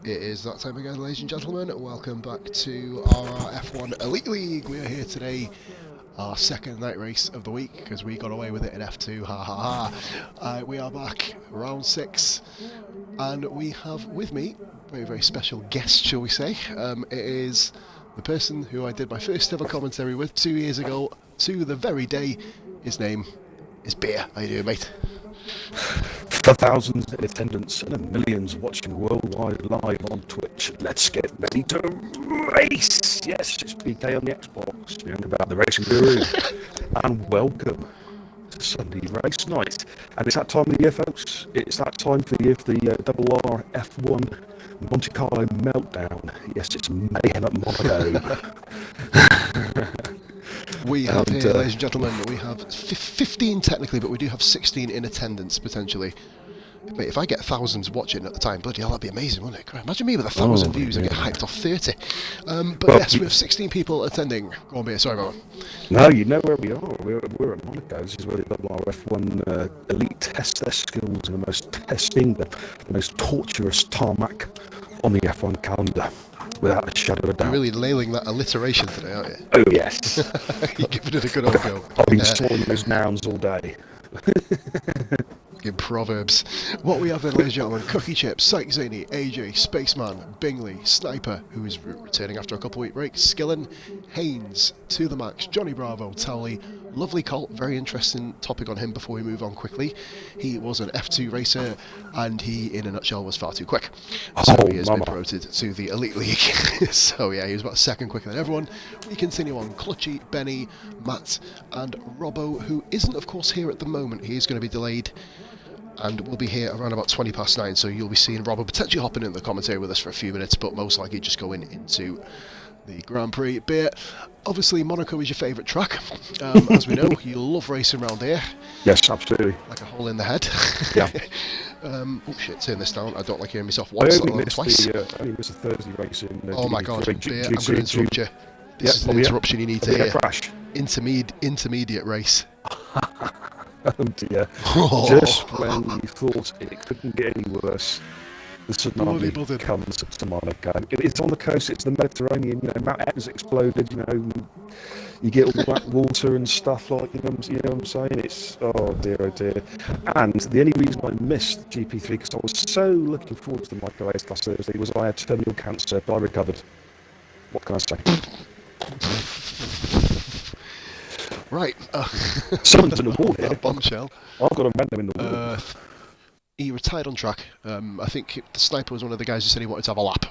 It is that time again, ladies and gentlemen. Welcome back to RRF1 Elite League. We are here today, our second night race of the week, because we got away with it in F2, ha ha ha. We are back, round 6, and we have with me a very, very special guest, shall we say. It is the person who I did my first ever commentary with 2 years ago, to the very day. His name is Beer. How you doing, mate? For thousands in attendance and millions watching worldwide live on Twitch, let's get ready to race! Yes, it's BK on the Xbox, young about the racing guru, and welcome to Sunday race night. And it's that time of the year, folks. It's that time for the year for the RRF1 Monte Carlo meltdown. Yes, it's mayhem at Monaco. We have here, ladies and gentlemen, we have 15 technically, but we do have 16 in attendance, potentially. Mate, if I get thousands watching at the time, bloody hell, that'd be amazing, wouldn't it? Imagine me with 1,000 views and get hyped off 30. But well, yes, we have 16 people attending. Go on, Beer, sorry about that. No, you know where we are. We're at Monaco. This is where the RRF1 elite test their skills in the most testing, the most torturous tarmac on the F1 calendar. Without a shadow of a doubt. You're really nailing that alliteration today, aren't you? Oh, yes. You're giving it a good old go. I've been swallowing those nouns all day. In Proverbs. What we have then, ladies and gentlemen, Cookie Chip, Psych Zany, AJ, Spaceman, Bingley, Sniper, who is returning after a couple-week break, Skillen, Haynes, To The Max, Johnny Bravo, Towley, Lovely Colt, very interesting topic on him before we move on quickly. He was an F2 racer, and he, in a nutshell, was far too quick. So he has been promoted to the Elite League. So yeah, he was about a second quicker than everyone. We continue on, Clutchy, Benny, Matt, and Robbo, who isn't, of course, here at the moment. He is going to be delayed, and we'll be here around about 9:20, so you'll be seeing Robbo potentially hopping in the commentary with us for a few minutes, but most likely just going into the Grand Prix. Beer, obviously Monaco is your favourite track, as we know. You love racing around here. Yes, absolutely. Like a hole in the head. Yeah. Oh shit, turn this down. I don't like hearing myself once, let alone twice. I only missed the Thursday race in oh my god, Beer, I'm going to interrupt you. This is an interruption you need to hear. Crash. Intermediate race. Oh dear. Just when you thought it couldn't get any worse, the tsunami comes to Monaco. It's on the coast, it's the Mediterranean, you know, Mount Etna's exploded, you know, you get all that water and stuff like, you know what I'm saying? It's, oh dear. And the only reason I missed GP3, because I was so looking forward to the Monaco race last Thursday, was I had terminal cancer, but I recovered. What can I say? Right. Someone's in the wall here. Bombshell. I've got a random in the wall. He retired on track. I think the Sniper was one of the guys who said he wanted to have a lap.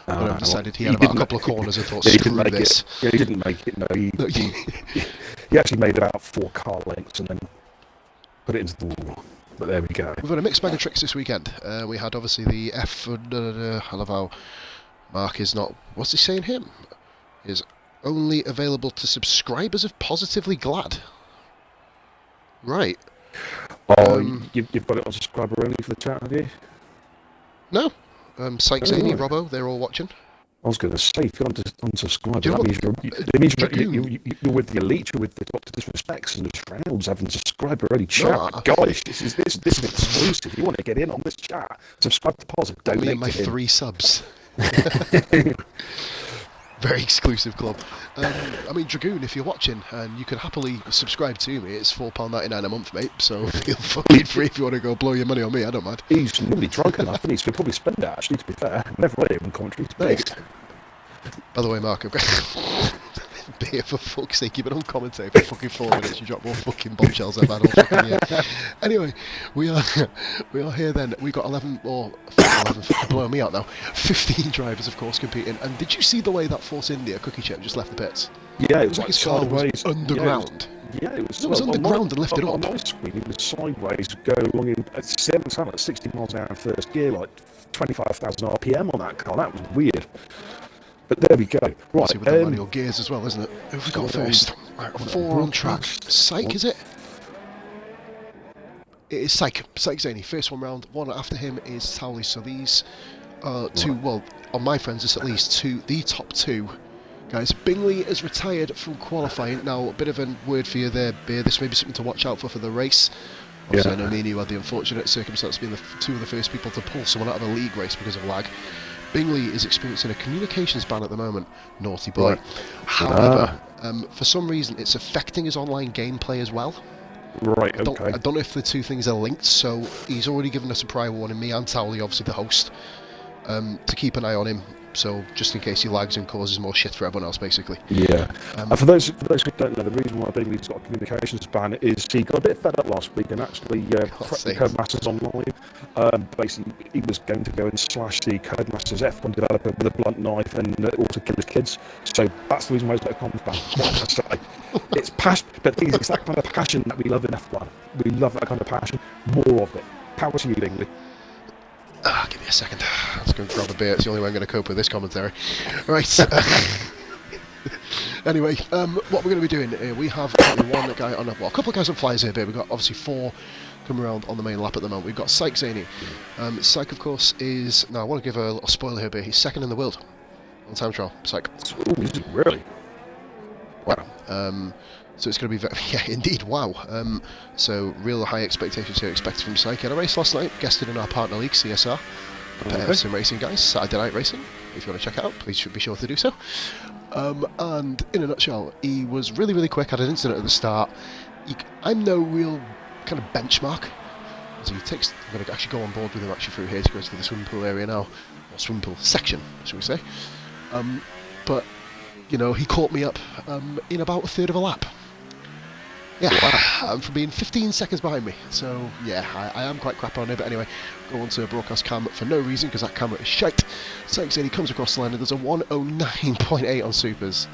But I've decided he had about a couple of corners and thought, screw this. Yeah, he didn't make it, no. He actually made about 4 car lengths and then put it into the wall. But there we go. We've got a mixed bag of tricks this weekend. We had obviously the I love how Mark is not, what's he saying here? Is only available to subscribers of Positively Glad. Right. Oh, you've got it on subscriber only for the chat, have you? No. Psych Zany, Robbo, they're all watching. I was going to say, if you're unsubscribed, that means you're with the elite, you're with the Doctor Disrespects and the Shrouds having subscriber only chat. No, gosh, this is exclusive. You want to get in on this chat, subscribe to Pos and donate. Me and my 3 subs. Very exclusive club. I mean, Dragoon, if you're watching, and you can happily subscribe to me, it's £4.99 a month, mate, so feel fucking free if you want to go blow your money on me, I don't mind. He's normally drunk enough, and he could probably spend it, actually, to be fair. Never read it in commentary. Based. By the way, Mark, I've got Beer, for fuck's sake, you've been on commentary for fucking 4 minutes, you drop more fucking bombshells than man all fucking year. Anyway, we are here then. We've got 11, blowing me out now, 15 drivers, of course, competing. And did you see the way that Force India Cookie Chip just left the pits? Yeah, it was like his car was underground. Yeah, it was underground and lifted up. On my screen, it was sideways, go along in at 60 miles an hour in first gear, like 25,000 RPM on that car. That was weird. But there we go. Right. With the manual gears as well, isn't it? Who have we got first? Right, 4 on track. Psych, is it? It is Psych. Psych Zany. First one round. One after him is Towley. So these are 2, well, on my friends, it's at least 2, the top 2 guys. Bingley has retired from qualifying. Now, a bit of a word for you there, Beer. This may be something to watch out for the race. Obviously, I know me and you had the unfortunate circumstance of being two of the first people to pull someone out of a league race because of lag. Bingley is experiencing a communications ban at the moment. Naughty boy. Right. However, for some reason, it's affecting his online gameplay as well. Right, okay. I don't know if the two things are linked, so he's already given us a prior warning, me and Towley, obviously the host, to keep an eye on him, so just in case he lags and causes more shit for everyone else, basically. Yeah. And for those who don't know, the reason why Bingley's got a communications ban is he got a bit fed up last week and actually prepped the Codemasters online. Basically, he was going to go and slash the Codemasters F1 developer with a blunt knife and also kill his kids. So that's the reason why he's got a comms ban. What can I say? It's passion, but the thing is, it's that kind of passion that we love in F1. We love that kind of passion. More of it. Power to you, Bingley. Give me a second. Let's go and grab a beer. It's the only way I'm going to cope with this commentary. Right. Anyway, what we're going to be doing, we have one guy on a couple of guys on flyers here, but we've got obviously 4 coming around on the main lap at the moment. We've got Syke Zaney. Syke, of course, is... Now, I want to give a little spoiler here, but he's 2nd in the world on time trial. Syke. Ooh, is it really? Wow. So it's going to be very... Yeah, indeed, wow. So, real high expectations here expected from Syke. He had a race last night, guested in our partner league, CSR. Sim Racing, guys. Saturday Night Racing. If you want to check it out, please be sure to do so. And in a nutshell, he was really, really quick. Had an incident at the start. I'm no real kind of benchmark. So he takes... I'm going to actually go on board with him actually through here to go to the swimming pool area now. Or swimming pool section, shall we say. But, you know, he caught me up in about a third of a lap. Yeah, from being 15 seconds behind me. So, yeah, I am quite crap on it. But anyway, go on to broadcast cam for no reason, because that camera is shite. Syke Zaney comes across the line, and there's a 109.8 on supers.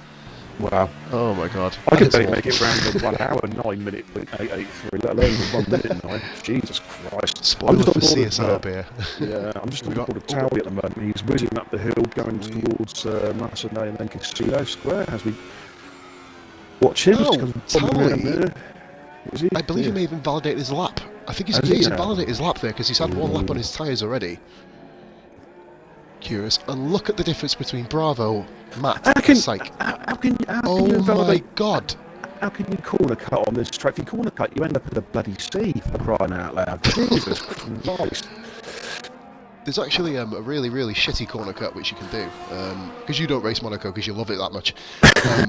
Wow. Oh my god. I could barely make it around the 1 hour, 9 minute 883, let alone the 1 minute 9. Jesus Christ. Spoiler for CSR beer. Yeah, I'm just looking forward to Towley at the moment. He's whizzing up the hill, going towards Macedon and then Casino Square as we watch him. Towley. I believe he may have invalidated his lap. I think he's invalidated his lap there because he's had 1 lap on his tyres already. Curious. And look at the difference between Bravo, Matt, and Syke. How can you invalidate? My god. How can you corner cut on this track? If you corner cut, you end up in the bloody sea, for crying out loud. Jesus Christ. There's actually a really, really shitty corner cut which you can do. Because you don't race Monaco because you love it that much. I'm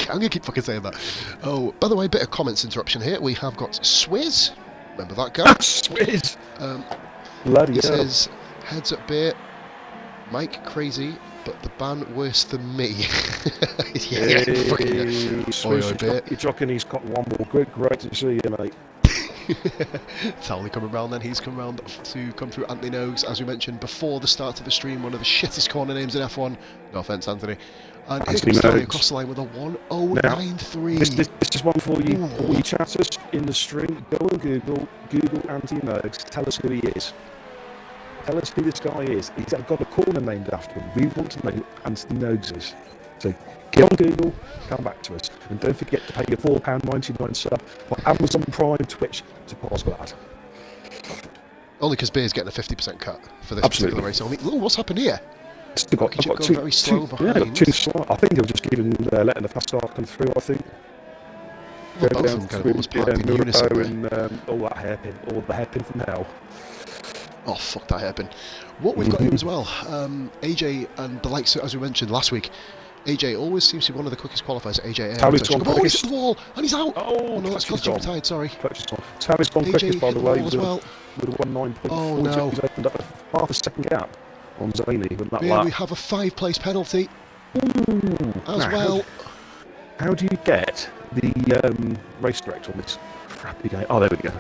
going to keep fucking saying that. Oh, by the way, bit of comments interruption here. We have got Swizz. Remember that guy? Swizz! Bloody hell. He says, heads up beer. Mike crazy, but the ban worse than me. Yeah, fucking Swizz, you're jockeying, he's got 1 more. Great to see you, mate. Towley coming round then, he's come round to come through Anthony Noakes, as we mentioned before the start of the stream, one of the shittest corner names in F1. No offence, Anthony. And here comes Towley across the line with a 1:09.3. This is one for you, all you chatters in the stream. Go and Google Anthony Noakes, tell us who he is. Tell us who this guy is. He's got a corner named after him. We want to know who Anthony Noakes is. So get on Google, come back to us. And don't forget to pay your £4.99 sub on Amazon Prime Twitch to pause that. Only because Beer's getting a 50% cut for this particular race. Oh, what's happened here? I've got two, very slow behind. Yeah, got 2 slow. I think they were just letting the fast car come through, I think. Well, both of them kind of almost parked in unison. And all the hairpin from hell. Oh, fuck that hairpin. What we've got here as well, AJ and the likes, as we mentioned last week, AJ always seems to be one of the quickest qualifiers at AJ. Towley's gone quickest. He's at the wall, and he's out! Oh, no, that's Clutch retired, sorry. Towley's gone quickest, by the way, with a 1:09.4. Oh, no. He's opened up a half a second gap on Zaney with that lap. We have a 5-place penalty. As well. How do you get the race director on this crappy game? Oh, there we go.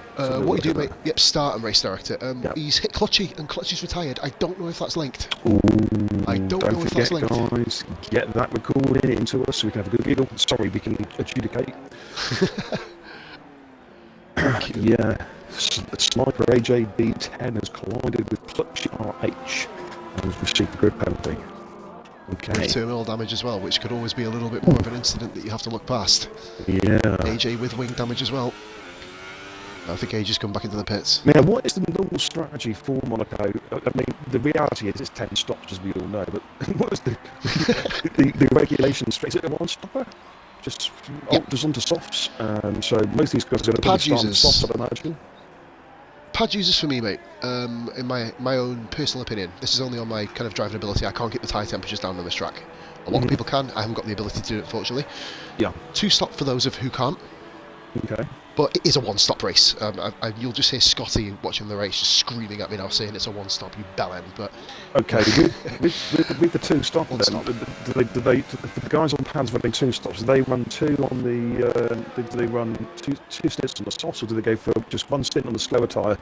What you do, mate? Yep, start and race director. He's hit Clutchy, and Clutchy's retired. I don't know if that's linked. I don't know if that's linked. Guys, get that recording into us so we can have a good giggle. Sorry, we can adjudicate. Yeah, Sniper AJB10 has collided with Clutchy RH and has received the grid penalty. Okay. Terminal damage as well, which could always be a little bit more of an incident that you have to look past. Yeah. AJ with wing damage as well. I think AJ's come back into the pits. Now, what is the normal strategy for Monaco? I mean, the reality is it's 10 stops, as we all know, but what is the regulation strategy? Is it a 1 stopper? just ultras onto softs. So most of these guys are going to Pad start on users. softs, I'd imagine. Pad users for me, mate. In my own personal opinion, this is only on my kind of driving ability. I can't get the tyre temperatures down on this track. A lot of people can. I haven't got the ability to do it, unfortunately. Yeah. 2-stop for those of who can't. Okay. But it is a one-stop race. You'll just hear Scotty watching the race just screaming at me now, saying it's a one-stop, you bellend. But okay, with the 2-stop then, do they for the guys on pads running 2-stops, do they run two on the? Do they run two stints on the softs, or do they go for just one stint on the slower tyre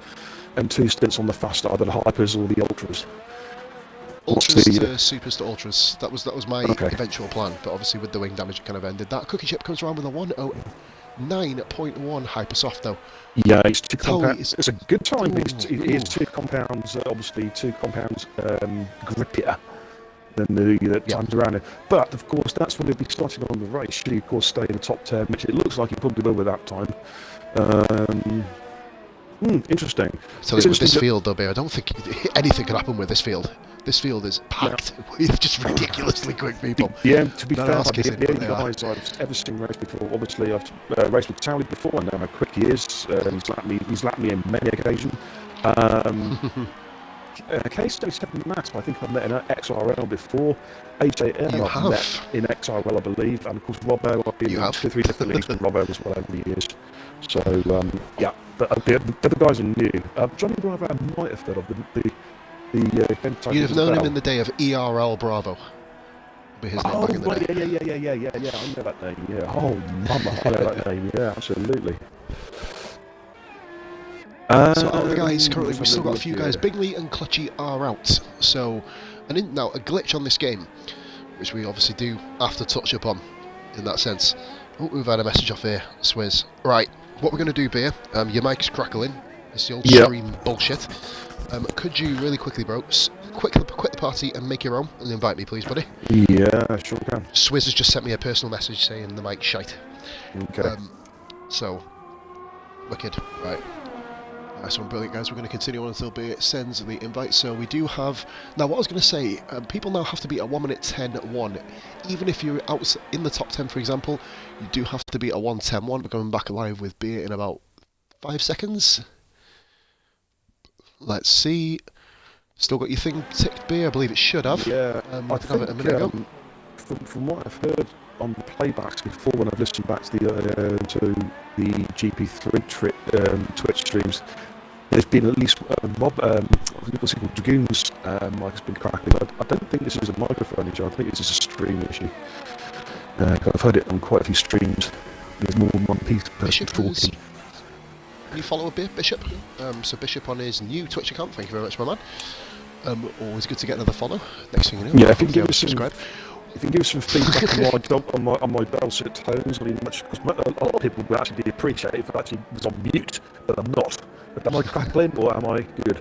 and 2 stints on the faster, either the hypers or the ultras? Ultras to supers to ultras. That was my eventual plan, but obviously with the wing damage it kind of ended. That cookie chip comes around with a 109.1 hyper soft though. Yeah, it's 2 compounds. It's a good time. It is 2 compounds. Obviously, 2 compounds grippier than the times around it. But of course, that's when he'll be starting on the race. Should he, of course, stay in the top 10, which it looks like he probably will with that time. Interesting. So with this field, though, Bear, I don't think anything can happen with this field. This field is packed with just ridiculously quick people. Yeah, to be fair, the only guys I've ever seen race before, obviously I've raced with Towley before, I know how quick he is. He's lapped me in many occasions. K-7 Matt, I think I've met in XRL before. AJ I've met in XRL, I believe. And of course, Robbo, I've been in 2 or 3 different leagues with Robbo as well over the years. So, but the guys are new. Johnny Bravo I might have heard of the you'd have known him in the day of ERL Bravo. Be his name back in the day. Yeah, I know that name, yeah. Oh, mama, I know that name, yeah, absolutely. So out of the guys, currently we've still got a few guys. Bingley and Clutchy are out. So, now a glitch on this game, which we obviously do have to touch upon in that sense. Oh, we've had a message off here, Swizz. Right, what we're going to do, Beer, your mic's crackling. It's the old stream bullshit. Could you really quickly, bro, quit the party and make your own and invite me, please, buddy? Yeah, sure can. Swizz has just sent me a personal message saying the mic's shite. Okay. So, wicked. Right. Nice one, brilliant, guys. We're going to continue on until Beer sends the invite. So we do have... Now, what I was going to say, people now have to be at 1 minute 10.1. Even if you're out in the top 10, for example, you do have to be at 1:10.1. We're coming back live with Beer in about 5 seconds. Let's see. Still got your thing ticked, Beer? I believe it should have. Yeah, I think have it a minute ago. From what I've heard on the playbacks before, when I've listened back to the GP3 Twitch streams, there's been at least what's it called, Dragoon's mic has been cracking. I don't think this is a microphone issue. I think this is a stream issue. I've heard it on quite a few streams. There's more than one piece person talking. Can you follow Bishop? So Bishop on his new Twitch account. Thank you very much, my man. Always good to get another follow. Next thing you know, yeah. If you can give us some feedback on my dulcet tones, I mean, because a lot of people would actually appreciate it if I actually was on mute, but I'm not. But am I crackling or am I good?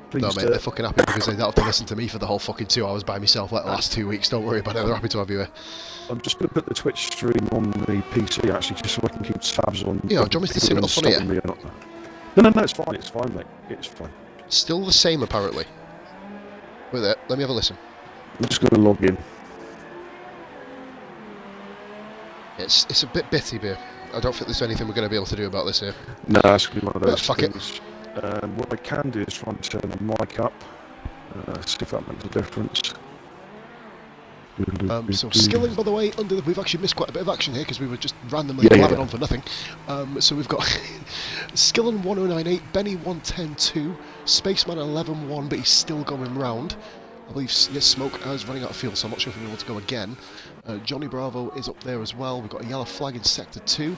Please, no, mate, they're fucking happy because they don't have to listen to me for the whole fucking 2 hours by myself like the last 2 weeks. Don't worry about it. They're happy to have you here. I'm just going to put the Twitch stream on the PC actually, just so I can keep tabs on. Yeah, do you want me to sit it up on here? No, it's fine. It's fine, mate. It's fine. Still the same, apparently. Wait there. Let me have a listen. I'm just going to log in. It's a bit bitty, Beer. I don't think there's anything we're going to be able to do about this here. No, it's going to be one of those fuck things. What I can do is try and turn the mic up. See if that makes a difference. So skilling, by the way, we've actually missed quite a bit of action here because we were just randomly blabbing on for nothing. So we've got Skilling 1098, Benny 110.2, Spaceman 11.1, but he's still going round. I believe Smoke is running out of fuel, so I'm not sure if we're able to go again. Johnny Bravo is up there as well. We've got a yellow flag in Sector 2.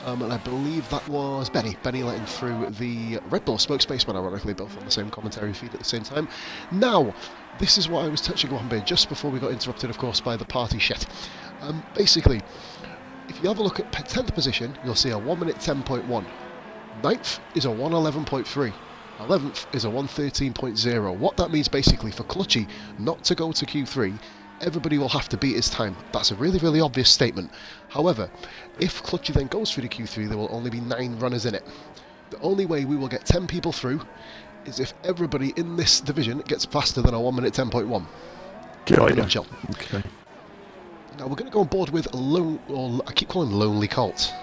And I believe that was Benny letting through the Red Bull Smoke Spaceman, ironically, both on the same commentary feed at the same time. Now, this is what I was touching on here just before we got interrupted, of course, by the party shit. Basically, if you have a look at 10th position, you'll see a 1 minute 10.1. 9th is a 111.3. 11th is a 113.0. What that means basically for Clutchy not to go to Q3, everybody will have to beat his time. That's a really, really obvious statement. However, if Clutchy then goes through to Q3, there will only be 9 runners in it. The only way we will get 10 people through is if everybody in this division gets faster than a 1 minute 10.1. Okay. Chill. Okay. Now we're going to go on board with I keep calling him Lonely Colt. I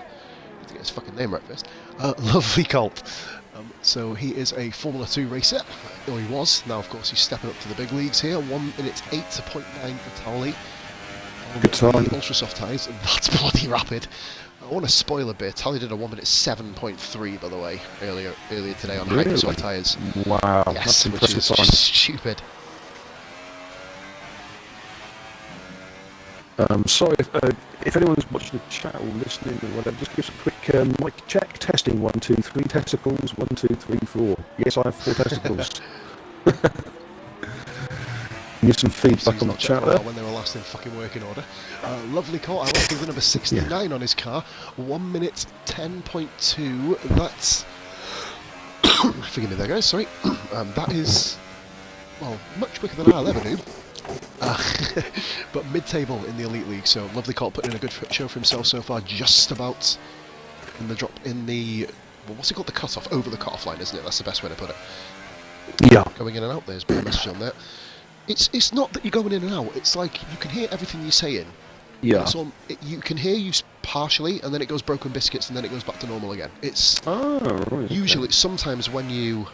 have to get his fucking name right first. Lovely Colt. So he is a Formula 2 racer, or he was. Now, of course, he's stepping up to the big leagues here. 1 minute 8.9 for Tally. Good time. The ultra soft tyres, and that's bloody rapid. I want to spoil a bit. Tally did a 1 minute 7.3, by the way, earlier today on hyper soft tyres. Wow, yes, that's which is time. stupid. Sorry if anyone's watching the chat or listening or whatever, just give us a quick mic check. Testing 1, 2, 3 testicles. 1, 2, 3, 4. Yes, I have 4 testicles. Give some feedback on the chat there. When they were last in fucking working order. Lovely call. I like the number 69 on his car. 1 minute 10.2. That's forgive me there, guys. Sorry. That is much quicker than I'll ever do. But mid-table in the Elite League, so Lovely Colt putting in a good show for himself so far, just about in the drop, in the, what's it called, the cut-off, over the cut-off line, isn't it? That's the best way to put it. Yeah. Going in and out, there's been a message on that. It's not that you're going in and out, it's like you can hear everything you're saying. Yeah. So you can hear you partially, and then it goes broken biscuits, and then it goes back to normal again. It's right, usually, okay. sometimes when you...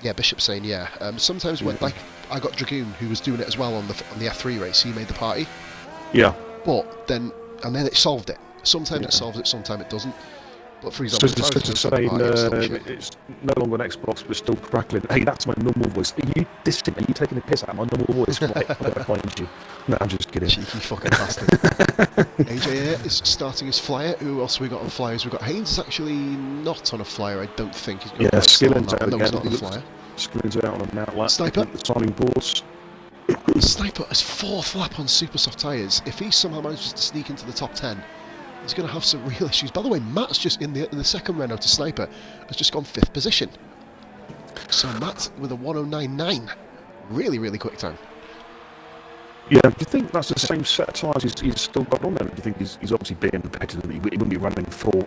Yeah, Bishop's saying yeah. Sometimes when, like, I got Dragoon who was doing it as well on the F3 race. He made the party. Yeah. But then it solved it. Sometimes it solves it, sometimes it doesn't. But for example, it's no longer an Xbox, but still crackling. Hey, that's my normal voice. Are you dissing? Are you taking a piss out of my normal voice? Right, I'm going to find you. No, I'm just kidding. Cheeky fucking bastard. AJ here is starting his flyer. Who else have we got on flyers? We've got Haynes is actually not on a flyer, I don't think. He's got Skillen's out again. No, he's not on a flyer. Skillen's out on an outlap. Sniper. The signing boards. Sniper has 4th lap on super soft tyres. If he somehow manages to sneak into the top 10, he's going to have some real issues. By the way, Matt's just in the second Renault to Sniper has just gone 5th position. So Matt with a 109.9, really, really quick time. Yeah, do you think that's the same set of tyres he's still got on there? Do you think he's obviously being competitive? He wouldn't be running four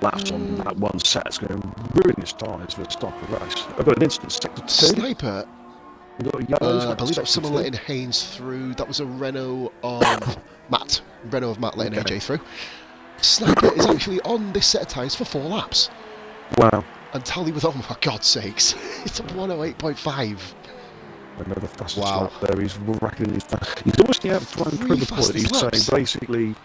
laps on that one set. It's going to ruin his tyres for the start of the race. I've got an instant sector 2. Sniper. I believe that was someone letting Haynes through. That was a Renault of Matt. Renault of Matt letting AJ through. Sniper is actually on this set of tyres for 4 laps. Wow. And Tally with, oh my God's sakes, it's a 108.5. Another fastest lap there. He's racking his fast. He's obviously out to try and prove a point. He's saying basically,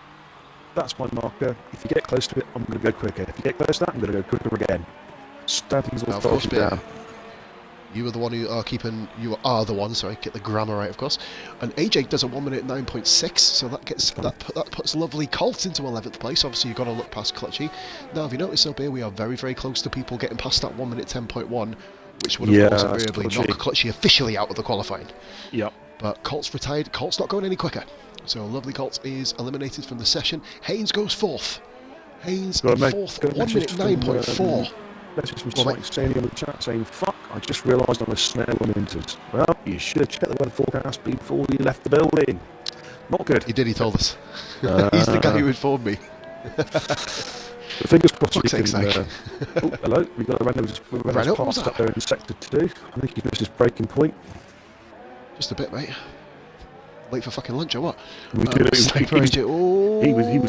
that's my marker. If you get close to it, I'm going to go quicker. If you get close to that, I'm going to go quicker again. Stabbing his authority down. You are the one who are keeping. You are the one. Sorry, get the grammar right, of course. And AJ does a 1 minute 9.6, so that gets that puts Lovely Colt into 11th place. Obviously, you've got to look past Clutchy. Now, if you notice up here, we are very, very close to people getting past that 1 minute 10.1, which would of course invariably knock Clutchy officially out of the qualifying. Yep. But Colt's retired. Colt's not going any quicker. So Lovely Colt is eliminated from the session. Haynes goes 4th. Haynes in 4th, 1 minute 9.4. Message from Sonic Stanley on the chat saying, "Fuck, I just realised I'm a snail on enters." Well, you should have checked the weather forecast before you left the building. Not good. He did, he told us. He's the guy who informed me. The fingers crossed we can... oh, hello, we've got a Renault passed up there in sector 2. I think he missed his braking point. Just a bit, mate. Late for fucking lunch or what? He was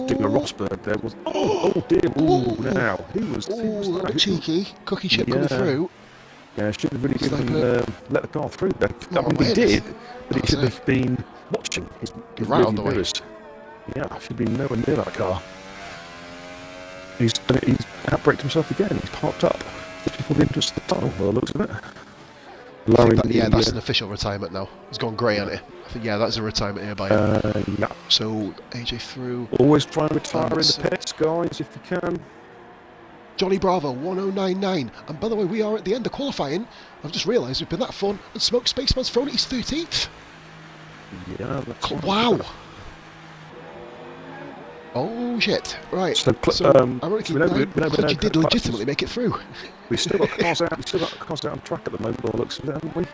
doing a Rosberg there. Oh dear! Now he was that cheeky cookie chip coming through. Yeah, should have really let the car through. I mean, he did, but he should have been watching. He's right on the way. Yeah, should be nowhere near that car. He's outbraked himself again. He's parked up just before the entrance to the tunnel. By the looks of it. That's an official retirement now. He's gone grey on it. I think, that's a retirement here by him. Yeah. So, AJ through. Always try and retire in the pits, guys, if you can. Johnny Bravo, 1099. And by the way, we are at the end of qualifying. I've just realised we've been that fun, and Smoke Spaceman's thrown at his 13th. Yeah, that's wow. Oh shit! Right. So ironically, Clutchy did legitimately make it through. We've still got cars out. We've still got cars out on track at the moment. By the looks of it, haven't we?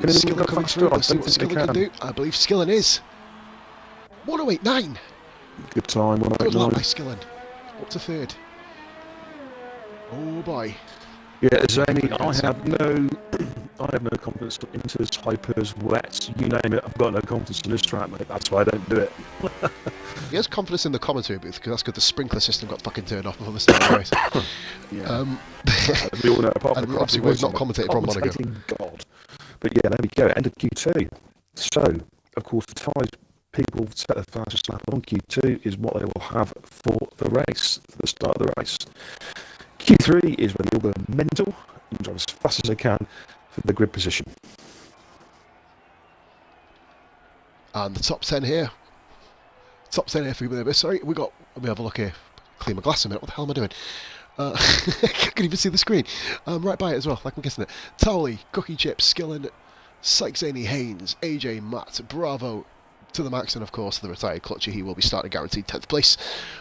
Skillen coming through. Let's see what Skillen can do. I believe Skillen is 108.9. Good time. Good lap by Skillen. Up to 3rd. Oh boy. Yeah, Zany, I have no I have no confidence in inters, hypers, wets, you name it. I've got no confidence in this track, mate. That's why I don't do it. He has confidence in the commentary booth because that's good. The sprinkler system got fucking turned off before the start of the race. As we all know, apart from and obviously we've not commentated from Monaco. God. But yeah, there we go. End of Q2. So, of course, the tyres people set their fastest lap on Q2 is what they will have for the race, for the start of the race. Q3 is when they all go mental and drive as fast as they can for the grid position. And the top 10 here. Top 10 here for you. Sorry, let me have a look here. Clean my glass a minute. What the hell am I doing? I can't even see the screen. Right by it as well, like I'm guessing it. Towley, Cookie Chip, Skillen, Sykes-Zaney, Haynes, AJ, Matt, Bravo, to the max, and of course the retired clutcher. He will be starting guaranteed 10th place.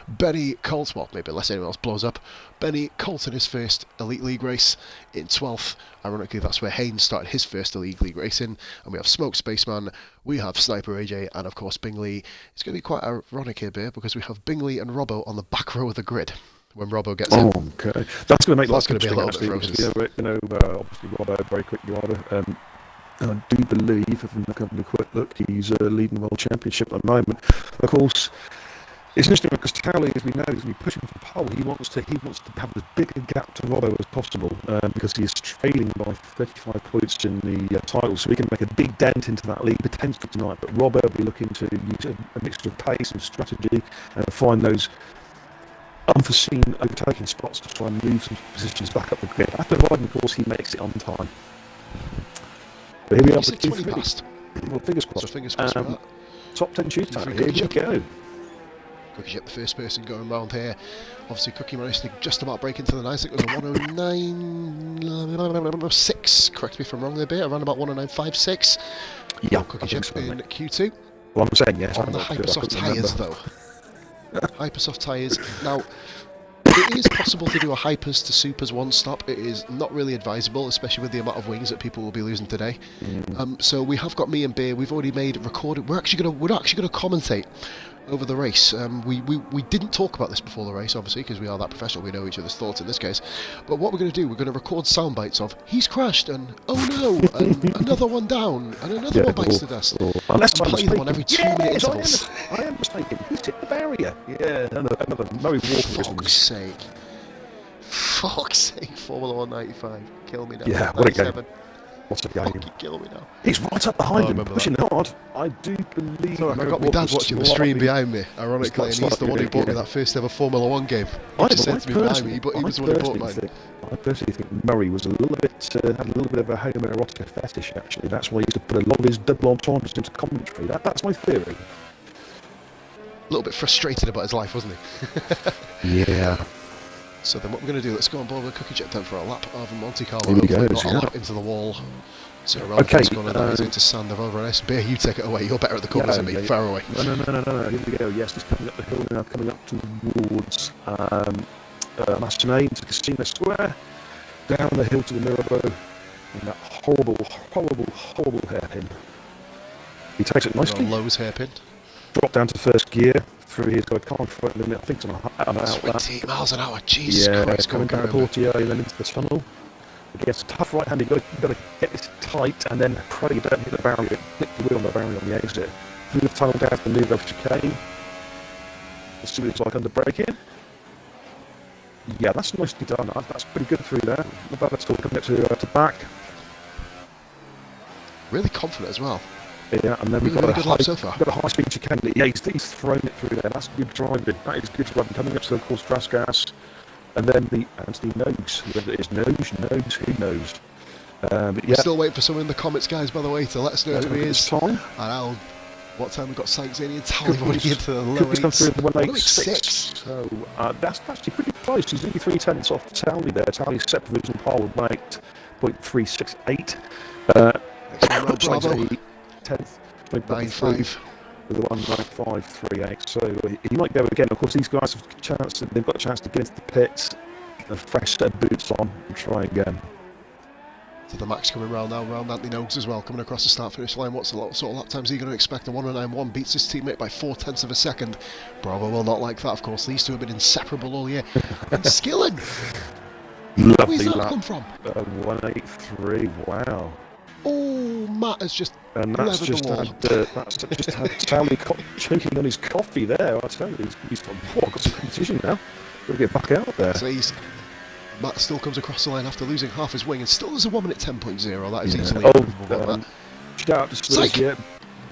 Benny Colt, well, maybe unless anyone else blows up. Benny Colt in his first Elite League race in 12th. Ironically, that's where Haynes started his first Elite League race in. And we have Smoke Spaceman, we have Sniper AJ, and of course Bingley. It's going to be quite ironic here, Bear, because we have Bingley and Robbo on the back row of the grid when Robbo gets in. Okay. That's going to make that's going to be a little bit ferocious. Obviously Robbo, very quick driver. And I do believe, if I'm having a quick look, he's leading the World Championship at the moment. Of course, it's interesting because Towley, as we know, is pushing for pole. He wants to have as big a gap to Robbo as possible because he is trailing by 35 points in the title, so he can make a big dent into that lead potentially tonight. But Robbo will be looking to use a mixture of pace and strategy and find those unforeseen overtaking spots to try and move some positions back up the grid. After riding, of course, he makes it on time. But here we are with 20 past. Well, fingers crossed. So fingers crossed for that. Top 10 shootout. Here we go. Cookie Chip, the first person going round here. Obviously, Cookie managed to just about break into the 9. I think it was a 109.6. Correct me if I'm wrong there, Bear. Around about 109.56. Yeah, Cookie Chip in Q2. Well, I'm saying yes. On the Hypersoft tyres, though. Hypersoft tyres. Now, it is possible to do a Hypers to Supers one stop. It is not really advisable, especially with the amount of wings that people will be losing today. So we have got me and Beer. We've already made recorded. We're actually going to commentate over the race. We didn't talk about this before the race, obviously, because we are that professional. We know each other's thoughts in this case. But what we're going to do, we're going to record sound bites of he's crashed and oh no, and another one down and another one bites the dust. Unless and play them on every 2 minute intervals. I am mistaken. He's hit the barrier. Yeah, another Murray Walker. Fuck's sake. Fuck's sake, Formula 195. Kill me now. Yeah, what a game. What's the game? Fucking kill me now. He's right up behind him, pushing hard. I do believe. No, I got my dad watching the stream behind me, ironically, and he's the one who bought me that first ever Formula 1 game. He just said to me behind me, but he was the one who bought mine. I personally think Murray was had a little bit of a homoerotic fetish, actually. That's why he used to put a lot of his double entendres into commentary. That's my theory. A little bit frustrated about his life, wasn't he? Yeah. So then what we're going to do, let's go on board with Cookie Jet then for a lap of Monte Carlo. Here we go, not a lap into the wall. So Ralph's going to dive into sand over an S. Beer, you take it away. You're better at the corners than me. Far away. No. Here we go. Yes, he's coming up the hill now, coming up towards Massenet into Casino Square. Down the hill to the Mirabeau. And that horrible hairpin. He takes it nicely. Lowe's hairpin. Drop down to first gear. Through he's got a car in front of him. I think it's on an outlet. 20 miles an hour. Jesus Christ. Coming down the Portier and then into the tunnel. Against a tough right hand, you've got to get this tight and then pray you don't hit the barrier. Click the wheel on the barrier on the exit. Through the tunnel down to the move over chicane. Let's see what it's like under braking. Yeah, that's nicely done. That's pretty good through there. Not bad at all. Coming up to back. Really confident as well. Yeah, and then we've got a high-speed chicane. Yeah, he's thrown it through there. That's good driving. That is good driving. Coming up to the course Drasgas. And then the nose. Whether it is nose, who knows? We're still waiting for someone in the comments, guys, by the way, to let us know who he is. Time. And what time we've got Sykes-Zaney and Towley already into the low 8s. Come through the 186. So that's actually pretty close. He's only 3/10 off Towley there. Towley's set provisional pole weight 0.368. Bravo. 10th, 9.5 with a 1.9538. So he might go again. Of course, these guys have they've got a chance to get into the pits, a fresh set of boots on, and try again. So the Max coming round now, round Anthony Noakes as well, coming across the start-finish line. What sort of lap times are you going to expect? A 109.1 beats his teammate by 0.4 of a second. Bravo will not like that, of course. These two have been inseparable all year. And Skillen! Lovely Where's that lap. come from? 183, wow. Oh, Matt has just And that's levered just the wall. had Tally choking on his coffee there. I tell you, he's got, I've got some competition now. We'll get back out there. So Matt still comes across the line after losing half his wing and still has a 1 minute 10.0. That is easily improvable by Matt. Shout out to Spurs, yeah.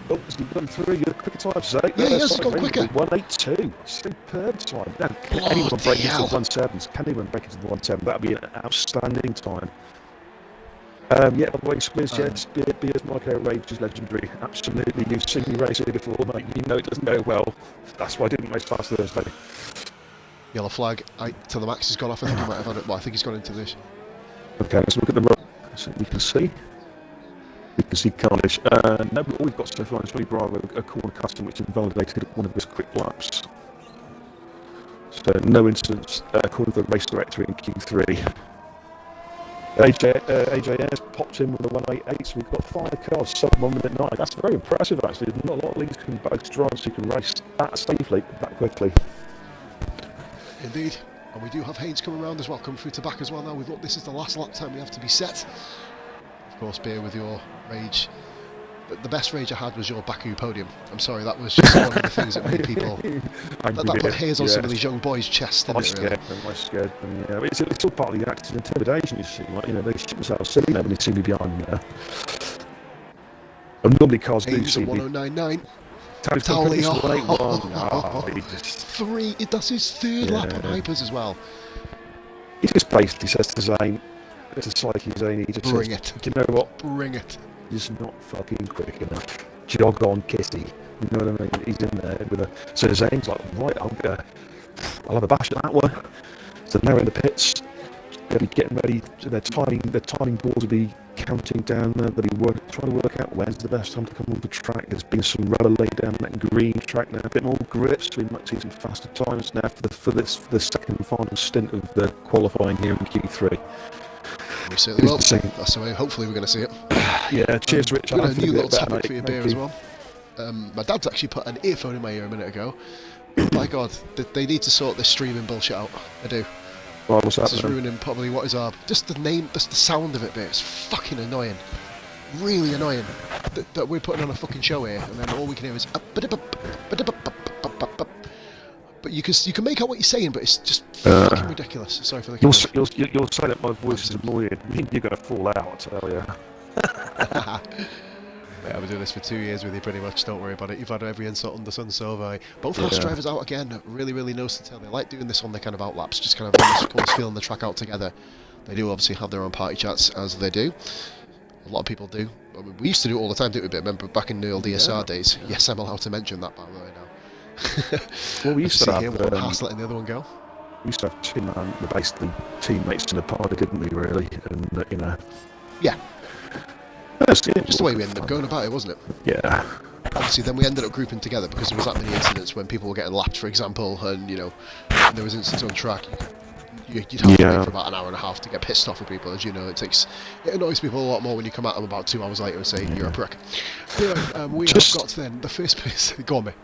Oh, has he gone through? You're quicker time, say. Yeah, he has gone quicker. 182. Superb time. Now, can Bloody anyone break into hell. the 1.7s? Can anyone break into the 1.7? That would be an outstanding time. Yeah, by the way, Spurs, yes, Beers, Monaco Rage is legendary. Absolutely. You've seen me race here before, mate. You know it doesn't go well. That's why I didn't race last Thursday. Yellow flag to the max has gone off. I think he might have had it. Well, I think he's gone into this. Okay, let's look at the road. So we can see. We can see Carnage. No, but all we've got so far is really Bravo, a corner custom which invalidated one of his quick laps. So no incidents according to the race director in Q3. AJS popped in with a 188, so we've got 5 cars sub 1 minute 9. That's very impressive actually. There's not a lot of leagues can boast drivers who can race that safely, that quickly. Indeed. And we do have Haynes coming around as well, come through to back as well now. We thought this is the last lap time we have to be set. Of course, Beer, with your rage. The best rage I had was your Baku podium. I'm sorry, that was just one of the things that made people... that put hairs on some of these young boys' chests, didn't it, really? I scared them, yeah. It's all part of the active intimidation, you see. Like, you know, they shit themselves silly now when they see me behind me there. And normally cars do see me. 1099. Tally, Three. That's his third lap on hypers as well. He just basically says to Zane, to Psyche Zane, he just Bring says, it. do you know what? Bring it. He's not fucking quick enough. Jog on, Kissy. You know what I mean? He's in there with a... So Zane's like, right, I'll have a bash at that one. So now in the pits, they'll be getting ready. Their timing boards will be counting down there. They'll be trying to work out when's the best time to come on the track. There's been some rubber laid down that green track now, a bit more grip, so we might see some faster times now for the second and final stint of the qualifying here in Q3. We certainly will. That's the way. Hopefully, we're going to see it. Yeah. Cheers, Rich. We've got a new little topic for your beer as well. My dad's actually put an earphone in my ear a minute ago. My God, they need to sort this streaming bullshit out. I do. Well, what's this is ruining probably what is our... Just the name, just the sound of it, it's fucking annoying. Really annoying. That we're putting on a fucking show here, and then all we can hear is... But you can make out what you're saying, but it's just fucking ridiculous. Sorry for the... You'll say that my voice is annoying. You're going to fall out, I tell you. Mate, I've been doing this for 2 years with you pretty much, don't worry about it. You've had every insult under the sun, so have I. Both Haas drivers out again, really nose to tail. They like doing this on their kind of outlaps, just kind of almost feeling the track out together. They do obviously have their own party chats, as they do. A lot of people do. I mean, we used to do it all the time, didn't we? Remember back in the old DSR days? Yes, I'm allowed to mention that, by the way, now. Well, we used to have one Haas letting the other one go. We used to have two man, basically teammates in a party, didn't we? Really, and you know. Yeah. Just the way we ended up going about it, wasn't it? Yeah. Obviously, then we ended up grouping together because there was that many incidents when people were getting lapped, for example, and you know, there was incidents on track. You'd have to wait for about an hour and a half to get pissed off with people, as you know. It annoys people a lot more when you come at them about 2 hours later and say you're a prick. But we have got then the first place. Go on, mate.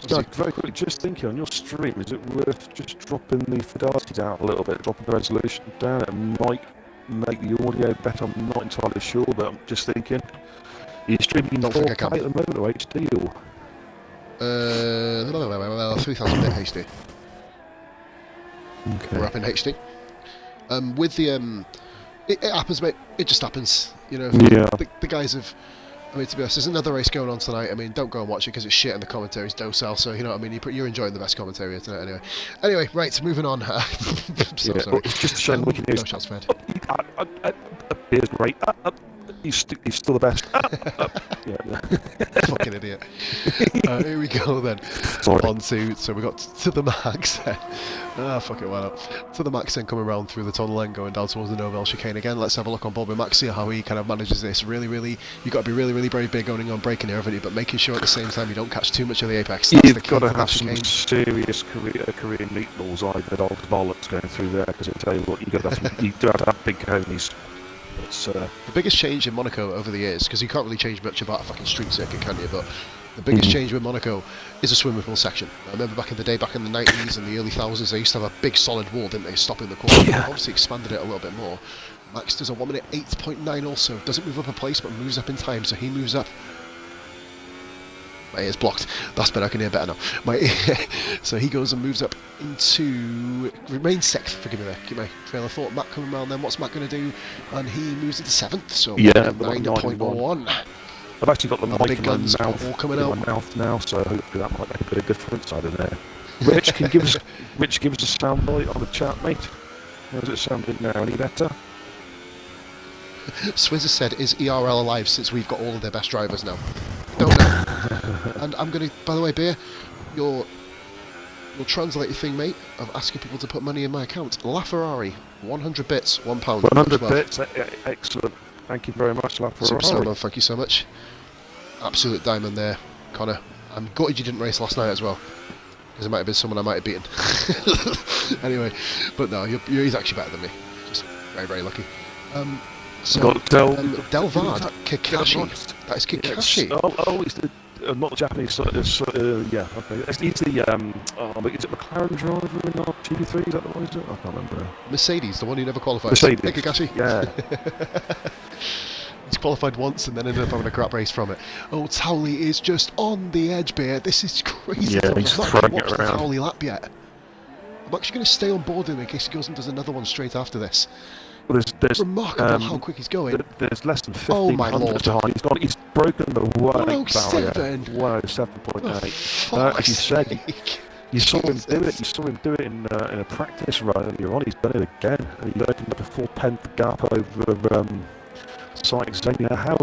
Very quickly, just thinking on your stream, is it worth just dropping the fidelity down a little bit, dropping the resolution down? It might make the audio better. I'm not entirely sure, but I'm just thinking. Are you streaming in 4K at the moment or HD or? 3000 bit HD. Okay. We're up in HD. With the it happens, mate. It just happens. You know. Yeah. The guys have. I mean, to be honest, there's another race going on tonight. I mean, don't go and watch it because it's shit and the commentary's docile. So you know what I mean. You're enjoying the best commentary tonight, anyway. Anyway, right. Moving on. Sorry. It's just a shame we can no shots fed. Beer's great. He's still the best. Fucking idiot. Here we go then. So we got to the max then. Fuck it, why not? To the max then, coming around through the tunnel and going down towards the Novell chicane again. Let's have a look on Bobby Max, see how he kind of manages this. Really, you got to be really brave big going on braking here, haven't you? But making sure at the same time you don't catch too much of the apex. You've got to have some serious Korean meatballs, either old bollocks going through there, because I tell you what, you do have to have big coneys. The biggest change in Monaco over the years, because you can't really change much about a fucking street circuit, can you? But the biggest change with Monaco is a swimming pool section. I remember back in the day, back in the 90s and the early 2000s, they used to have a big solid wall, didn't they, stopping the corner. They've obviously expanded it a little bit more. Max does a 1 minute 8.9 also. Doesn't move up a place, but moves up in time, so he moves up. My ear's blocked. That's better, I can hear better now. My ear. So he goes and moves up into... remains 6th, forgive me there. Keep my trail of thought. Matt coming around then, what's Matt going to do? And he moves into 7th, so yeah, 9.1. I've actually got the mic big in guns my mouth, all coming out. Now, so hopefully that might make a bit of difference out of there. Rich, can you give us a sound bite on the chat, mate? How's it sounding now? Any better? Swizz has said, is ERL alive since we've got all of their best drivers now? Don't know. And I'm going to, by the way, Beer, your translator thing, mate, of asking people to put money in my account. LaFerrari, 100 bits, £1. 100 bits, excellent. Thank you very much, LaFerrari. Thank you so much. Absolute diamond there, Connor. I'm gutted you didn't race last night as well, because it might have been someone I might have beaten. Anyway, but no, he's actually better than me. Just very, very lucky. So, Delvard, Kakashi. That is Kakashi. He's the, not the Japanese, yeah, okay. He's the, is it McLaren driver in our GP3? Is that the one, is it? I can't remember. Mercedes, the one who never qualified. Mercedes. Hey, Kakashi. Yeah. He's qualified once and then ended up having a crap race from it. Oh, Towley is just on the edge, Beer. This is crazy. Yeah, I've he's not throwing watched it the around. Towley lap yet. I'm actually going to stay on board him in case he goes and does another one straight after this. Well, there's remarkable how quick he's going. There's less than 15 oh my lord! behind. He's broken the weight barrier. 107.8. As you said, you saw him do it. You saw him do it in a practice run earlier on. He's done it again, and he opened up a 4/10 gap over Sykes-Zane. How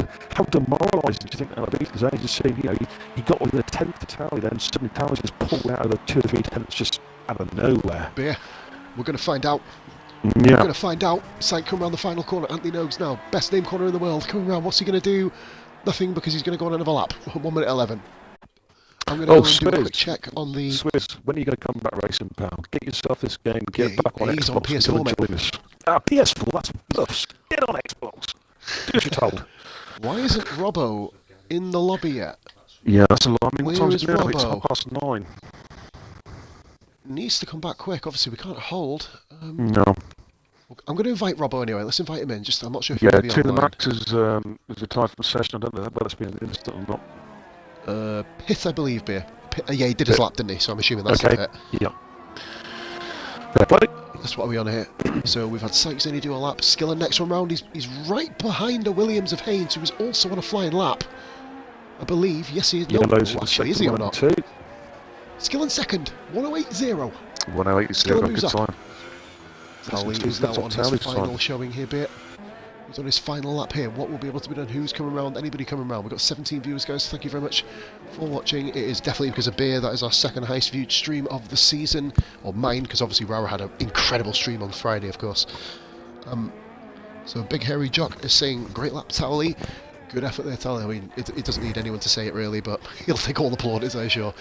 demoralising do you think that would be? Because as you see, he got within a tenth to Tally, then suddenly Tally just pulled out of the 2 or 3 tenths just out of nowhere. Beer, we're going to find out. Yeah. We're going to find out. Sight coming around the final corner. Anthony Nogues now. Best name corner in the world. Coming around. What's he going to do? Nothing, because he's going to go on another lap. 1 minute 11. I'm going to go and do a quick check on the... Swizz, when are you going to come back racing, pal? Get yourself this game. Get back on he's Xbox. On PS4, mate. PS4, that's plus. Get on Xbox. Do as you're told. Why isn't Robbo in the lobby yet? Yeah, that's a lot. I mean, what Where time is is it now? It's Robbo? 9:30. Needs to come back quick. Obviously, we can't hold. No. I'm going to invite Robbo anyway. Let's invite him in. I'm not sure if he's going to be to the online. max is retired from the session. I don't know whether it's been an instant or not. Pitt, I believe, Beer. Yeah, he did his lap, didn't he? So I'm assuming that's okay. it. Yeah. Fair play. That's what we're on here. So we've had Sykes only do a lap. Skillen next one round. He's right behind a Williams of Haynes, who was also on a flying lap. I believe. Yes, he is. No, actually, is he or not? Skillen second. 108.0. 108.0. Good up. time. Towley is now on his final showing here, Beer. He's on his final lap here. What will be able to be done? Who's coming around? Anybody coming around? We've got 17 viewers, guys. Thank you very much for watching. It is definitely because of Beer. That is our second highest viewed stream of the season. Or mine, because obviously Rara had an incredible stream on Friday, of course. So Big Hairy Jock is saying, great lap, Towley. Good effort there, Tally. I mean, it doesn't need anyone to say it really, but he'll take all the plaudits, I'm sure.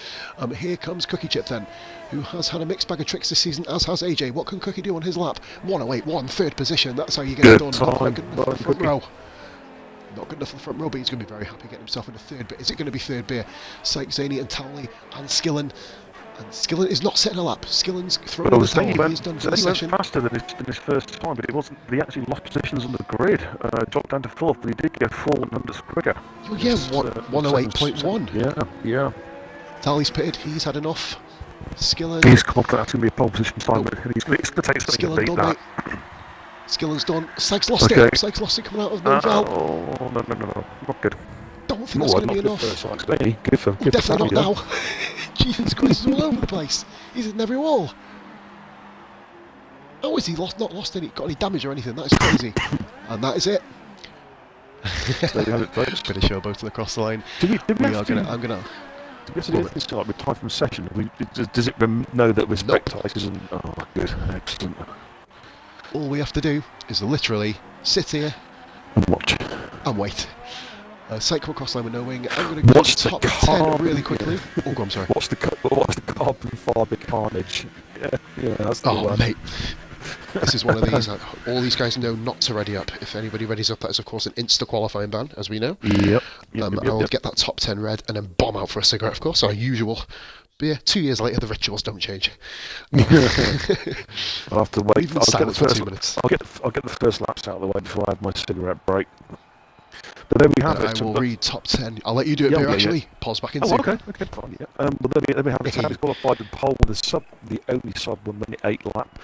Here comes Cookie Chip then, who has had a mixed bag of tricks this season, as has AJ. What can Cookie do on his lap? 108.1, third position. That's how you get it done. Not good enough for the front row. Not good enough for the front row, but he's going to be very happy getting himself in the third. But is it going to be third, Beer? Sykes, Zaney and Towley and Skillen. And Skillen is not setting a lap. Skillen's throwing in the towel. He's done for the session. He went faster than his first time, but it wasn't. He actually lost positions on the grid. Dropped down to fourth, but he did get 4 100s quicker. Oh yeah, 108.1. Yeah. Towley's pitted. He's had enough. Skillen. He's confident that's going to be a pole position time, but he's going to take something to beat that. Skillen's done. Sykes lost it. Sykes lost it coming out of Novell. Oh, no. Not good. Don't think that's going to be enough. Good for definitely not now. Jesus Christ, he's all over the place. He's in every wall. How is he not lost any, got any damage or anything? That is crazy. And that is it. There you have it, folks. Bit of showboating across the line. I'm gonna. Do we have to do this like with time from session? Does it know that we're spectators? And oh, good, excellent. All we have to do is literally sit here and watch and wait. Cycle cross line with no wing. I'm going to go to the top 10 really quickly. Oh, go on, sorry. What's the carbon fibre carnage? Yeah, that's the one. Mate. This is one of these. All these guys know not to ready up. If anybody readies up, that is of course an insta qualifying ban, as we know. Yep. I'll get that top 10 red and then bomb out for a cigarette, of course, our usual But yeah, 2 years later, the rituals don't change. I'll have to wait. Even silent for 2 minutes. I'll get the first laps out of the way before I have my cigarette break. But there we have it. I will read top 10. I'll let you do it here, actually. Yeah. Pause back into. Okay, fine, yeah. But there we have it. He's qualified in pole with the only sub 1 minute 8 lap.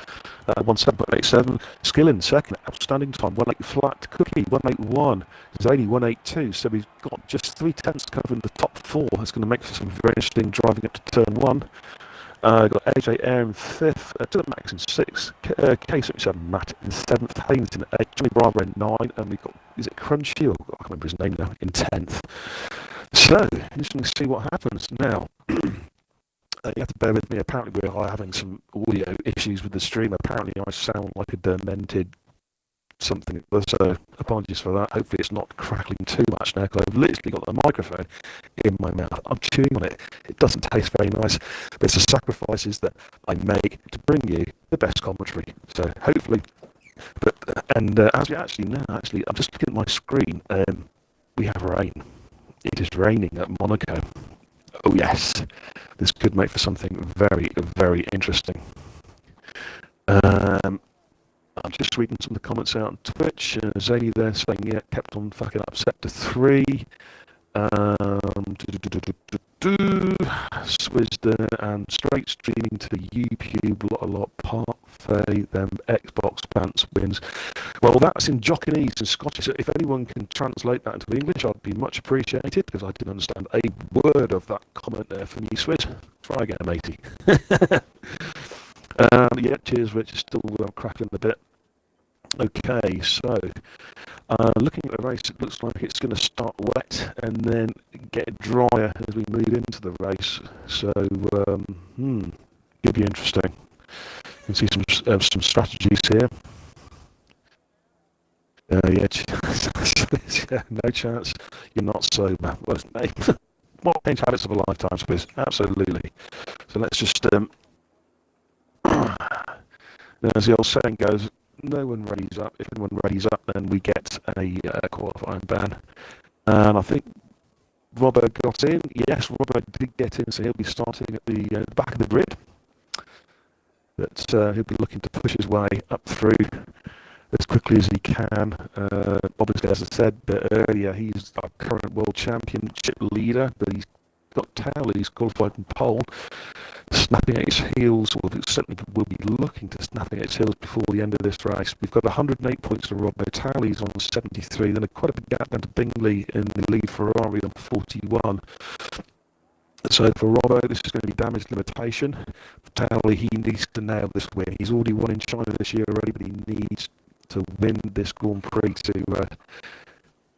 1:7.87. Skillen second, outstanding time. 1:8 flat. Cookie 1:8.1. Zany 1:8.2. So we've got just 3/10 covering the top 4. That's going to make for some very interesting driving up to turn 1. Got AJ Air in 5th, to the max in 6th, K77 Matt in 7th, Haynes in 8th, Jimmy Bravo in 9th, and we've got, is it Crunchy? Or I can't remember his name now, in 10th. So, interesting to see what happens. Now, you have to bear with me, apparently we're having some audio issues with the stream. Apparently I sound like a demented something, so apologies for that. Hopefully it's not crackling too much now, because I've literally got the microphone in my mouth. I'm chewing on it. It doesn't taste very nice, but it's the sacrifices that I make to bring you the best commentary. So hopefully, as we actually I'm just looking at my screen. We have rain. It is raining at Monaco. Oh yes, this could make for something very, very interesting. I'm just reading some of the comments out on Twitch. Zadie there saying, yeah, kept on fucking up sector 3. Swizz and straight streaming to YouTube, lot, parfait, them Xbox pants wins. Well, that's in Jockinese and Scottish. So if anyone can translate that into English, I'd be much appreciated, because I didn't understand a word of that comment there from you, Swizz. Try again, matey. Yeah, cheers, Rich. Still cracking a bit. Okay, so looking at the race, it looks like it's going to start wet and then get drier as we move into the race. So, could be interesting. You can see some strategies here. Yeah, no chance. You're not sober. What's his name? What change habits of a lifetime, Swiss? Absolutely. So let's just as the old saying goes, no one readies up. If anyone readies up, then we get a qualifying ban. And I think Robbo got in. Yes, Robbo did get in, so he'll be starting at the back of the grid. But he'll be looking to push his way up through as quickly as he can. Obviously, as I said earlier, he's our current world championship leader, but he's got Towley, he's qualified in pole, snapping at his heels, or certainly will be looking to snapping at his heels before the end of this race. We've got 108 points to Robbo. Towley's on 73, then quite a big gap down to Bingley in the lead, Ferrari on 41. So for Robbo, this is going to be damage limitation. For Towley, he needs to nail this win. He's already won in China this year already, but he needs to win this Grand Prix to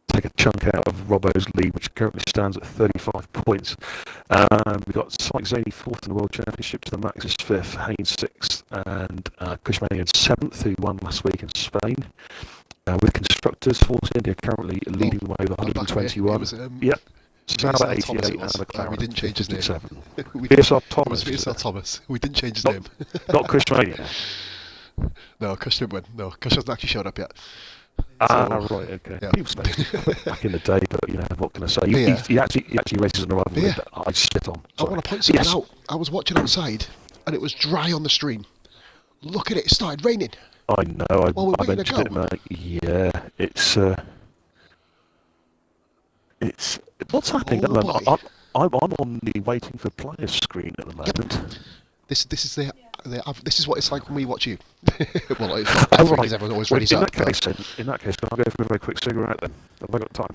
take a chunk out of Robbo's lead, which currently stands at 35 points. We've got Sykes Zaney 4th in the World Championship, to the max is 5th, Haynes 6th, and Cushmanian 7th, who won last week in Spain. With constructors, Force India currently leading the way with 121. Yep. Sauber 88 and McLaren. We didn't change his name. VSR Thomas. VSR Thomas. We didn't change his name. Not Cushmania. No, Kush didn't win. No, Kush hasn't actually showed up yet. Right, okay. Yeah. He was back in the day, but what can I say? He actually races on a rival that I sit on. Sorry. I want to point something out. I was watching outside, and it was dry on the stream. Look at it, it started raining. I know, I mentioned it, mate. Yeah, it's what's happening at the moment? I'm on the waiting for players screen at the moment. Yep. This is what it's like when we watch you. Well, because everyone's always ready. In that case, can I go for a very quick cigarette then? Have I got time?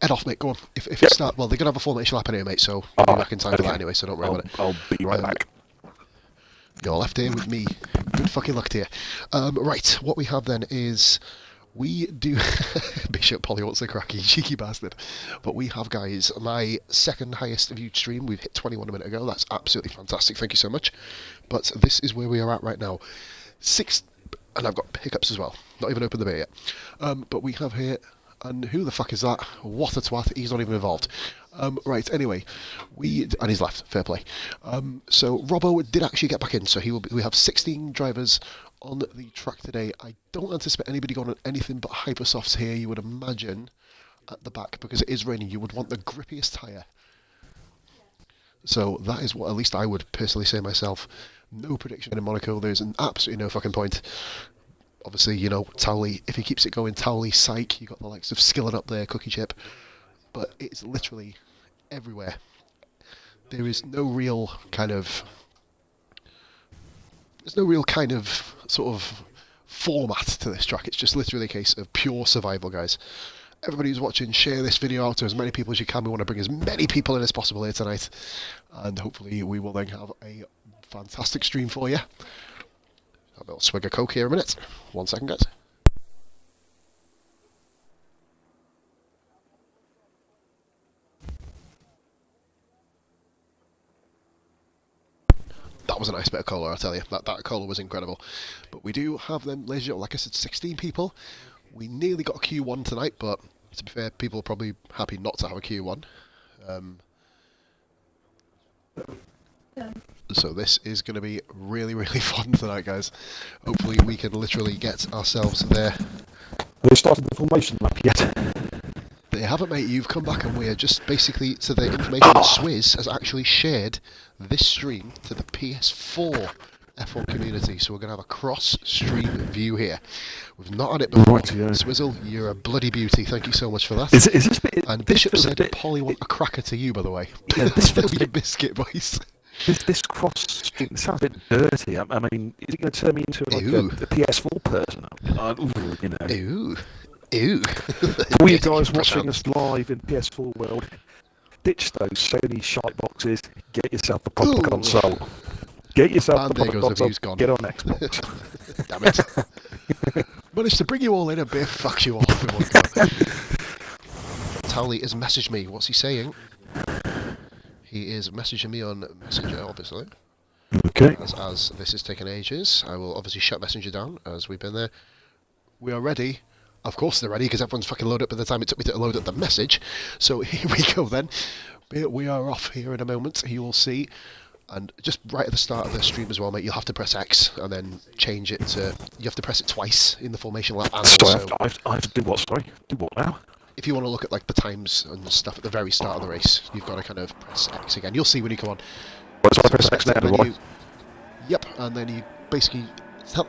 Head off, mate. Go on. If it start, well, they're gonna have a formation lap anyway, mate. So we'll be back in time for that anyway. So don't worry about it. I'll be right back. You're left here with me. Good fucking luck to you. Right, what we have then is we do. Bishop Polly wants a cracky, cheeky bastard. But we have, guys, my second highest viewed stream. We've hit 21 a minute ago. That's absolutely fantastic. Thank you so much. But this is where we are at right now. And I've got hiccups as well. Not even opened the beer yet. But we have here. And who the fuck is that? What a twat. He's not even involved. Right, anyway. And he's left. Fair play. So Robbo did actually get back in. So we have 16 drivers on the track today. I don't anticipate anybody going on anything but hypersofts here, you would imagine, at the back, because it is raining. You would want the grippiest tyre. So that is what at least I would personally say myself. No prediction in Monaco. There's absolutely no fucking point. Obviously, you know, Towley, if he keeps it going, Towley, Syke, you got the likes of Skillen up there, Cookie Chip. But it's literally everywhere. There is no real kind of... There's no real kind of sort of format to this track. It's just literally a case of pure survival, guys. Everybody who's watching, share this video out to as many people as you can. We want to bring as many people in as possible here tonight. And hopefully we will then have a fantastic stream for you. I'll have a little swig of Coke here in a minute. 1 second, guys. That was a nice bit of cola, I tell you. That cola was incredible. But we do have them, ladies and gentlemen, like I said, 16 people. We nearly got a Q1 tonight, but to be fair, people are probably happy not to have a Q1. So this is going to be really, really fun tonight, guys. Hopefully we can literally get ourselves there. Have they started the formation map yet? They haven't, mate. You've come back and we are just basically to the information that Swizz has actually shared this stream to the PS4 F1 community. So we're going to have a cross-stream view here. We've not had it before. Right, yeah. Swizzle, you're a bloody beauty. Thank you so much for that. Is this bit, and Bishop said, Polly want a cracker to you, by the way. Yeah, this feels like a biscuit, boys. This cross it sounds a bit dirty. I mean, is it going to turn me into like a PS4 person? You know. Ooh. Ew. For all you guys watching us live in PS4 world, ditch those Sony shite boxes, get yourself a proper console. Get yourself a proper console, get on Xbox. Damn it. Managed to bring you all in a bit, fuck you all. Towley has messaged me, what's he saying? He is messaging me on Messenger, obviously. Okay. As this is taking ages, I will obviously shut Messenger down, as we've been there. We are ready. Of course they're ready, because everyone's fucking loaded up by the time it took me to load up the message. So here we go then. We are off here in a moment, you will see. And just right at the start of the stream as well, mate, you'll have to press X and then change it to... You have to press it twice in the formation lap. And sorry, also, I have to do what, sorry? Do what now? If you want to look at like the times and stuff at the very start of the race, you've got to kind of press X again. You'll see when you come on. Well, so I press X now, do I? Yep, and then you basically...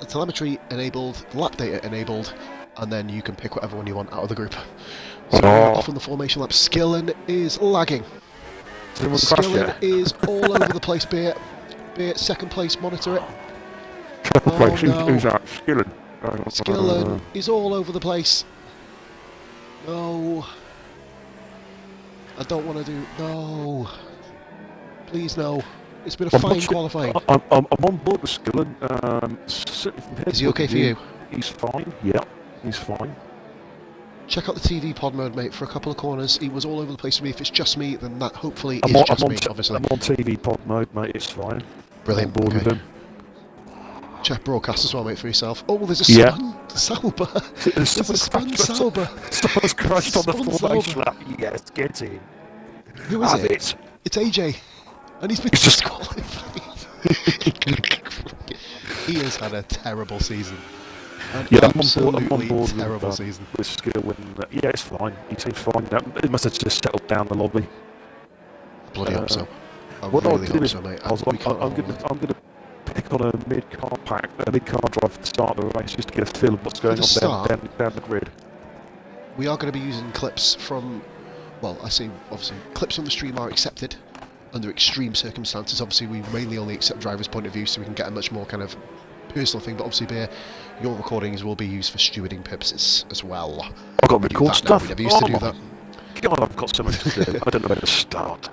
Telemetry enabled, lap data enabled, and then you can pick whatever one you want out of the group. So off on the formation lap. Skillen is lagging. Skillen is all over the place, Beer. Beer, second place, monitor it. Triple place, who's that? Skillen. Skillen is all over the place. No. I don't want to do... No. Please, no. It's been a fine qualifying. I'm on board with Skillen. Is he okay for you? He's fine, yeah. He's fine. Check out the TV pod mode, mate, for a couple of corners. He was all over the place for me. If it's just me, then that hopefully is just me, obviously. I'm on TV pod mode, mate. It's fine. Brilliant. I'm on board with him. Check broadcast as well, mate, for yourself. Oh, there's a spun Sauber. There's a spun Sauber. Someone's crashed on the formation lap. Yes, get in. Who is it? It's AJ. And he's been disqualified. He has had a terrible season. Yeah, I'm on board terrible season. With skill and yeah, it's fine. He seems fine. It must have just settled down the lobby. Bloody hope so. I what really I'll do hope is so, mate. I'm gonna pick on a mid-car drive at the start of the race just to get a feel of what's going on down the grid. We are going to be using clips from, well, I say obviously clips from the stream are accepted under extreme circumstances. Obviously, we mainly only accept driver's point of view, so we can get a much more kind of personal thing. But obviously, Bear, your recordings will be used for stewarding purposes as well. I've got record stuff. We never used to do that. God, I've got so much to do. I don't know where to start.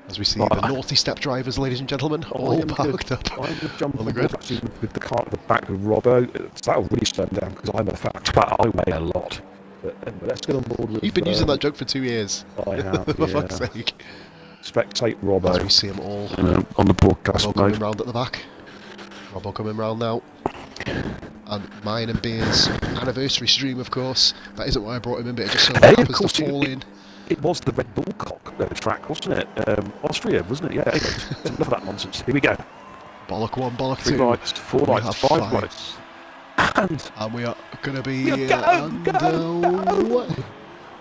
As we see the naughty step drivers, ladies and gentlemen, all parked up I'm going to jump on the grid. With the car at the back with Robbo. That'll really slow him down because I'm a fat twat. I weigh a lot. But let's get on board with... You've been using that joke for 2 years. I have, For fuck's sake. Spectate Robbo. As we see them all on the broadcast Robbo coming round at the back. Robbo coming round now. And mine and Beer's anniversary stream, of course. That isn't why I brought him in, but it just so happens to fall in. It was the Red Bull cock track, wasn't it? Austria, wasn't it? Yeah, anyway, enough of that nonsense. Here we go. Bollock 1, bollock 2. 3 lights, 4 lights, 5 lights. And we are going to be... Go!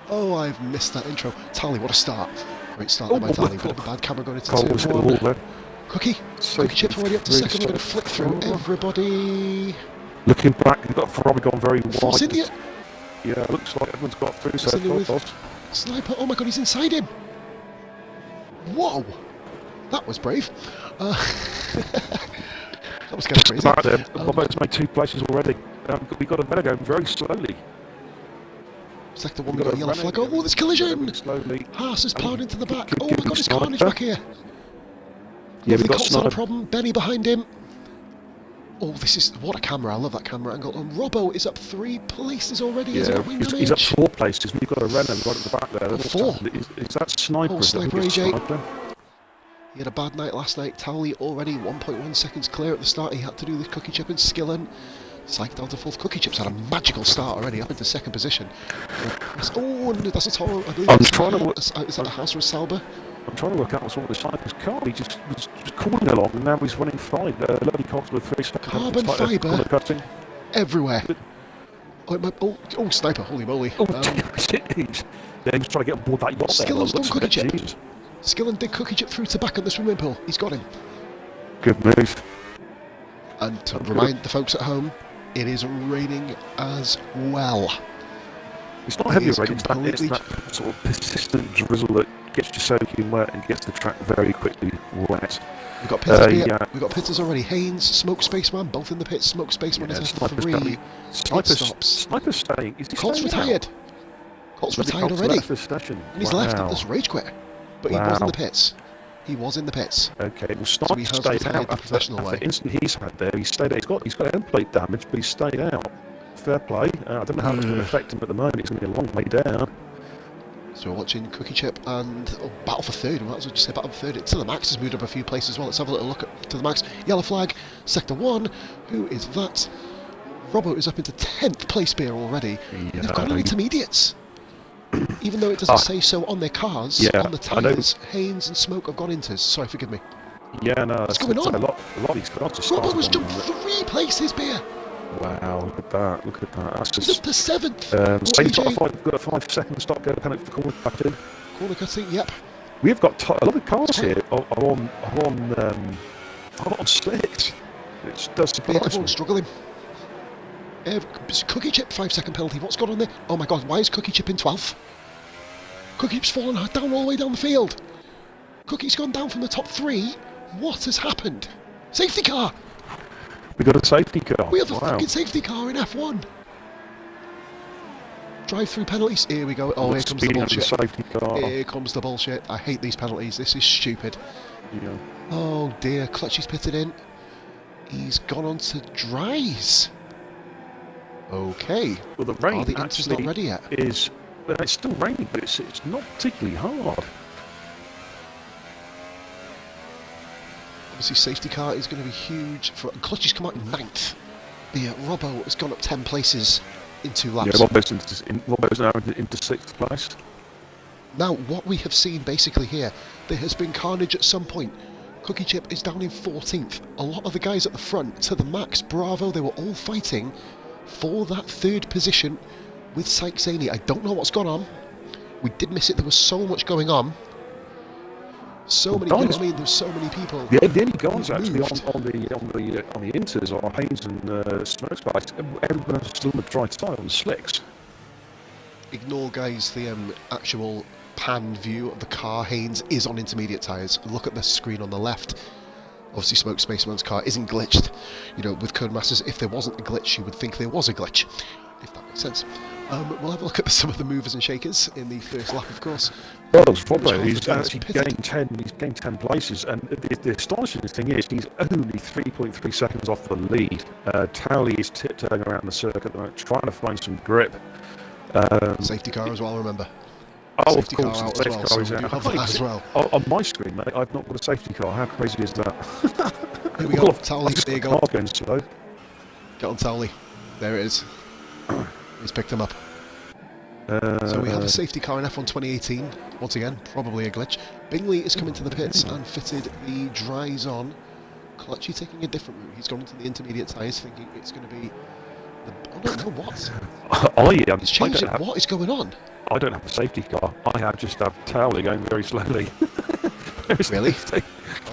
Oh, I've missed that intro. Tally, what a start. Great start there by Tally. Bit of a bad camera going into Cole was hit the wall 2-1. there. Cookie Chip's already up to second. We're going to flick through everybody. Looking back, you've got Ferrari gone very Force wide. India. Yeah, looks like everyone's got through so India far. with Sniper. Oh my god, he's inside him. Whoa, that was brave. That was kind of crazy. Right there. Robert's made 2 places already. We've got a better going very slowly. Sector 1, we got a yellow flag. Oh, there's collision! Slowly. Haas has ploughed into the back. Give Oh my god, there's carnage back here. Yeah, we've got Colt's not a Sniper. problem. Benny behind him. Oh, this is... What a camera. I love that camera angle. And Robbo is up 3 places already. Yeah, he's up 4 places. We've got a Renault right at the back there. 4. Is that Sniper? Oh, Sniper AJ. He had a bad night last night. Towley already 1.1 seconds clear at the start. He had to do the Cookie Chip and Skillen. Psyched down to 4th. Cookie Chip's had a magical start already, up into 2nd position. Oh, and that's a Toro. I believe I'm it's trying to... is that a House or a Sauber? I'm trying to work out what's wrong with the Sniper's car. He just was just crawling along, and now he's running fine. Lovely cogs with 3 seconds. Carbon fibre everywhere. Oh, Sniper, holy moly. Oh, yeah, he was trying to get on board that yacht. Skillen's done Cookie Chip. Jesus. Skillen did Cookie Chip through to back in the swimming pool. He's got him. Good move. And to remind the folks at home, it is raining as well. It's not heavy rain, it's that sort of persistent drizzle that gets you soaking wet and gets the track very quickly wet. We've got Pitters here. We've got Pitters already. Haynes, Smoke Spaceman, both in the pits. Smoke Spaceman is at 3. Sniper's staying. Is he Colt's retired. Colt's retired already. And he's left at this rage quit. But he was in the pits. He was in the pits. Okay, well, Sniper stayed out after the incident he's had there. He stayed out. He's got end plate damage, but he stayed out. Fair play. I don't know how it's going to affect him at the moment. It's going to be a long way down. So we're watching Cookie Chip and battle for 3rd. We might as well just say battle for 3rd. To the Max has moved up a few places as well. Let's have a little look at To the Max. Yellow flag, sector 1. Who is that? Robbo is up into 10th place beer already. Yeah, they've got intermediates. Even though it doesn't say so on their cars, on the tyres, Haynes and Smoke have gone into. Sorry, forgive me. Yeah, no, what's going on? A lot of these cars are Robbo has jumped 3 places, beer. Wow, look at that, That's just... He's up to 7th. So you've got a 5-second stop, go to penalty for corner cutting. Corner cutting, yep. We've got a lot of cars here are on slicks. It does surprise me. Everyone's struggling. Cookie Chip, 5-second penalty. What's going on there? Oh my god, why is Cookie Chip in 12th? Cookie Chip's fallen down all the way down the field. Cookie's gone down from the top 3. What has happened? Safety car! We got a safety car. We have a fucking safety car in F1. Drive-through penalties. Here we go. Oh, here comes the bullshit. Safety car. Here comes the bullshit. I hate these penalties. This is stupid. Yeah. Oh dear, Clutchy's pitted in. He's gone on to dries. Okay. Well, the rain the actually not ready yet. Is it's still raining, but it's not particularly hard. Obviously, safety car is going to be huge. Clutchy's come out in 9th. The Robbo has gone up 10 places in 2 laps. Yeah, Robbo's now into 6th place. Now, what we have seen basically here, there has been carnage at some point. Cookie Chip is down in 14th. A lot of the guys at the front, to the Max, Bravo, they were all fighting for that 3rd position with Sykes Zaney. I don't know what's gone on. We did miss it. There was so much going on. So many. You know what I mean? There's so many people. The only guys actually on the inters are Haynes and Smoke Spice. Everyone else is still on the dry tyre on the slicks. Ignore, guys, the actual pan view of the car. Haynes is on intermediate tyres. Look at the screen on the left. Obviously, Smoke Spaceman's car isn't glitched. You know, with Codemasters, if there wasn't a glitch, you would think there was a glitch, if that makes sense. We'll have a look at some of the movers and shakers in the first lap, of course. Well, Robbo, he's actually gained 10 places, and the astonishing thing is he's only 3.3 seconds off the lead. Towley is tiptoeing around the circuit at the moment, trying to find some grip. Safety car as well, remember. Oh, safety of course, car out the as well, car is so we out. have that as well. On my screen, mate, I've not got a safety car. How crazy is that? Here we go, Towley, there you go. Going slow. Get on Towley. There it is. He's picked him up. So we have a safety car in F1 2018. Once again, probably a glitch. Bingley is coming to the pits and fitted the dries on. Clutchy taking a different route. He's gone into the intermediate tyres thinking it's going to be... Oh no, what? It's changed it. What is going on? I don't have a safety car. I have just have Towley going very slowly. Really?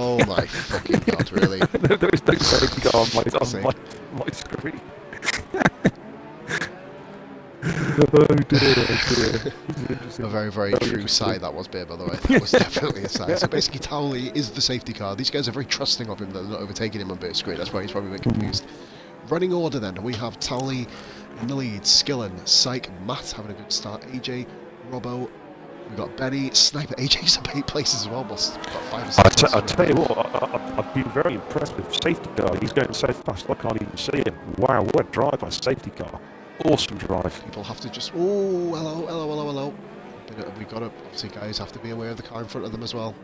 Oh my fucking god! Really? There is no safety car on my screen. Oh dear. A very, very true sigh that was, Beer, by the way. That was definitely a sigh. So basically, Towley is the safety car. These guys are very trusting of him that they're not overtaking him on Beer's screen. That's why he's probably a bit confused. Running order then, we have Towley in the lead, Skillen, Syke, Matt having a good start, AJ, Robbo, we've got Benny, Sniper. AJ's up 8 places as well, almost about 5 or 6 places. I tell you what, I've been very impressed with safety car. He's going so fast I can't even see him. Wow, what a drive by safety car. Awesome drive. People have to just... Oh, hello. We've got to... Obviously, guys have to be aware of the car in front of them as well.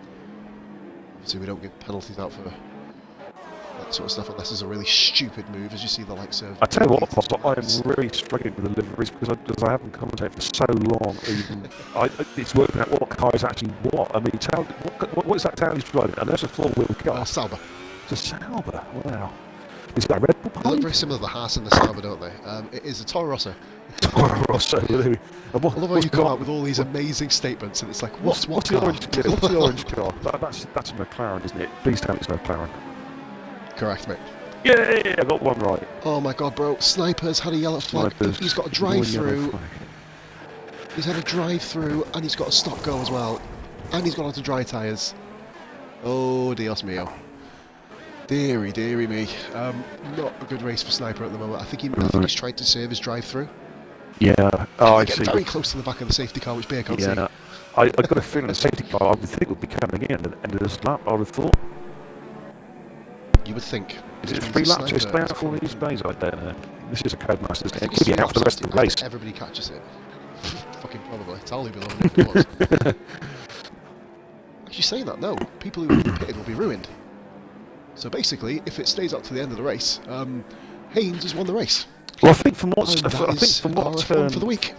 Obviously, we don't get penalties out for that sort of stuff unless there's a really stupid move, as you see the likes of... I tell you what, Pops, I am really struggling with the liveries because I haven't commentated for so long. Even it's working out what car is actually what. I mean, what is that Towley's driving? And there's a 4-wheel car. Sauber. It's a Sauber, wow. Is that a Red Bull They look very similar to the Haas and the Sauber, don't they? It is a Toro Rosso. Toro Rosso, really. I love how you come out with all these amazing statements and it's like, what's the orange car? What's the orange car? That's a McLaren, isn't it? Please tell me it's a McLaren. Correct, mate. Yeah, I got one right. Oh my god, bro. Sniper's had a yellow flag. He's got a drive-through. He's had a drive-through and he's got a stop-go as well. And he's got onto dry tyres. Oh, Dios mío. Deary me. Not a good race for Sniper at the moment. I think he's tried to save his drive-through. Yeah. Oh, I see. Very close to the back of the safety car, which Bear can't see. Yeah. I got a feeling the safety car, I would think, would be coming in at the end of this lap, I would have thought. You would think. Is it 3 laps to stay out for these days? I don't know. This is a Codemasters game. It could be out for the rest of the race. Everybody catches it. Fucking probably. Towley will be loving it if it was. Actually saying that, no. People who are pitted will be ruined. So basically, if it stays up to the end of the race, Haynes has won the race. Well, I think from what RRF1 for the week.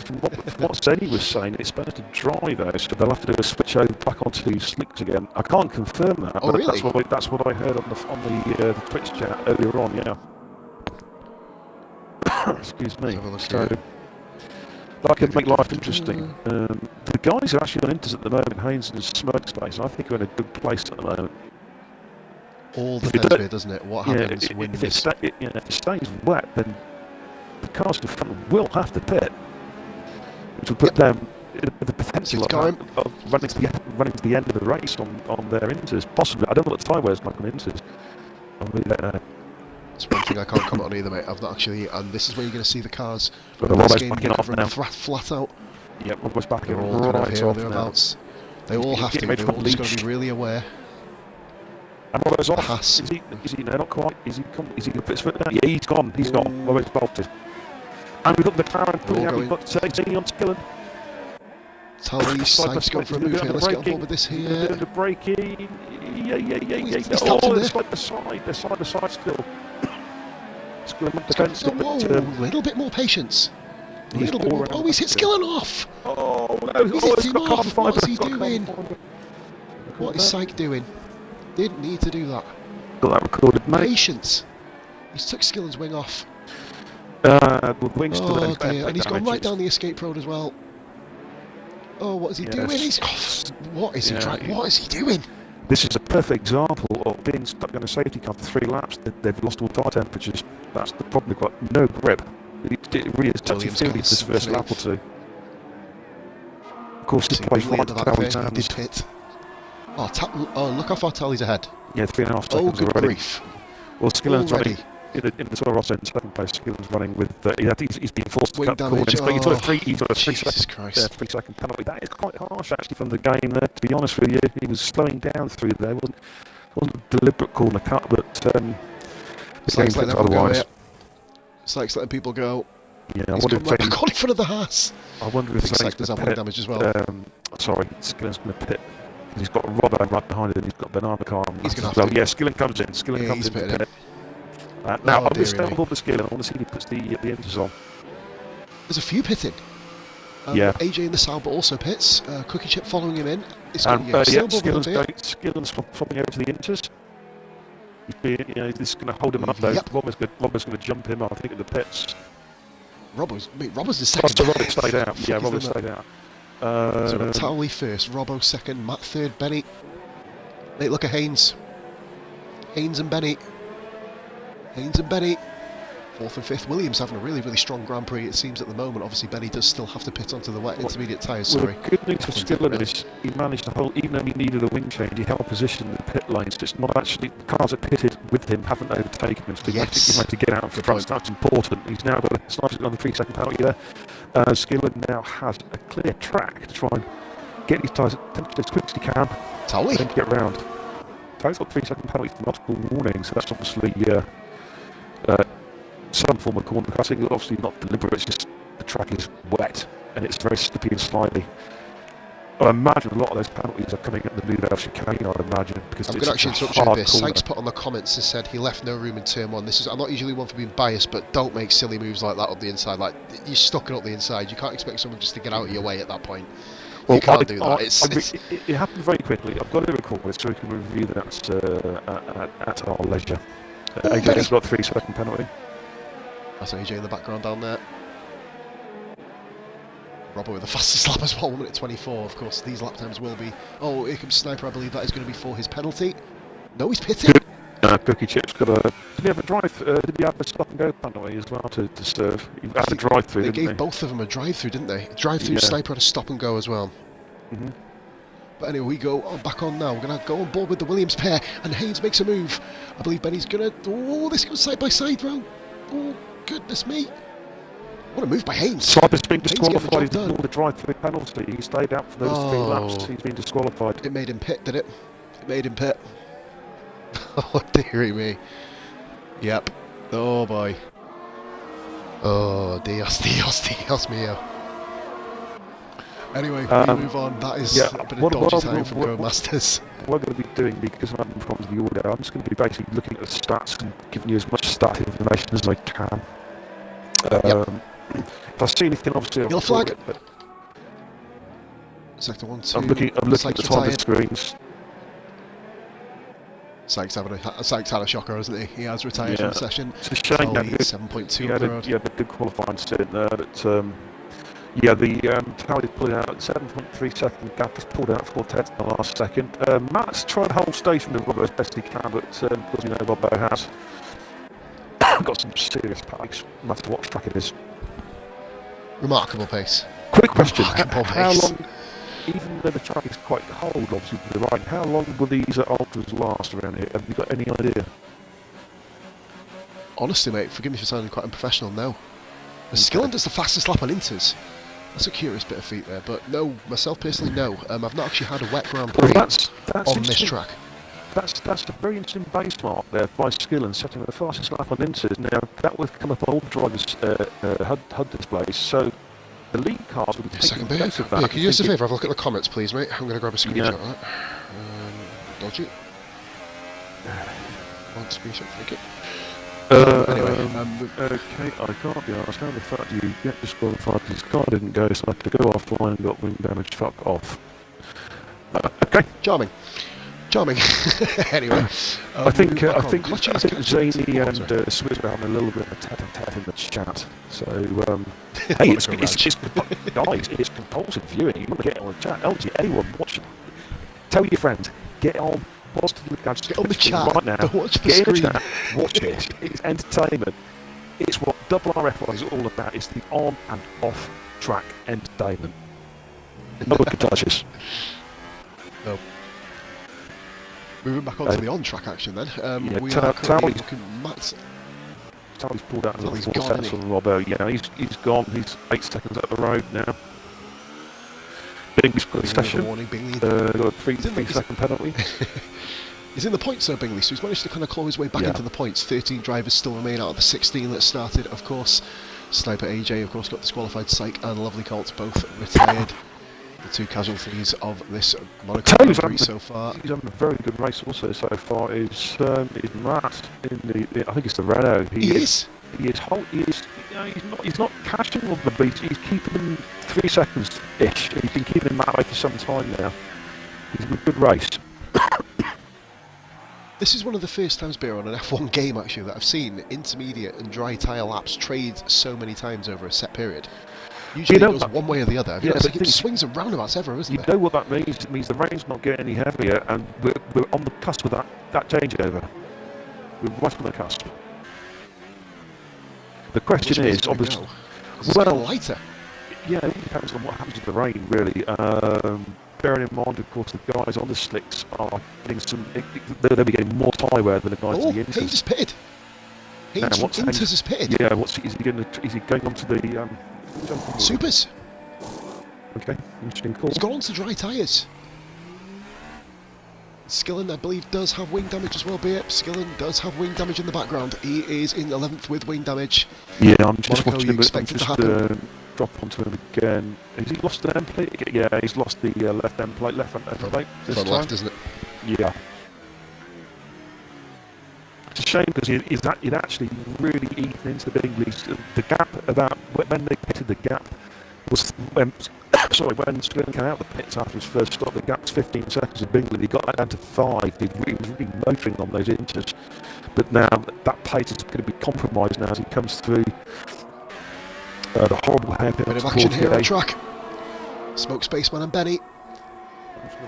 from what Zenny was saying, it's better to dry though, so they'll have to do a switch over back onto slicks again. I can't confirm that, but really? that's what I heard on the Twitch chat earlier on. Yeah. Excuse me. So that could make life interesting. The guys are actually on Inters at the moment, Haynes and Smirkspace. I think are in a good place at the moment. All depends here, doesn't it? What happens when if it stays wet, then the cars in front will have to pit, which will put them the potential of running to the end of the race on their Inters. Possibly, I don't know what the tyre wear's like on Inters. I really don't know. It's one thing I can't comment on either, mate. I've not actually, and this is where you're going to see the cars. But Robbo's backing off now. Flat out. Yep, Robbo's backing They're all right off thereabouts. They all have to. They've all just got to be really aware. And Robbo's off. Is he? No, not quite. Is he going to put his foot down? Yeah, he's gone. He's gone. Robbo's bolted. And we've got the McLaren pulling out. We've got Zany on Skillen. Towley, Syke's gone for a move here. Let's get on board with this here. The braking. Yeah. They're side to side still. A little bit more patience. He's hit Skillen off! Oh no! He's hit him off! What's he doing? What is Syke doing? Didn't need to do that. Got that recorded, mate. Patience! He's took Skillen's wing off. The wing's still oh dear, and he's gone right down the escape road as well. Oh, what is he doing? What is he doing? This is a perfect example of being stuck on a safety car for 3 laps. They've lost all tire temperatures. That's the problem. They've got no grip. It really is touchy-feely this first lap or 2. Of course, this plays right to Towley's hands. Pit. Oh, look how far Towley's ahead. Yeah, 3.5 seconds good already. Grief. Well, Skillen's running in the Toro Rosso in 7th place. Skillen's running with... he's been forced to cut the corner. He's got a 3-second penalty. That is quite harsh, actually, from the game there, to be honest with you. He was slowing down through there. It wasn't a deliberate corner cut, but... the game's otherwise. Syke's letting people go. Yeah, he's come right back on in front of the Haas. I wonder if Syke does have wing damage as well. Sorry, Skillen's going to pit. He's got Robbo right behind him. He's got Banana car. He's going to have to. Yeah, Skillen comes in. Skillen comes in. Pit. Now, I'm going to stay on board with Skillen. I want to see if he puts the engines on. There's a few pitting. AJ in the Sauber also pits. Cookie Chip following him in. Skillen's swapping over to the Inters. This is going to hold him up though. Yep. Robbo's going to jump him, I think, at the pits. Robbo's the second. So Robert stayed out. Yeah, Robert stayed out. So we've got Townley first, Robbo second, Matt third, Benny. Late look at Haynes. Haynes and Benny. Fourth and fifth. Williams having a really, really strong Grand Prix, it seems, at the moment. Obviously, Benny does still have to pit onto the wet intermediate tyres, well, sorry. The good news for Skillen is he managed to hold, even though he needed a wing change, he held position in the pit lanes. It's not actually, the cars that pitted with him haven't overtaken him, so he managed to get out in front. That's important. He's now got a slightly on the 3 second penalty there. Skillen now has a clear track to try and get his tyres as quick as he can. Townley. And then get round. Townley's got 3 second penalty for multiple warnings, so that's obviously some form of corner cutting. Obviously not deliberate, it's just the track is wet and it's very slippy and slidey. I imagine a lot of those penalties are coming at the Nouvelle chicane, I'd imagine, because I'm it's going to actually interrupt you a bit. Sykes put on the comments and said he left no room in turn one. I'm not usually one for being biased, but don't make silly moves like that up the inside. Like, you're stuck up the inside. You can't expect someone just to get out of your way at that point. Well, you can't do that. It happened very quickly. I've got to record it so we can review that at our leisure. AJ has got 3 second penalty. That's AJ in the background down there. Robbo with the fastest lap as well, 1 minute 24. Of course, these lap times will be... Oh, here comes Sniper. I believe that is going to be for his penalty. No, he's pitting. Cookie Chip's got a... Did he have a drive? Did he have a stop and go penalty as well to serve? He had a drive-through, They gave both of them a drive-through, didn't they? Drive-through, yeah. Sniper had a stop and go as well. Mm-hmm. But anyway, we go back on now. We're going to go on board with the Williams pair, and Haynes makes a move. I believe Benny's going to... Oh, this goes side by side, bro. Oh, goodness me. What a move by Haynes. Sniper's been disqualified. He's ignored the drive-through penalty. He stayed out for those 3 laps. He's been disqualified. It made him pit, did it? It made him pit. Oh, dearie me. Yep. Oh, boy. Oh, Dios mio. Anyway, we move on. That is a bit of dodgy time from Go Masters. What I'm going to be doing, because I'm having problems with the audio, I'm just going to be basically looking at the stats and giving you as much stat information as I can. If I see anything, obviously I'll flag it. Sector 1, 2. I'm looking at the top of the screens. Sykes had a shocker, hasn't he? He has retired from the session. It's a shame that 7.2 he had a good qualifying stint there. That the Tower is pulling out at 7.3 second gap. He's pulled out 4/10 in the last second. Matt's trying to hold station with Robbo as best he can, but because Robbo has got some serious pace. No matter what track it is. Remarkable pace. Quick question: how long? Even though the track is quite cold, obviously, with the ride, how long will these ultras last around here? Have you got any idea? Honestly, mate, forgive me for sounding quite unprofessional now. Skillen does the fastest lap on Inters. That's a curious bit of feat there, but no, myself personally, no. I've not actually had a wet Grand Prix on this track. That's a very interesting base mark there by Skillen, setting the fastest lap on Inters. Now, that would come up on all the drivers' HUD displays, so the lead cars will be taking place of that. Yeah, can you do us a favour? Have a look at the comments, please, mate. I'm going to grab a screenshot of that. Dodgy. One screenshot, thank you. Anyway, okay, I can't be asked how the fact you get disqualified because his car didn't go, so I had to go offline and got wing damage. Fuck off. Okay. Charming. Anyway, I think Zany and Swizz are having a little bit of a tete-a-tete in the chat. So, hey, guys, it's compulsive viewing. You want to get on the chat? LG, anyone watching? Tell your friends, get on. Get on the chat right now. Watch the screen. Chat. Watch it. It's entertainment. It's what RRF1 is all about. It's the on and off track entertainment. No one can touch us. No. Moving back on to the on-track action then. We are currently looking Matt. Towley's pulled out another 4 seconds on Robbo. Yeah, he's gone. He's 8 seconds up the road now. Bingley's got a session. Got a 3 second penalty. He's in the points though, Bingley, so he's managed to kind of claw his way back into the points. 13 drivers still remain out of the 16 that started, of course. Sniper AJ, of course, got disqualified. Psych and Lovely Colts both retired. The 2 casualties of this Monaco Grand Prix so far. He's having a very good race also so far. Is Matt in the I think it's the Renault. He is. He's not catching on the beat. He's keeping him 3 seconds ish. He's been keeping him that way for some time now. He's in a good race. This is one of the first times, Beer, on an F1 game actually that I've seen intermediate and dry tyre laps trade so many times over a set period. Usually it goes one way or the other. Yeah, it swings and roundabouts everywhere, isn't it? You know what that means? It means the rain's not getting any heavier, and we're on the cusp of that changeover. We're right on the cusp. The question is, obviously, lighter. Yeah, it all depends on what happens with the rain, really. Bearing in mind, of course, the guys on the slicks are getting they'll be getting more tyre wear than the guys on the inters. Haynes is pitted. Haynes from inters is pitted. Yeah, is he going on to the supers? Okay, interesting call. He's gone on to dry tyres. Skillen, I believe, does have wing damage as well, be it. Skillen does have wing damage in the background. He is in 11th with wing damage. Yeah, I'm just Monaco, watching you expect it to happen. Drop onto him again. Has he lost an end plate? Yeah, he's lost the left end plate, left front end plate. Front left, isn't it? Yeah. It's a shame because he'd actually really eaten into Bingley's. The gap about when they pitted the gap was when Skillen came out of the pits after his first stop. The gap was 15 seconds of Bingley. He got that down to 5. He was really motoring on those inters. But now that pace is going to be compromised now as he comes through. The horrible hairpin. Bit of action here on track. Smoke Spaceman and Benny.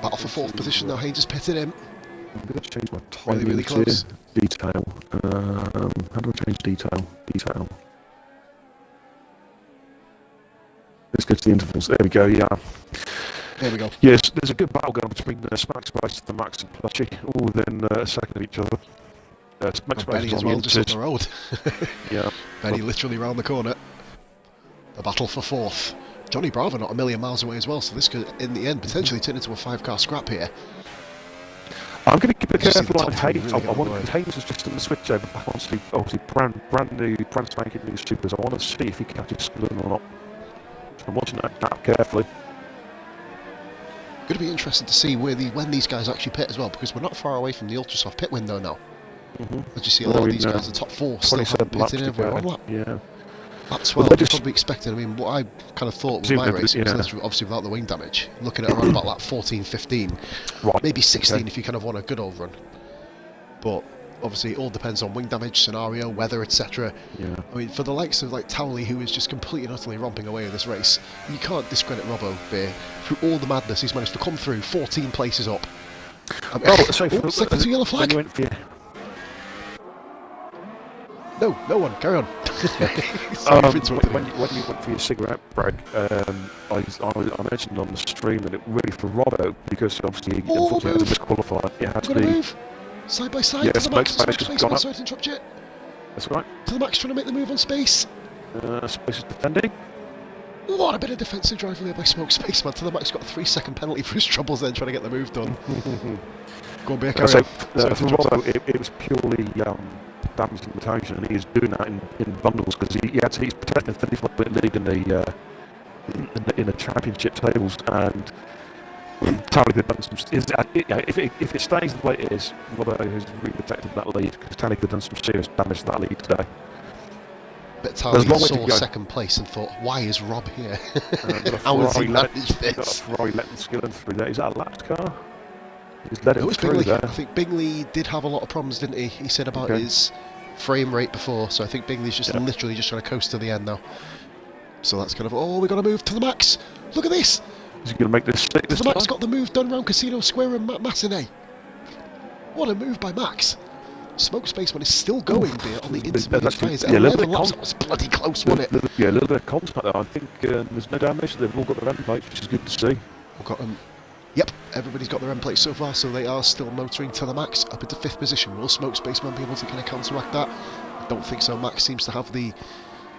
Battle for 4th position now. Haynes has pitted him. I'm going to change my timing really close. Detail. How do I change detail? Detail. Let's go to the intervals. There we go, yeah. There we go. Yes, there's a good battle going on between Smack Space, the Max and Plushie, all within a second of each other. Benny as well, just up the road. Yeah. Benny literally round the corner. The battle for 4th. Johnny Bravo not a million miles away as well, so this could, in the end, potentially turn into a 5-car scrap here. I'm going to keep it careful on Haynes. I want Haynes is just in the switch over back onto obviously brand spanking new supers. I want to see if he catches Skillen or not. So I'm watching that carefully. Going to be interesting to see when these guys actually pit as well, because we're not far away from the Ultrasoft pit window now. As you see, a lot of these guys, the top 4 still haven't pitted everywhere on lap. Yeah. Lap 12, well, probably expected. I mean, what I kind of thought with my race was obviously without the wing damage, looking at around about lap 14, 15, maybe 16 if you kind of want a good old run. But obviously, it all depends on wing damage, scenario, weather, etc. Yeah. I mean, for the likes of like Towley, who is just completely and utterly romping away in this race, you can't discredit Robbo Beer. Through all the madness, he's managed to come through 14 places up. Second to yellow flag. No one, carry on. When you went for your cigarette break, I mentioned on the stream that it really for Robbo, because obviously he unfortunately had to disqualify. It had to be move. Side by side, yeah, to the Max. Space Sorry to interrupt you. That's right. To the Max trying to make the move on Space. Space is defending. What a bit of defensive driving there by Smoke Spaceman. To the Max got a 3-second penalty for his troubles then trying to get the move done. Go on, Beer, carry on. For Robbo, it was purely damage limitation, and he's doing that in bundles because he's protecting the 35-point lead in the championship tables, and Tally could have done some. If it stays the way it is, Robbo has really protected that lead because Tally could have done some serious damage to that lead today. But Tally saw second place and thought, why is Rob here? How has he managed this? Ferrari letting Skillen through there. Is that a lapped car? He's let him through there. I think Bingley did have a lot of problems, didn't he? He said about his frame rate before, so I think Bingley's just literally just trying to coast to the end now. So that's kind of, we got to move to the Max. Look at this. Is he going to make this stick this time? Max got the move done around Casino Square and Massenet. What a move by Max. Smoke Spaceman is still going there on the intermediate tyres. Yeah, that was bloody close, wasn't it? Yeah, a little bit of contact there. I think there's no damage. They've all got their end plates, which is good to see. We've got Yep, everybody's got their end plates so far, so they are still motoring to the Max up into 5th position. Will Smoke Spaceman be able to kind of counteract that? I don't think so. Max seems to have the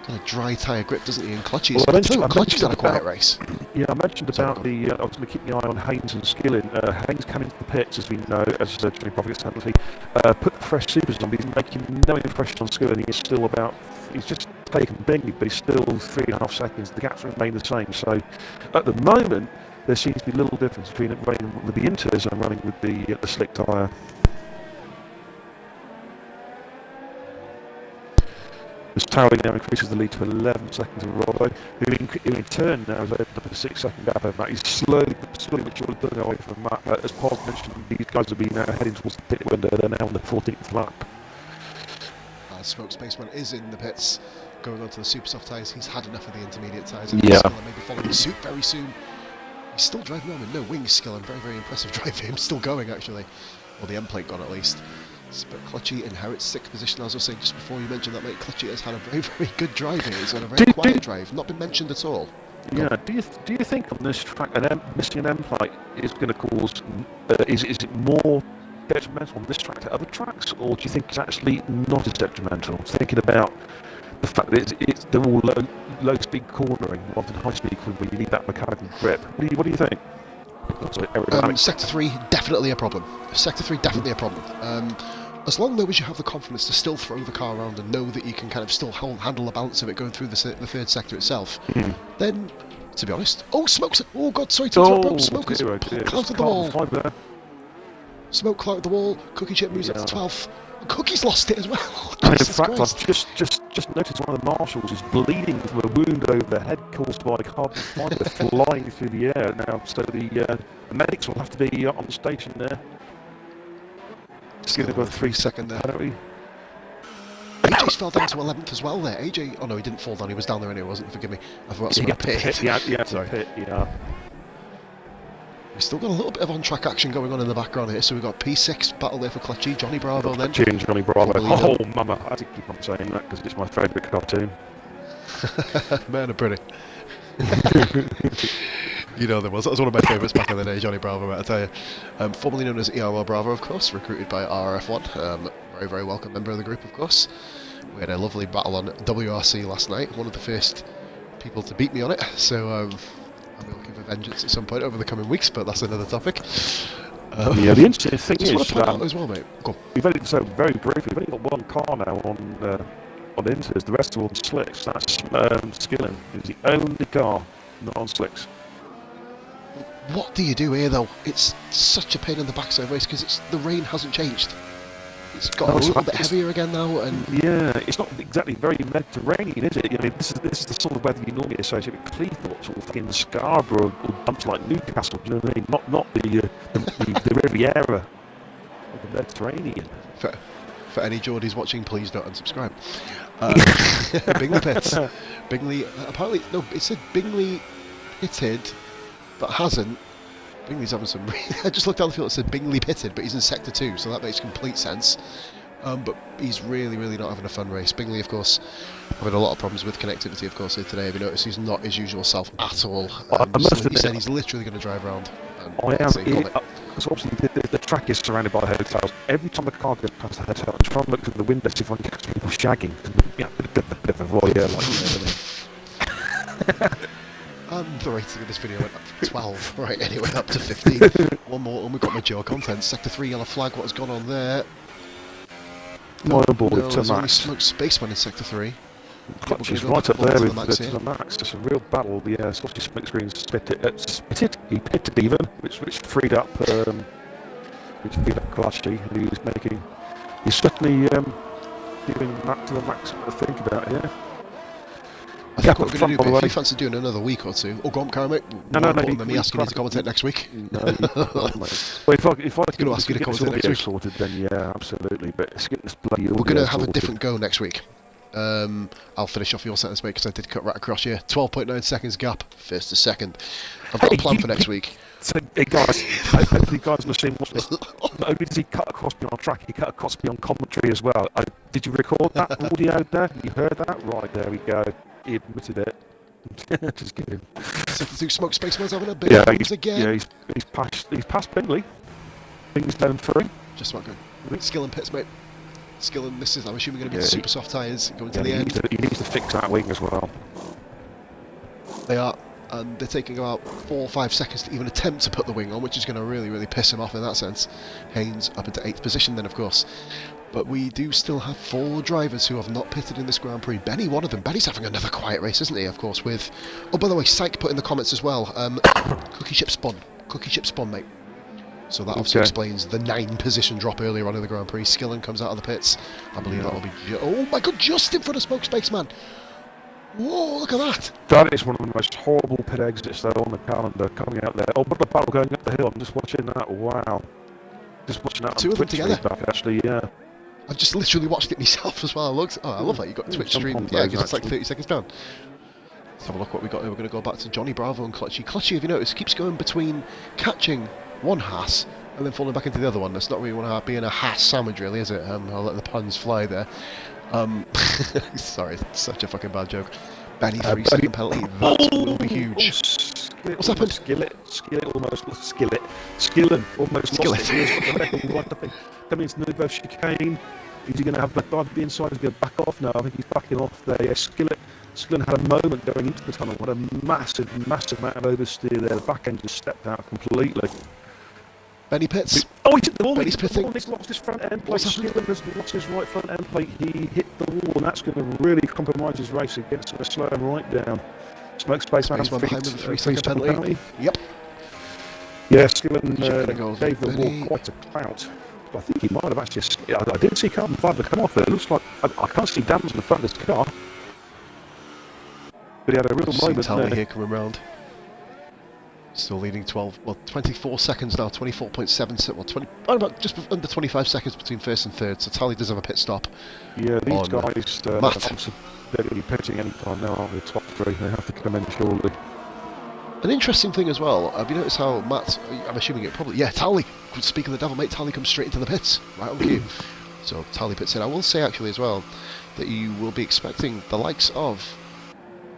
kind of dry tyre grip, doesn't he? And Clutchy's had a quiet race. Yeah, I mentioned about I was going to keep my eye on Haynes and Skillen. Haynes came into the pits, as we know, as Johnny Prophet's penalty. Put the fresh supers on, but he's making no impression on Skillen. He's just taken Bingley, but he's still 3.5 seconds. The gaps remain the same. So at the moment, there seems to be little difference between running with the inters and running with the slick tyre. As Towling now increases the lead to 11 seconds of Rollo, who in turn now has opened up a 6-second gap over Matt. He's slowly but surely pulling away from Matt. As Paul mentioned, these guys will be now heading towards the pit window. They're now on the 14th lap. Smoke Spaceman is in the pits, going on to the super soft tyres. He's had enough of the intermediate tyres. Yeah. Maybe following suit very soon. He's still driving on with no wings, Skillen. Very, very impressive drive for him. Still going, actually. Well, the end plate gone, at least. But Clutchy inherits 6th position. As I was saying just before you mentioned that, mate, Clutchy has had a very, very good drive here. He's had a very quiet drive. Not been mentioned at all. Yeah, do you think on this track missing an end plate is going to cause, is it more detrimental on this track to other tracks, or do you think it's actually not as detrimental? Thinking about the fact that they're all low speed cornering rather than high speed cornering where you need that mechanical grip. What do you think? Sector 3, definitely a problem. Sector 3, definitely a problem. As long as you have the confidence to still throw the car around and know that you can kind of still handle the balance of it going through the 3rd sector itself, then, to be honest... Oh, Smoke's... Oh, God, sorry to interrupt. Smoke has clouted the wall. Smoke clouted the wall. Cookie Chip moves up to 12th. Cookie's lost it as well. And in fact, I've just noticed one of the marshals is bleeding from a wound over the head caused by carbon fibre flying through the air now. So the medics will have to be on the station there. Just going to go 3-second penalty. AJ's fell down to 11th as well there. AJ, oh no, he didn't fall down. He was down there anyway, wasn't he? Forgive me. I forgot to pit. Yeah. We've still got a little bit of on-track action going on in the background here. So we've got P6 battle there for Clutchy, Johnny Bravo then. Clutchy and Johnny Bravo. Oh, mama, I have to keep on saying that because it's my favourite cartoon. Man are pretty. You know there was. That was one of my favourites back in the day, Johnny Bravo, I tell you. Formerly known as ERL Bravo, of course, recruited by RRF1. Very, very welcome member of the group, of course. We had a lovely battle on WRC last night. One of the first people to beat me on it. So I'll be looking for vengeance at some point over the coming weeks, but that's another topic. Yeah, the interesting thing is, as well, mate. Go on. We've only, so very briefly, we've only got one car now on inters. The rest are on slicks. That's Skillen is the only car not on slicks. What do you do here, though? It's such a pain in the backside race because the rain hasn't changed. It's got a little bit heavier again now, and yeah, it's not exactly very Mediterranean, is it? I mean, this is the sort of weather you normally associate with Cleethorpes or fucking Scarborough or dumps like Newcastle. Do you know what I mean? Not the Riviera of the Mediterranean. For any Geordies watching, please don't unsubscribe. Bingley pits. Bingley apparently no. It said Bingley pitted, but hasn't. Bingley's having some... I just looked down the field, it said Bingley pitted, but he's in Sector 2, so that makes complete sense. But he's really, really not having a fun race. Bingley, of course, having a lot of problems with connectivity, of course, here today. Have you noticed he's not his usual self at all? He said he's literally going to drive around. Because obviously the track is surrounded by hotels. Every time the car goes past the hotel, I try and look through the window to see if I can catch people shagging. Yeah, a bit of a voyeur, like, you know. And the rating of this video went up to 12. Right, anyway, up to 15. One more, and we've got mature content. Sector 3, yellow flag. What has gone on there? My boy, there's only Smoke Spaceman in Sector 3. Clutchy's right up there with the max. Just a real battle. Yeah, Salty Smoke Screen's spitted. He pitted even, which freed up Clutchy, and he was making. He's certainly giving that to the max to think about here. I think what we're going to do, if you fancy doing another week or two, or go on, Karen, mate. No. Let me ask you to commentate next week. No, well, if I going to ask you to commentate next week, sorted, then yeah, absolutely. But it's getting this bloody. We're going to have a different go next week. I'll finish off your sentence, mate, because I did cut right across here. 12.9 seconds gap, first to second. I've got a plan for next week. So, hey guys, hopefully you guys on the stream watch this. Not only does he cut across me on track, he cut across me on commentary as well. Did you record that audio there? You heard that? Right, there we go. He admitted it. Just kidding. Sector 2 Smoke Spaceman's having a big again. Yeah, he's past Bingley. Bingley's down 3. Just about good. Skill and pits, mate. Skill and this is, I'm assuming, going to be the super soft tyres going to the end. He needs to fix that wing as well. They are, and they're taking about 4 or 5 seconds to even attempt to put the wing on, which is going to really, really piss him off in that sense. Haynes up into 8th position then, of course. But we do still have 4 drivers who have not pitted in this Grand Prix. Benny, one of them. Benny's having another quiet race, isn't he, of course, with... Oh, by the way, Syke put in the comments as well. Cookie Chip Spawn. Cookie Chip Spawn, mate. So that obviously explains the 9 position drop earlier on in the Grand Prix. Skillen comes out of the pits. I believe that will be... oh my god, just in front of Smoke Spaceman! Whoa, look at that! That is one of the most horrible pit exits though on the calendar, coming out there. Oh, but the battle going up the hill, I'm just watching that, wow. Just watching that on 2 of them Twitch together. feedback, actually, yeah. I've just literally watched it myself as well. I love that you got Twitch stream. Yeah, because it's like 30 seconds down. Let's have a look what we got here. We're going to go back to Johnny Bravo and Clutchy. Clutchy, if you notice, keeps going between catching one Haas and then falling back into the other one. That's not really want to be in a Haas sandwich, really, is it? I'll let the puns fly there. Sorry, it's such a fucking bad joke. Benny 3-second penalty. That will be huge. What's happened? Skillen almost lost his that means Nubo chicane. Is he going to have the dive be inside? He's going to back off? No, I think he's backing off there. Yeah, Skillen had a moment going into the tunnel. What a massive amount of oversteer there. The back end just stepped out completely. Benny pits. Oh, he hit the wall. Benny's pitting. He's lost his front end plate. Skillen has lost his right front end plate. He hit the wall, and that's going to really compromise his race against him. Slow him right down. Smoke Spaceman behind with a 3-second penalty. Yep. Yeah, Skillen gave the Benny. wall quite a clout. I think he might have actually... I didn't see carbon fibre come off there. It looks like... I can't see damage in the front of this car. But he had a real moment Tally there. here coming round. Still leading 24 seconds now, 24.7, well, 20, about just under 25 seconds between first and third, so Tally does have a pit stop. Yeah, these guys, they're Matt. going to be pitching any time now, aren't they? Top 3, they have to come in shortly. An interesting thing as well, have you noticed how Matt, I'm assuming it probably, yeah, Tally, speak of the devil, mate, Tally comes straight into the pits, right on cue. So Tally pits in. I will say actually as well, that you will be expecting the likes of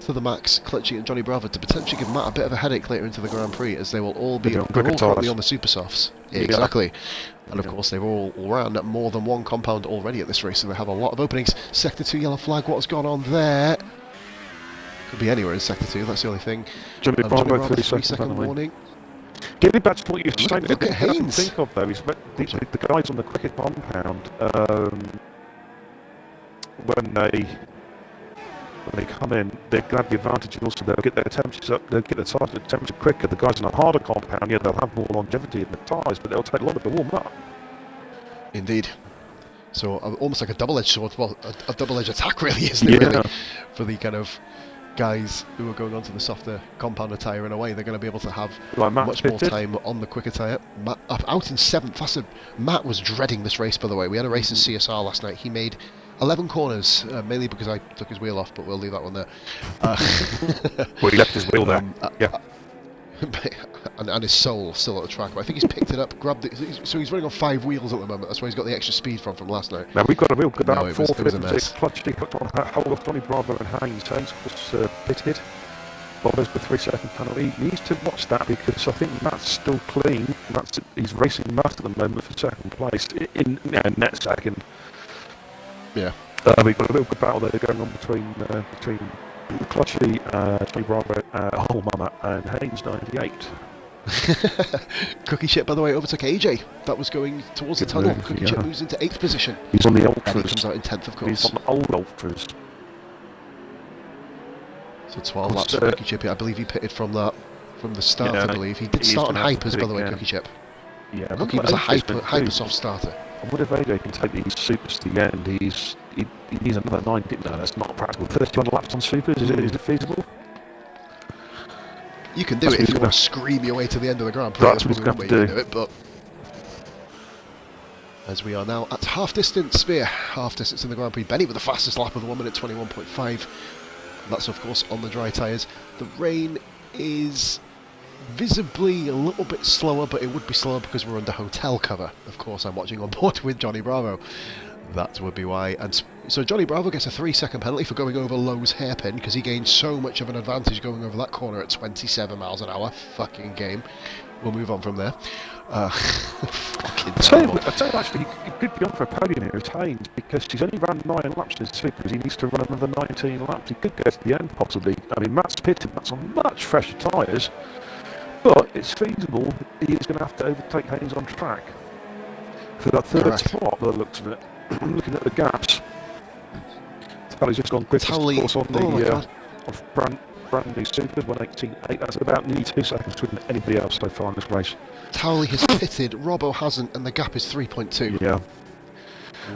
to the Max, Clutchy and Johnny Bravo to potentially give Matt a bit of a headache later into the Grand Prix, as they will all be currently on the Super Softs. Yeah, exactly. And of course they've all ran more than one compound already at this race, so they have a lot of openings. Sector 2 yellow flag, what's gone on there? Could be anywhere in Sector 2, that's the only thing. Johnny Bravo 3-second warning. Getting back to what you were saying, Look at Haynes. Think of though, is the guys on the cricket compound, when they come in, they're going to have the advantage, and also they'll get their temperatures up, they'll get the temperature quicker. The guys on a harder compound, yeah, they'll have more longevity in the tyres, but they'll take longer to warm up. Indeed. So almost like a double-edged sword, well, a double-edged attack really, isn't it, really? For the kind of guys who are going onto the softer compounder tyre in a way, they're going to be able to have much more time on the quicker tyre. Matt, out in 7th, Matt was dreading this race, by the way. We had a race in CSR last night. He made 11 corners, mainly because I took his wheel off, but we'll leave that one there. Well, he left his wheel there. Yeah. and his soul still at the track. But I think he's picked it up, grabbed it. So he's running on 5 wheels at the moment. That's why he's got the extra speed from last night. Now we've got a real good no, it was a mess. Clutchy hooked on hold of Johnny Bravo and Haynes. Haynes was pitted. Bobbers with 3-second penalty. He needs to watch that because I think Matt's still clean. He's racing Matt at the moment for second place in net second. Yeah. We've got a real good battle there going on between Clutchy, Johnny Bravo, Mama, and Haynes 98. Cookie Chip, by the way, overtook AJ. That was going towards the tunnel. Cookie Chip moves into 8th position. He's on the Ultras. And he comes out in 10th, of course. He's on the old Ultras. So 12 laps for Cookie Chip. I believe he pitted from the start, I believe. He did start on hypers, by the way, Cookie Chip. Yeah, Cookie was a hyper soft starter. I wonder if AJ can take these supers to the end. He needs another 9. No, that's not practical. 31 laps on supers, is it feasible? You can do it if you want to scream your way to the end of the Grand Prix. That's what he's going to do. It, but as we are now at half distance in the Grand Prix. Benny with the fastest lap of the 1 minute 21.5. That's of course on the dry tyres. The rain is visibly a little bit slower, but it would be slower because we're under hotel cover. Of course, I'm watching on board with Johnny Bravo. That would be why. And so Johnny Bravo gets a 3-second penalty for going over Lowe's hairpin because he gained so much of an advantage going over that corner at 27 miles an hour. Fucking game. We'll move on from there. I'd tell you actually, he could be on for a podium here as Haynes because he's only run 9 laps in supers. He needs to run another 19 laps. He could go to the end possibly. I mean, Matt's pitted. Matt's on much fresher tyres. But it's feasible he's going to have to overtake Haynes on track for that third spot by the looks of it. Looking at the gaps. Tally's just gone quick on the brand new supers, 1:18.8. That's about nearly 2 seconds between anybody else so far in this race. Towley has pitted, Robbo hasn't, and the gap is 3.2. Yeah.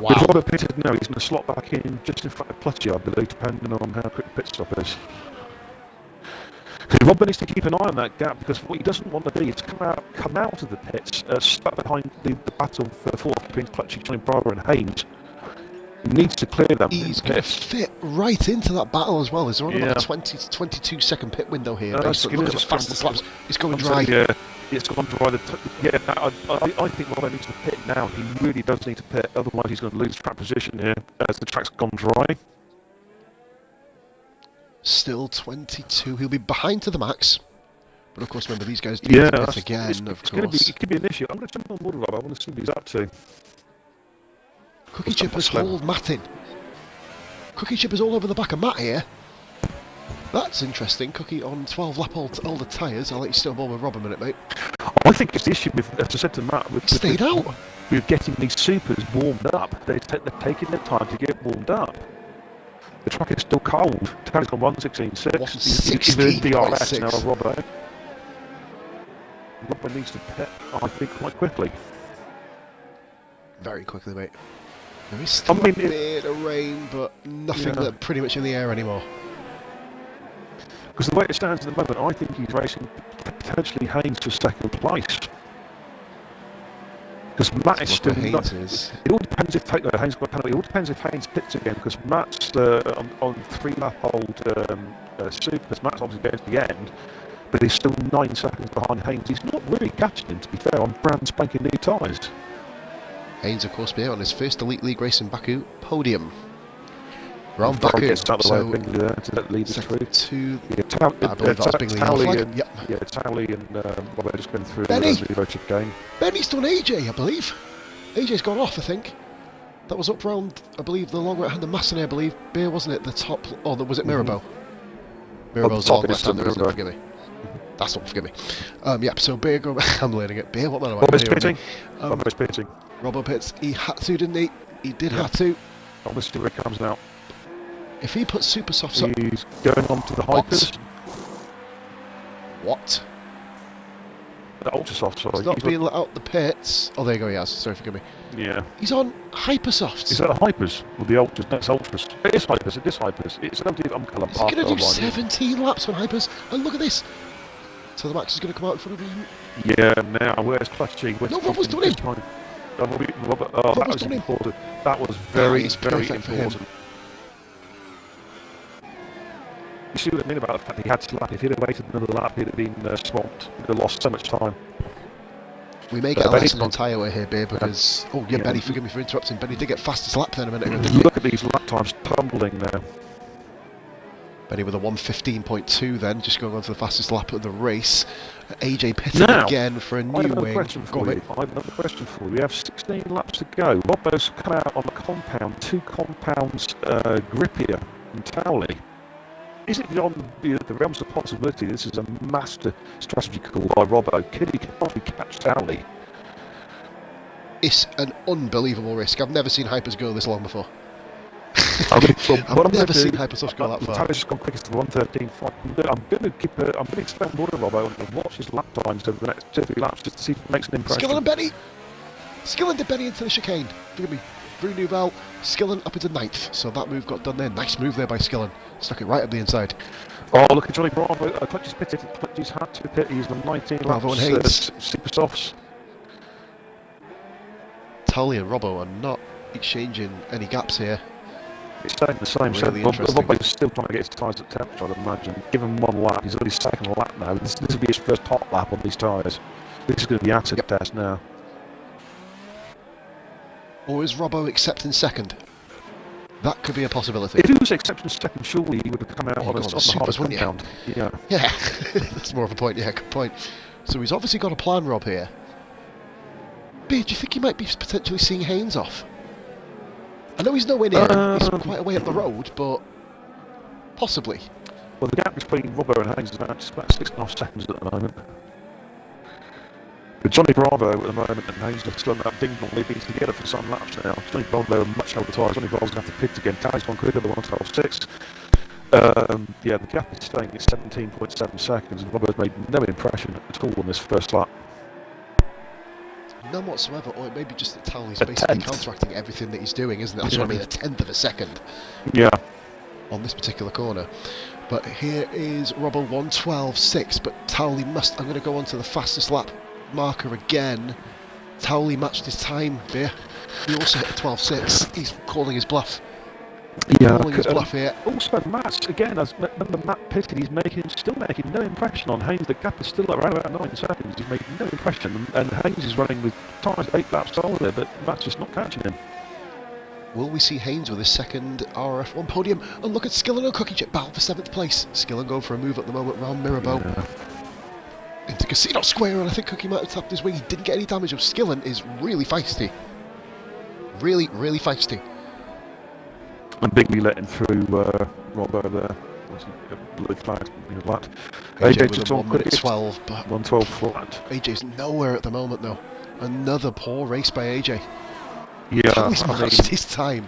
Wow. With Robbo pitted now, he's going to slot back in just in front of Clutchy, I believe, depending on how quick the pit stop is. Robbo needs to keep an eye on that gap, because what he doesn't want to do is come out of the pits, stuck behind the battle for between Clutchy, Johnny Bravo and Haynes. He needs to clear them. He's going to fit right into that battle as well. Is there only about a 20 to 22 second pit window here? Look at the fastest laps. It's going dry. Yeah, it's gone dry. I think Robbo needs to pit now. He really does need to pit, otherwise he's going to lose track position here as the track's gone dry. Still 22. He'll be behind to the max. But of course, remember, these guys do need to pit again, of course. It could be an issue. I'm going to jump on board with Robbo. I want to see what he's up to. Cookie Chip has hauled Matt in. Cookie Chip is all over the back of Matt here. That's interesting. Cookie on 12 lap older tyres. I'll let you stay on board with Rob a minute, mate. I think it's the issue with, as I said to Matt, with getting these supers warmed up. They're taking their time to get warmed up. The track is still cold. Towley's gone 1:16.6. He's in DRS now, Robbo. Robbo needs to pit, I think, quite quickly. Very quickly, mate. There is still a bit of rain, but nothing that pretty much in the air anymore. Because the way it stands at the moment, I think he's racing potentially Haynes to second place. Because Matt is still not. It all depends if Haynes got a penalty. It all depends if Haynes pits again, because Matt's on 3 lap old supers. Matt's obviously getting to the end, but he's still 9 seconds behind Haynes. He's not really catching him, to be fair, on brand spanking new tyres. Haynes, of course, here on his first Elite League race in Baku podium. Round Baku, so second to, I believe that's Bingley. Towley and Robbo just been through the voted game. Benny's done AJ, I believe. AJ's gone off, I think. That was up round, I believe, the long right hand of Massenet, I believe. Beer, wasn't it? The top, was it Mirabeau? Mirabeau's long left hander, isn't it? Forgive me. That's not, forgive me. So Beer go. I'm learning it. Beer, what man am I? Robbo's pitting. Robbo's pitting. Robbo pits. He had to, didn't he? He did have to. Obviously, where it comes now. If he puts super softs up. He's going on to the hypers. What? The ultra soft, sorry. He's not being let out the pits. Oh, there you go, he has. Sorry, forgive me. Yeah. He's on hypersofts. Is that the hypers? Or the ultras? That's ultras. It is hypers, it is hypers. It's an empty umbrella path. He's going to do 17 laps on hypers. And look at this. So the max is going to come out in front of him. Yeah, now, where's Clutchy? No, Robbo's done him. That was important. That was very important. You see what I mean about the fact he had to lap. If he'd have waited another lap, he'd have been swamped. He'd have lost so much time. We may get a lesson on tyre here, Beer, because... Oh, yeah, Benny, forgive me for interrupting. Benny did get fastest lap then a minute ago, Look at these lap times tumbling now. Benny with a 1:15.2 then, just going on to the fastest lap of the race. AJ pitting again for a new wing. I have another question for you. We have 16 laps to go. Robbo's come out on a compound, 2 compounds grippier than Towley. Is it beyond the realms of possibility? This is a master strategy call by Robbo. Could he possibly catch Towley? It's an unbelievable risk. I've never seen hypers go this long before. I've never seen hypersofts go that far. Towley's just gone quickest to 1:13.5. I'm going to expand border Robbo and watch his lap times over the next 2-3 laps just to see if it makes an impression. Skillen and Benny! Skillen did Benny into the chicane. Forgive me. Brune Nouvelle, Skillen up into 9th. So that move got done there. Nice move there by Skillen. Stuck it right up the inside. Oh, look at Johnny Bravo. Clutchy's pitted. Clutchy's had to pit. He's on 19 Bravo laps. And Haynes. Super softs. Towley and Robbo are not exchanging any gaps here. It's staying the same. Really Robbo's still trying to get his tyres at temperature, I'd imagine. Give him 1 lap. He's already second lap now. This will be his first hot lap on these tyres. This is going to be acid test now. Or is Robbo accepting second? That could be a possibility. If he was accepting second, surely he would have come out on the supers, wouldn't he? Yeah. Yeah, that's more of a point. Yeah, good point. So he's obviously got a plan, Rob, here. B, do you think he might be potentially seeing Haynes off? I know he's nowhere near. He's quite a way up the road, but possibly. Well, the gap between Robbo and Haynes is about 6.5 seconds at the moment. But Johnny Bravo at the moment and Haynes are still on that ding dong. They've been together for some laps now. Johnny Bravo are much older tyres. Johnny Bravo's going to have to pit again. Towley's gone quicker, the 1:12.6. Yeah, the gap is staying at 17.7 seconds, and Robbo's made no impression at all on this first lap. None whatsoever, or it may be just that Townley's A basically tenth. counteracting everything that he's doing, isn't it? That's what I mean, a tenth of a second Yeah. on this particular corner. But here is Robbo 1:12.6, but Townley must... I'm going to go on to the fastest lap marker again. Townley matched his time there. He also hit a 12.6. He's calling his bluff. Yeah, Calling his bluff here. also Matt, again, as remember Matt pitted, he's still making no impression on Haynes. The gap is still around about 9 seconds. He's making no impression, and Haynes is running with tyres 8 laps older, but Matt's just not catching him. Will we see Haynes with his second RRF1 podium? And look at Skillen and Cookie Chip battle for 7th place. Skillen going for a move at the moment round Mirabeau. Yeah. Into Casino Square, and I think Cookie might have tapped his wing. He didn't get any damage. Skillen is really feisty. Really, really feisty. And Bingley letting through Robbo there. Blue flag, flat. AJ just with a on 1:12, but 1:12 flat. AJ's nowhere at the moment though. Another poor race by AJ. Yeah, He's matched his time.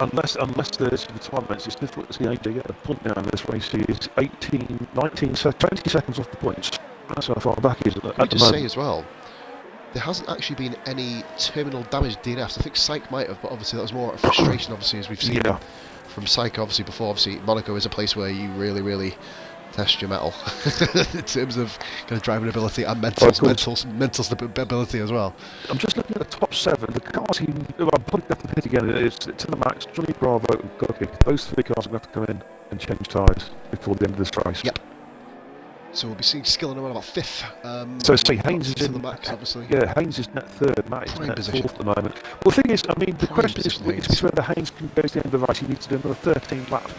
unless there's retirements, it's difficult to see AJ get a point now in this race. He is 18, 19, 20 seconds off the points. That's how far back he is at the Can we just moment. say as well, there hasn't actually been any terminal damage DNFs. I think Syke might have, but obviously that was more out of frustration, obviously, as we've seen from Syke, obviously, before. Obviously, Monaco is a place where you really, really test your mettle in terms of kind of driving ability and mental stability as well. I'm just looking at the top 7. The cars I'm putting up the pit again. It's to the max. Johnny Bravo and Cookie. Those 3 cars are going to have to come in and change tyres before the end of this race. Yep. So we'll be seeing Skillen around about 5th. So say Haynes is to in the max, obviously. Yeah, Haynes is net 3rd, Matt is Prime net position. 4th at the moment. Well, the thing is, I mean, the Prime question position, is whether Haynes can go to the end of the race. He needs to do another 13 laps,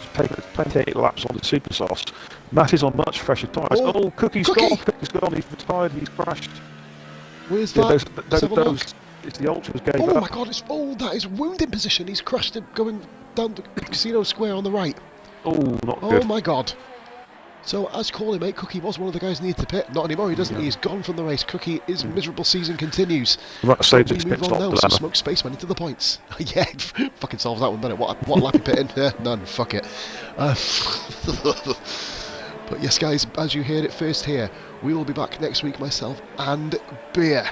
28 laps on the super soft. Matt is on much fresher tyres. Oh, Cookie's Cookie! gone. Cookie's gone. He's retired. He's crashed. Where's Yeah, that? Let's have a look. it's the ultras gave Oh up. my god, that is wounding position. He's crashed it going down the Casino Square on the right. Oh, not Oh good. my god. So, as calling mate, Cookie was one of the guys who needed to pit. Not anymore, he doesn't. He's gone from the race. Cookie, his miserable season continues. Right, so We just move pit on stop now, so dilemma. Smoke Spaceman into the points. Yeah, it fucking solves that one, doesn't it? What lap you pit in? None, fuck it. But yes, guys, as you heard it first here, we will be back next week, myself and Beer.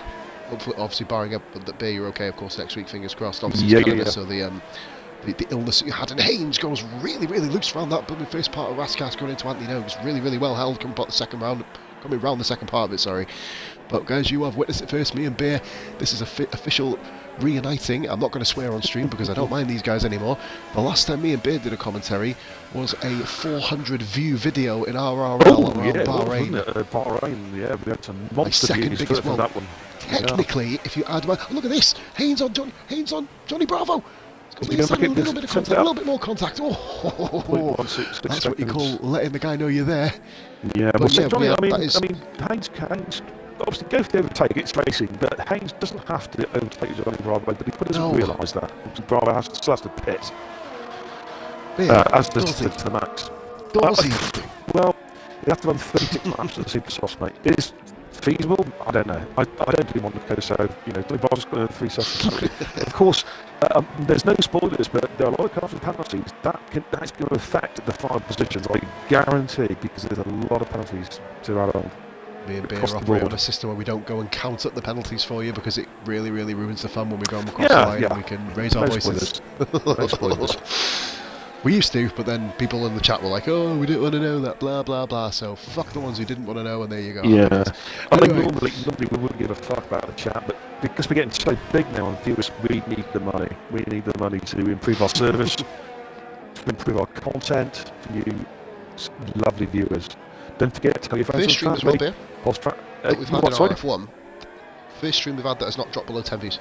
Hopefully, obviously, barring up that Beer, you're okay, of course, next week, fingers crossed. Obviously, it's Canada, so the illness that you had in Haynes goes really, really loose around that. But the first part of Rascast going into Anthony Noakes, really, really well held. Coming round the second part of it, sorry. But guys, you have witnessed it first, me and Beer. This is official reuniting. I'm not going to swear on stream because I don't mind these guys anymore. The last time me and Beer did a commentary was a 400 view video in RRL around Bahrain. Bahrain, yeah, we had some My monster second views biggest for that one. Technically, if you add look at this, Haynes on Johnny Bravo. Is he going to make it A little bit of contact, a little bit more contact. Oh, that's what you call letting the guy know you're there. Yeah, But well, yeah, Johnny, yeah, I mean, that is- Haynes obviously goes to overtake, it's racing, but Haynes doesn't have to overtake Johnny Bravo, but he doesn't No. realise that. Bravo still has to pit, Yeah, as does does he? to the max. Does he? Well, you have to run 32 laps at the super soft, mate. Is feasible? I don't know. I don't really want to go so, Johnny Bravo's got 3 seconds. Of course, there's no spoilers, but there are a lot of cars with penalties. That's going to affect the final positions, I guarantee, because there's a lot of penalties to add on. Me and Beer Across the operate board. on a system where we don't go and count up the penalties for you because it really, really ruins the fun when we go across the line and we can raise our No voices. spoilers. No spoilers. We used to, but then people in the chat were like, oh, we didn't want to know that, blah, blah, blah. So fuck the ones who didn't want to know, and there you go. Yeah. I mean, Anyway. normally we wouldn't give a fuck about the chat, but because we're getting so big now on viewers, we need the money. We need the money to improve our service, to improve our content for you lovely viewers. Don't forget to tell your friends First stream as well, Beer, that we've had in sorry? RF1. First stream we've had that has not dropped below 10 views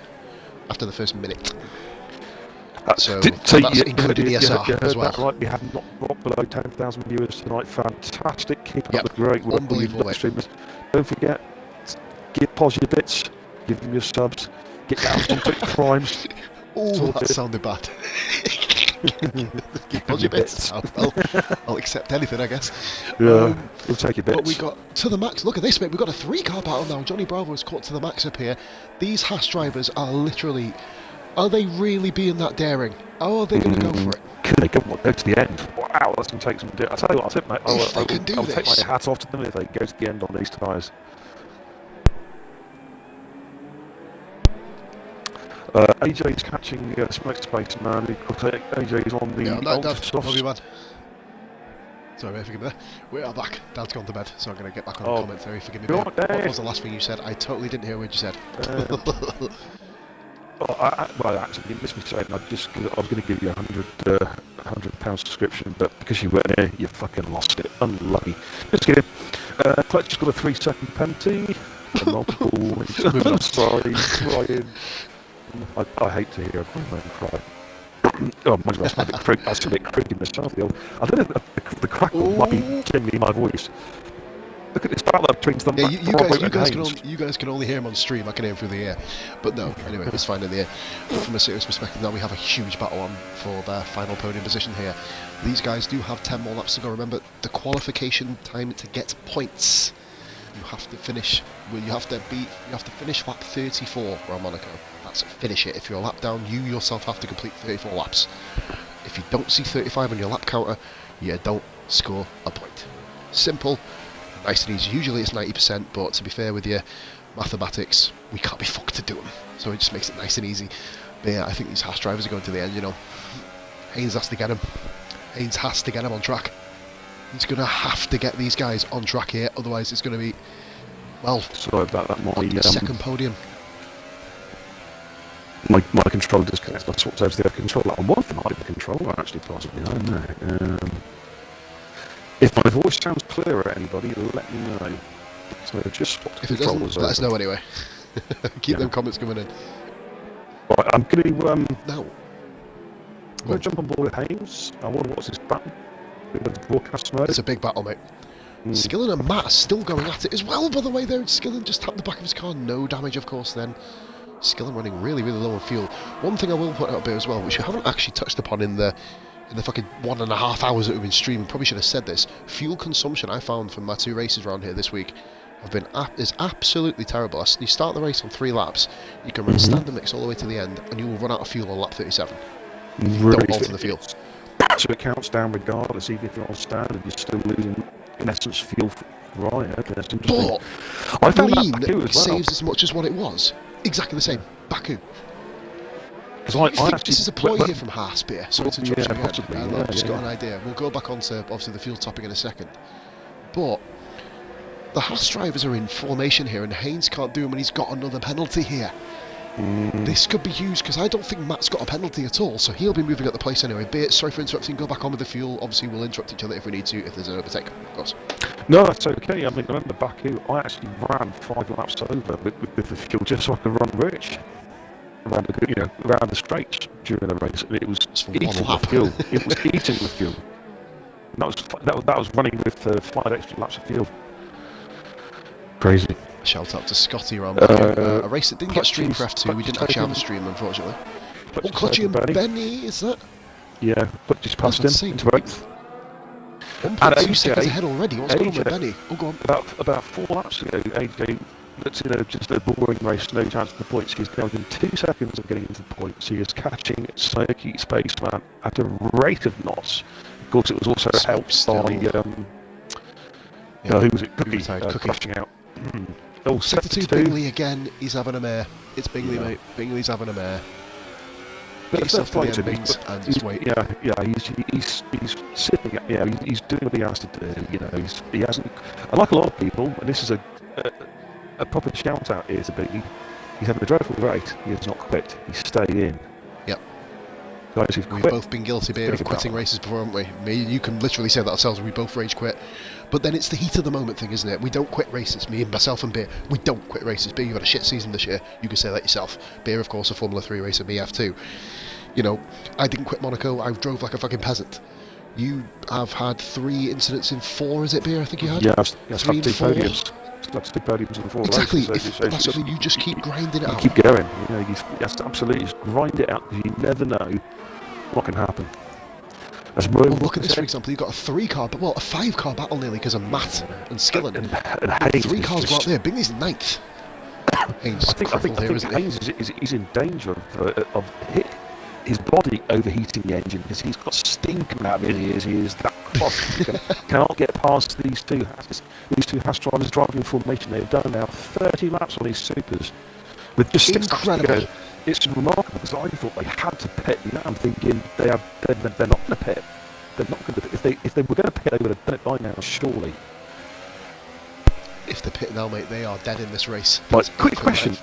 after the first minute. So that's including ESR as well. That right, we have not dropped below 10,000 viewers tonight. Fantastic. Keep Yep. up the great work. Unbelievable, mate. Streamers. Don't forget, pause your bits, give them your subs, get down some quick primes. Oh, Sorted. that sounded bad. Hold your bits. I'll accept anything, I guess. Yeah, we'll take your bits. But we got to the max. Look at this, mate. We've got a 3-car battle now. Johnny Bravo is caught to the max up here. These Haas drivers are literally... Are they really being that daring? Are they going to go for it? Can they go to the end? Wow. wow, that's going to take some... I tell you what, I'll take my hat off to them if they go to the end on these tyres. AJ's catching some next space, man. AJ's on the Love you, man. Sorry, forgive me. We are back. Dad's gone to bed, so I'm going to get back on the commentary. Forgive me. What was the last thing you said? I totally didn't hear what you said. Well, actually, you missed me saying I was going to give you £100 subscription, but because you weren't here, you fucking lost it. Unlucky. Just kidding. Clutch has got a 3-second penalty. Multiple. Sorry, Ryan. I hate to hear a man cry. Oh, mind you, that's a bit creepy myself. I don't know if the crackle might be genuinely my voice. Look at this battle between them. Yeah, you guys can only hear him on stream. I can hear him through the air. But no, anyway, it's fine in the air. But from a serious perspective, now we have a huge battle on for their final podium position here. These guys do have 10 more laps to go. Remember, the qualification time to get points. You have to finish. Well, you have to finish lap 34 around Monaco. That's finish it. If you're a lap down, you yourself have to complete 34 laps. If you don't see 35 on your lap counter, you don't score a point. Simple, nice and easy. Usually it's 90%, but to be fair with you, mathematics, we can't be fucked to do them. So it just makes it nice and easy. But yeah, I think these Haas drivers are going to the end, you know. Haynes has to get him. Haynes has to get him on track. He's going to have to get these guys on track here, otherwise it's going to be, well, sorry about that, second podium. My controller disconnects. I swapped over to the other controller. I want the mic controller, actually, possibly. I don't know. If my voice sounds clearer to anybody, let me know. So just swapped if it doesn't, let us know anyway. Keep them comments coming in. Right, I'm going to now. I'm going to jump on board with Haynes. I want to watch this battle. The broadcast mode. It's a big battle, mate. Skillen and Matt are still going at it as well, by the way, there. Skillen just tapped the back of his car. No damage, of course, then. Skillen running really, really low on fuel. One thing I will put out there as well, which you haven't actually touched upon in the fucking 1.5 hours that we've been streaming, probably should have said this. Fuel consumption I found from my 2 races around here this week is absolutely terrible. You start the race on 3 laps, you can run standard mix all the way to the end, and you will run out of fuel on lap 37. Really don't alter the fuel. So it counts down regardless, even if you're on standard, you're still losing, in essence, fuel. Right, okay, that's interesting. But I found lean that Baku as well. saves as much as what it was. Exactly the same. Baku. I actually, this is a ploy here from Haas, Beer. Sorry to interrupt you again. Possibly, I've just got an idea. We'll go back onto, obviously, the fuel topic in a second. But the Haas drivers are in formation here, and Haynes can't do him when he's got another penalty here. This could be used, because I don't think Matt's got a penalty at all, so he'll be moving at the place anyway. Beer, sorry for interrupting. Go back on with the fuel. Obviously, we'll interrupt each other if we need to, if there's an overtake, of course. No, that's okay. I mean, I remember Baku, I actually ran 5 laps over with the fuel just so I could run rich around the straights during the race. It was eating the fuel. It was eating the fuel. And that was running with 5 extra laps of fuel. Crazy. Shout out to Scotty around a race that didn't get streamed for F2. We didn't actually have a stream, unfortunately. Clutchy and Benny, is that? Yeah, but just passed him into 8th. 1.2 seconds ahead already. What's going on with Benny? Oh, go on. About 4 laps ago, AJ, just a boring race, no chance of the points. He's now within 2 seconds of getting into the points. He is catching Circuit Spaceman at a rate of knots. Of course, it was also helped by who was it? Cookie crashing out. Oh, Sector 2 Bingley again. He's having a mare. It's Bingley, mate. Bingley's having a mare. Get yourself to the end, and just wait. He's sitting. He's doing what he has to do. You know, he hasn't. Like a lot of people, and this is a proper shout out here to Biggie. He's having a dreadful rate. He has not quit. He's stayed in. Yep. Guys who've quit. We've both been guilty, Beer, of quitting races before, haven't we? Me, you can literally say that ourselves. We both rage quit. But then it's the heat of the moment thing, isn't it? We don't quit races. Me and myself and Beer, we don't quit races. Beer, you've had a shit season this year. You can say that yourself. Beer, of course, a Formula 3 racer. Me, F2. You know, I didn't quit Monaco. I drove like a fucking peasant. You have had 3 incidents in 4, is it, Beer? I think you had? Yeah, 3 and 4. That's 2 podiums in 4 exactly. races. That's something you just keep grinding it out. Keep going. You know, absolutely just grind it out because you never know what can happen. Well, look at this, for example. You've got a 3-car, well, a 5-car battle nearly because of Matt and Skillen. And Haynes 3 cars go out there. Bingley's 9th. Haynes, I think Haynes is in danger of his body overheating the engine because he's got steam coming out of his ears. He is that cross. He cannot get past these two Haas. These two Haas drivers driving in formation. They've done now 30 laps on these supers with just 6 laps to go. It's remarkable because I thought they had to pit. Now I'm thinking they're not going to pit. They're not going to. If they were going to pit, they would have done it by now, surely. If they pit now, mate, they are dead in this race. Right, quick question.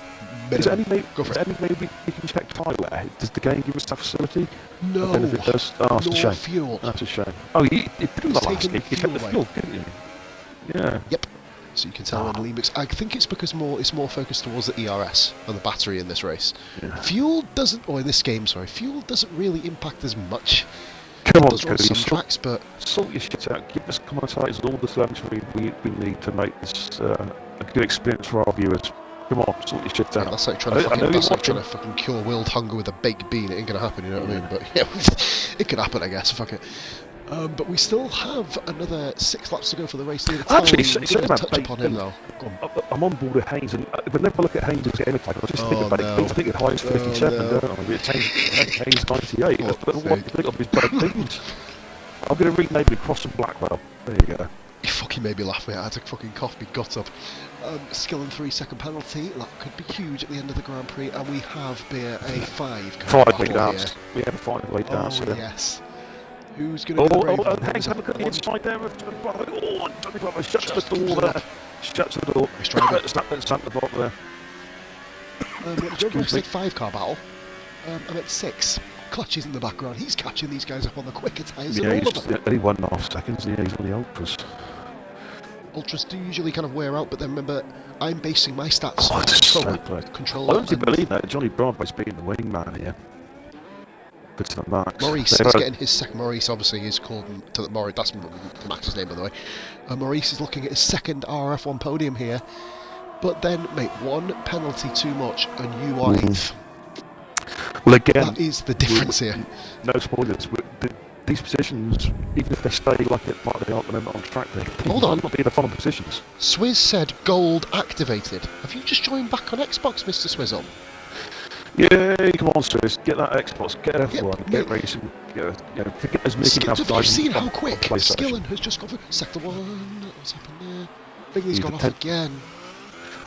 Is there any way we can check tyre wear? Does the game give us that facility? No. If it does, that's a shame. Fuel. That's a shame. Oh, it didn't last week. You kept the fuel, didn't you? Yeah. Yep. So you can tell when Lee I think it's because it's more focused towards the ERS and the battery in this race. Yeah. Fuel doesn't, or in this game, sorry, fuel doesn't really impact as much. Come on, Cody, some tracks, but sort your shit out. Give us commentators all the telemetry we need to make this a good experience for our viewers. Come on, sort your shit out. That's like trying to fucking cure world hunger with a baked bean. It ain't gonna happen, you know what I mean? But yeah, it could happen, I guess. Fuck it. But we still have another 6 laps to go for the race. Actually, touch upon him now. I'm on board with Haynes, and whenever I look at Haynes' game attack, I just think about it. I think the highest 57, don't I? It's Haynes 98. What do you think of his bad teams? I'm going to rename it Cross and Blackwell. There you go. You fucking made me laugh, mate. I had to fucking cough my gut up. Skill and 3-second penalty. That could be huge at the end of the Grand Prix, and we have a 5 late dance. We have a 5 late dance. Oh, yes. Who's going to be the brave one? Hanks, have a look at the inside there. Johnny Bravo shuts the door there. Shuts the door. Snap the block there. Excuse me. 5-car battle. I'm at 6. Clutch is in the background. He's catching these guys up on the quicker tyres than all of them. Only 1.5 seconds. Yeah, he's on the Ultras. Ultras do usually kind of wear out, but then remember, I'm basing my stats on control. I don't believe that Johnny Bravo's being the wingman here. Good to Max. Maurice is getting his second. Maurice obviously is called to Maurice. That's Max's name, by the way. Maurice is looking at his second RRF1 podium here. But then, mate, 1 penalty too much, and you are 8th. Well, again, that is the difference here. No spoilers. These positions, even if they stay like it might, they aren't going to on track. They Hold on. Not be in the final positions. Swizz said gold activated. Have you just joined back on Xbox, Mr. Swizzle? Yeah, come on, Swizz. Get that Xbox. Get F1. Get racing. Get as many have you seen how quick Skillen has just gone through sector 1? What's happened there? Bingley's gone off again.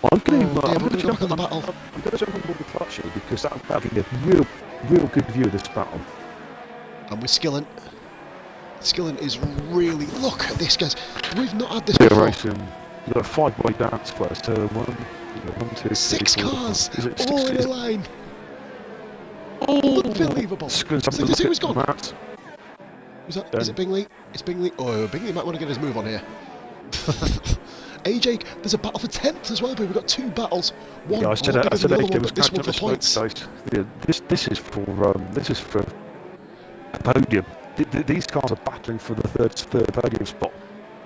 I'm going to jump on the battle. I'm going to jump on board the clutch here because that'll give me a real good view of this battle. And with Skillen is really... Look at this, guys. We've not had this before. Racing. You've got a 5-way dance first. Turn 1. You've got 1, 2, 3, 6 cars. Is it all in a line. Oh, unbelievable. Who's gone? Matt. Is it Bingley? It's Bingley. Oh, Bingley might want to get his move on here. AJ, there's a battle for 10th as well, but we've got 2 battles. One, I said AJ was this one for points. Yeah, this is for a podium. These cars are battling for the third podium spot.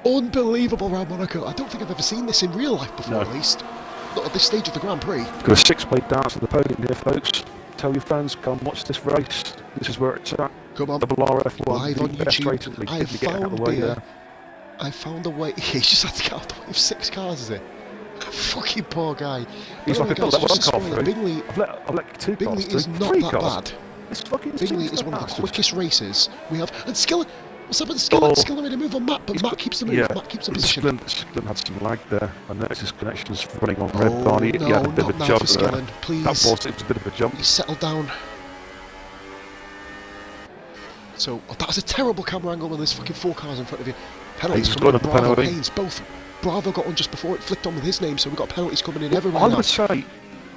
Unbelievable round Monaco. I don't think I've ever seen this in real life before, at least. Not at this stage of the Grand Prix. We've got a 6-way dance at the podium here, folks. Tell your fans, come watch this race. This is where it's at. Come on. Double RF1. Live on YouTube. I found a way. He just had to get out of the way of 6 cars, is it? Fucking poor guy. He's like, I've let 1 car through. Bingley, I've let 2 cars Bingley is not that bad. Bingley is one of the quickest races we have. And Skillen, what's up with Skillen? Skillen made a move on Matt, but Matt keeps the move. Matt keeps the position. Skillen had some lag there. I noticed his connection's running on red. Barney. No, he had a bit of a jump there. Skillen, please. It was a bit of a jump. He settled down. So, that was a terrible camera angle when there's fucking 4 cars in front of you. Penalties coming in. Bravo, Haynes, both. Bravo got on just before it flipped on with his name, so we've got penalties coming in everywhere now. I would say,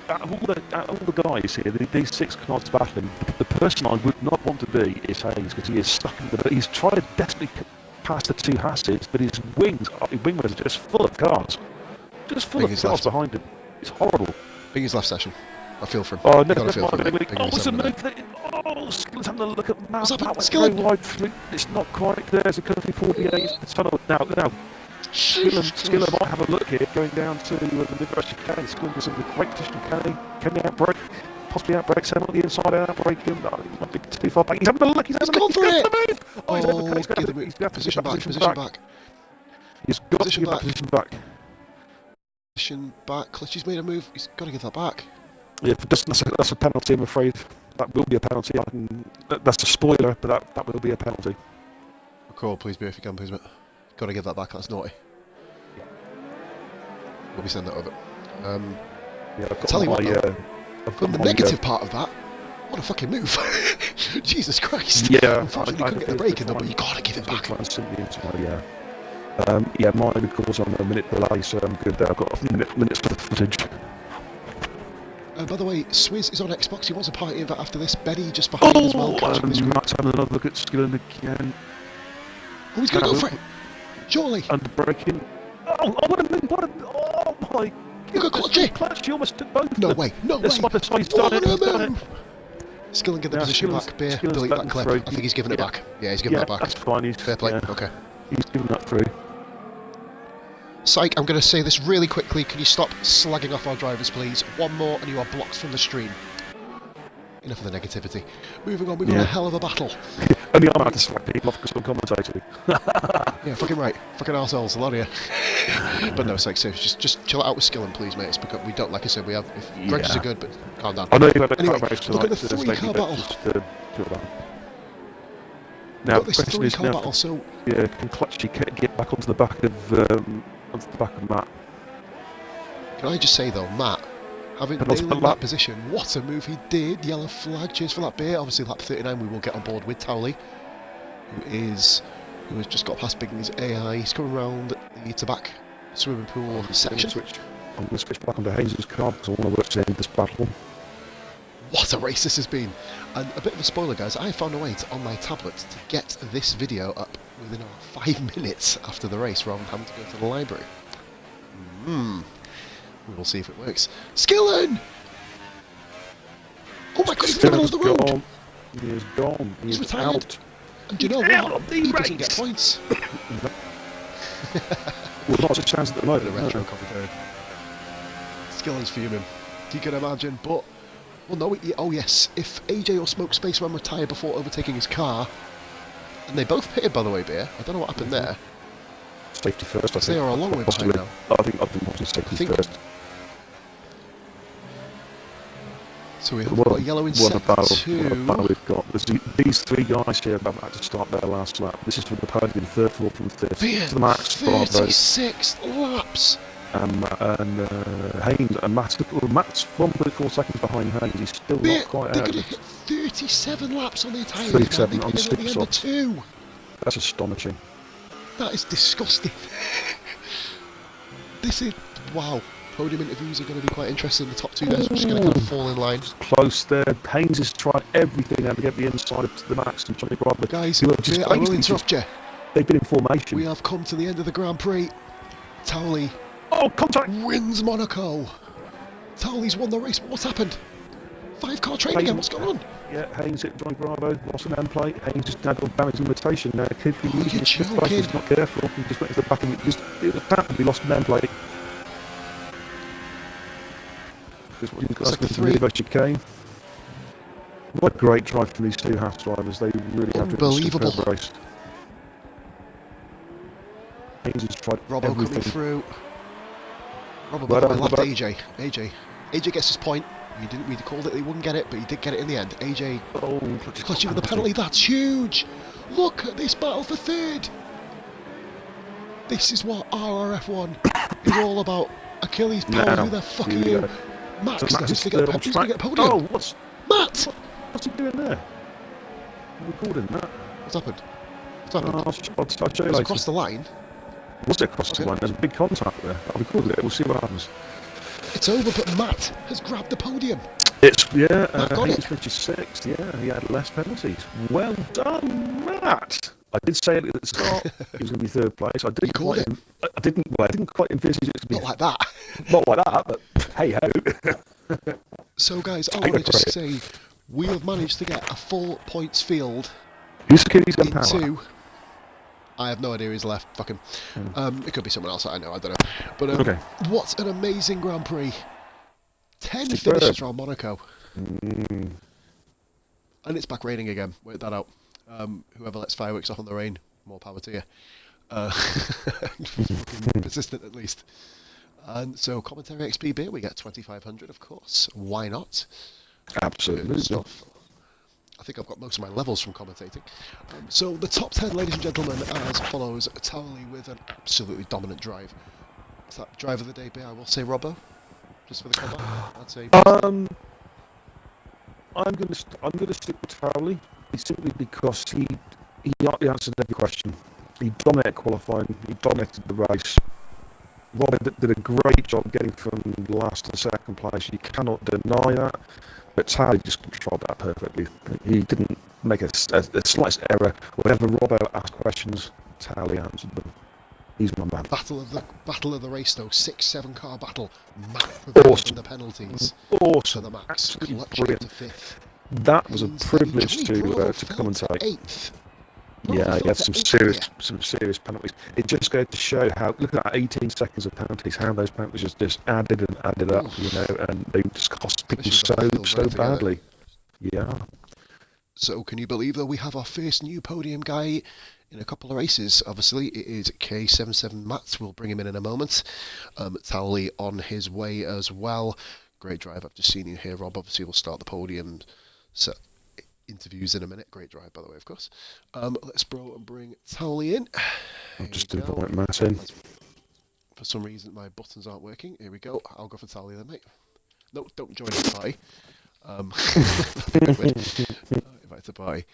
out of all the guys here, these 6 cars battling, the person I would not want to be is Haynes, because he is stuck in the... He's trying to desperately pass the 2 Hasses, but his wingman are just full of cars. Just full of cars behind him. It's horrible. Biggest left session. I feel for him. Oh, never mind. What's the move? Skillen's having a look at Matt. Skillen? Wide through. It's not quite there. There's a country 48. The tunnel. Now. Skillen might have a look here, going down to the mid-race chicane. Skillen is in the great position. Can he outbrake? Possibly outbrake Sam on the inside, outbrake him. No, he might be too far back. He's having a look. He's gone for it. Oh, he's going to position back. He's got to get that position back. Position back. Clutch, he's made a move. He's got to get that back. Yeah, that's a penalty, I'm afraid. that will be a penalty. That's a spoiler, but that will be a penalty. Call, please, beer, if you can, please, mate. Got to give that back. That's naughty. We'll be sending that over. Yeah, I'll tell you what, from the negative part of that, what a fucking move! Jesus Christ! Yeah, unfortunately, couldn't get the break in though, but you got to give it back. Yeah, mine records on a minute delay, so I'm good there. I've got a minutes for the footage. By the way, Swizz is on Xbox. He wants a party of that after this. Benny just behind as well. Matt's having another look at Skillen again. Oh, he's going to go for it! Surely! Under braking. Oh, what a oh my... You got clutchy! Clutch, you almost took both. No way, no way! That's why he's done it. Skillen get the position back. Beer, delete that clip. I think he's giving it back. Yeah, he's giving that back. That's fine. Fair play. Okay. He's giving that through. Psych, I'm going to say this really quickly. Can you stop slagging off our drivers, please? One more and you are blocked from the stream. Enough of the negativity. Moving on, we've got a hell of a battle. Only I'm out to slag people off because I'm commentating. Yeah, fucking right. Fucking arseholes, a lot of you. But no, Psych, seriously, just chill it out with Skillen, please, mate. It's because we don't, like I said, we have... Grudges are good, but calm down. I know you've had a anyway, car race look at the three-car battle. Now, this three-car battle, so... Yeah, can Clutchy get back onto the back of Matt? Can I just say, though, Matt, having nailed that position, what a move he did. Yellow flag, cheers for that beer. Obviously, lap 39, we will get on board with Towley, who has just got past Bigton's AI. He's coming around the Tabac swimming pool section. I'm going to switch back onto Haynes' car because I want to work to end this battle. What a race this has been. And a bit of a spoiler, guys, I found a way on my tablet to get this video up within 5 minutes after the race rather than having to go to the library. We will see if it works. Skillen! Oh my god, he's in the middle of the road! He is gone. He's retired. Out. And do you know what? He doesn't get points. Well, lots of chance at the moment. The retro commentary. Skillen's fuming. You can imagine, but... Well, no, oh yes, if AJ or Smoke Spaceman retired before overtaking his car, and they both pitted, by the way, Beer. I don't know what happened there. Safety first, I think. They are a long way behind now. I think safety first. So we've got yellow in second two. What we've got. These three guys here have had to start their last lap. This is for the podium, third, fourth and fifth. To the max, 36 laps! And Haynes and Matt's 1.4 seconds behind Haynes. He's still not quite out. They're going to hit 37 laps on the tyres. 37 on 6 at the end of 2. That's astonishing. That is disgusting. This is... Wow. Podium interviews are going to be quite interesting. The top two guys are just going to kind of fall in line. Close there. Haynes has tried everything now to get the inside of the max and Johnny Bradley. Guys, I will interrupt you. They've been in formation. We have come to the end of the Grand Prix. Towley... Oh, contact! Wins Monaco. Towley's won the race. What's happened? 5-car train again. What's going on? Yeah, Haynes hit Johnny Bravo. Lost an end plate. Haynes just now got damage limitation. Now could be using it. He's not careful. He just went to the back of it. Just apparently lost an end plate. Like the three chicane. What a great drive from these two house drivers. They really have unbelievable race. Haynes has tried Robbo everything. Coming through. Robbo left AJ. AJ gets his point. We called it, he wouldn't get it, but he did get it in the end. AJ clutching with the penalty. That's huge. Look at this battle for third. This is what RRF1 is all about. Achilles power. Who the fuck are you? Max, who's going to get a podium? Oh, what's he doing there? I'm recording that. What's happened? I'll show you later. Across the line. Was it across the line? There's a big contact there. I'll record it. We'll see what happens. It's over, but Matt has grabbed the podium. It's Haynes finished 6th. Yeah, he had less penalties. Well done, Matt. I did say it at the start. He was going to be third place. I didn't quite envisage it to be not like that. Not like that, but hey ho. So guys, I want to just say we have managed to get a full points field. Who's Achilles gun power? Into... I have no idea who's left. Fuck him. It could be someone else. I know. I don't know. But what an amazing Grand Prix! 10 finishes around Monaco, and it's back raining again. Wait that out. Whoever lets fireworks off on the rain, more power to you. Fucking persistent at least. And so commentary XP beer, we get 2,500, of course. Why not? Absolutely. I think I've got most of my levels from commentating. So the top 10, ladies and gentlemen, as follows. Towelie with an absolutely dominant drive. It's that drive of the day, I will say Robbo, just for the combat. I'd say. I'm going to stick with Towelie simply because he answered every question. He dominated qualifying. He dominated the race. Robert did a great job getting from last to second place. You cannot deny that. But Towelie just controlled that perfectly. He didn't make a slightest error. Whenever Robbo asked questions, Towelie answered them. He's my man. Battle of the race though, 6-7 car battle. Awesome. The penalties. Awesome. To the max. Absolutely Brilliant. brilliant. To 5th. That was a privilege to commentate. 8th. Yeah, he had some serious penalties. It just goes to show how, look at that 18 seconds of penalties, how those penalties just added and added up, and they just cost people so badly. Yeah. So can you believe that we have our first new podium guy in a couple of races? Obviously, it is K77 Matt. We'll bring him in a moment. Towelie on his way as well. Great drive. I've just seen you here, Rob. Obviously, we'll start the podium. So interviews in a minute. Great drive, by the way, of course. Let's bring Towelie in. I'll just invite Matt in. For some reason, my buttons aren't working. Here we go. I'll go for Towelie then, mate. No, don't join the party. Invite to party.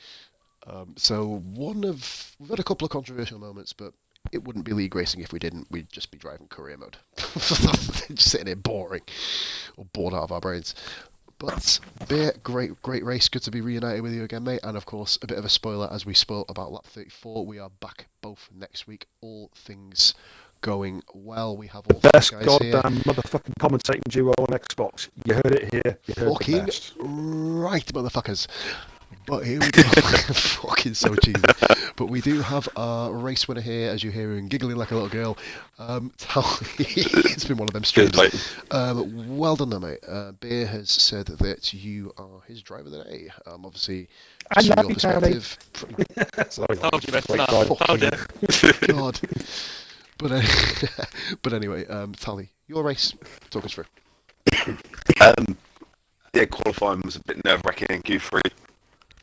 So we've had a couple of controversial moments, but it wouldn't be league racing if we didn't. We'd just be driving career mode. Just sitting here boring or bored out of our brains. But Bear, great race. Good to be reunited with you again, mate. And of course, a bit of a spoiler as we spoke about lap 34. We are back both next week. All things going well. We have all the best guys goddamn here. Motherfucking commentating duo on Xbox. You heard it here. You heard Fucking the best. right, motherfuckers. But here we go. Fucking so cheesy. But we do have our race winner here, as you hear him giggling like a little girl. It's been one of them streams. Well done, though, mate. Bear has said that you are his driver of the day. Obviously, I from love your you, perspective. Sorry, God. But anyway, Towelie, your race. Talk us through. Yeah, qualifying was a bit nerve-wracking in Q3.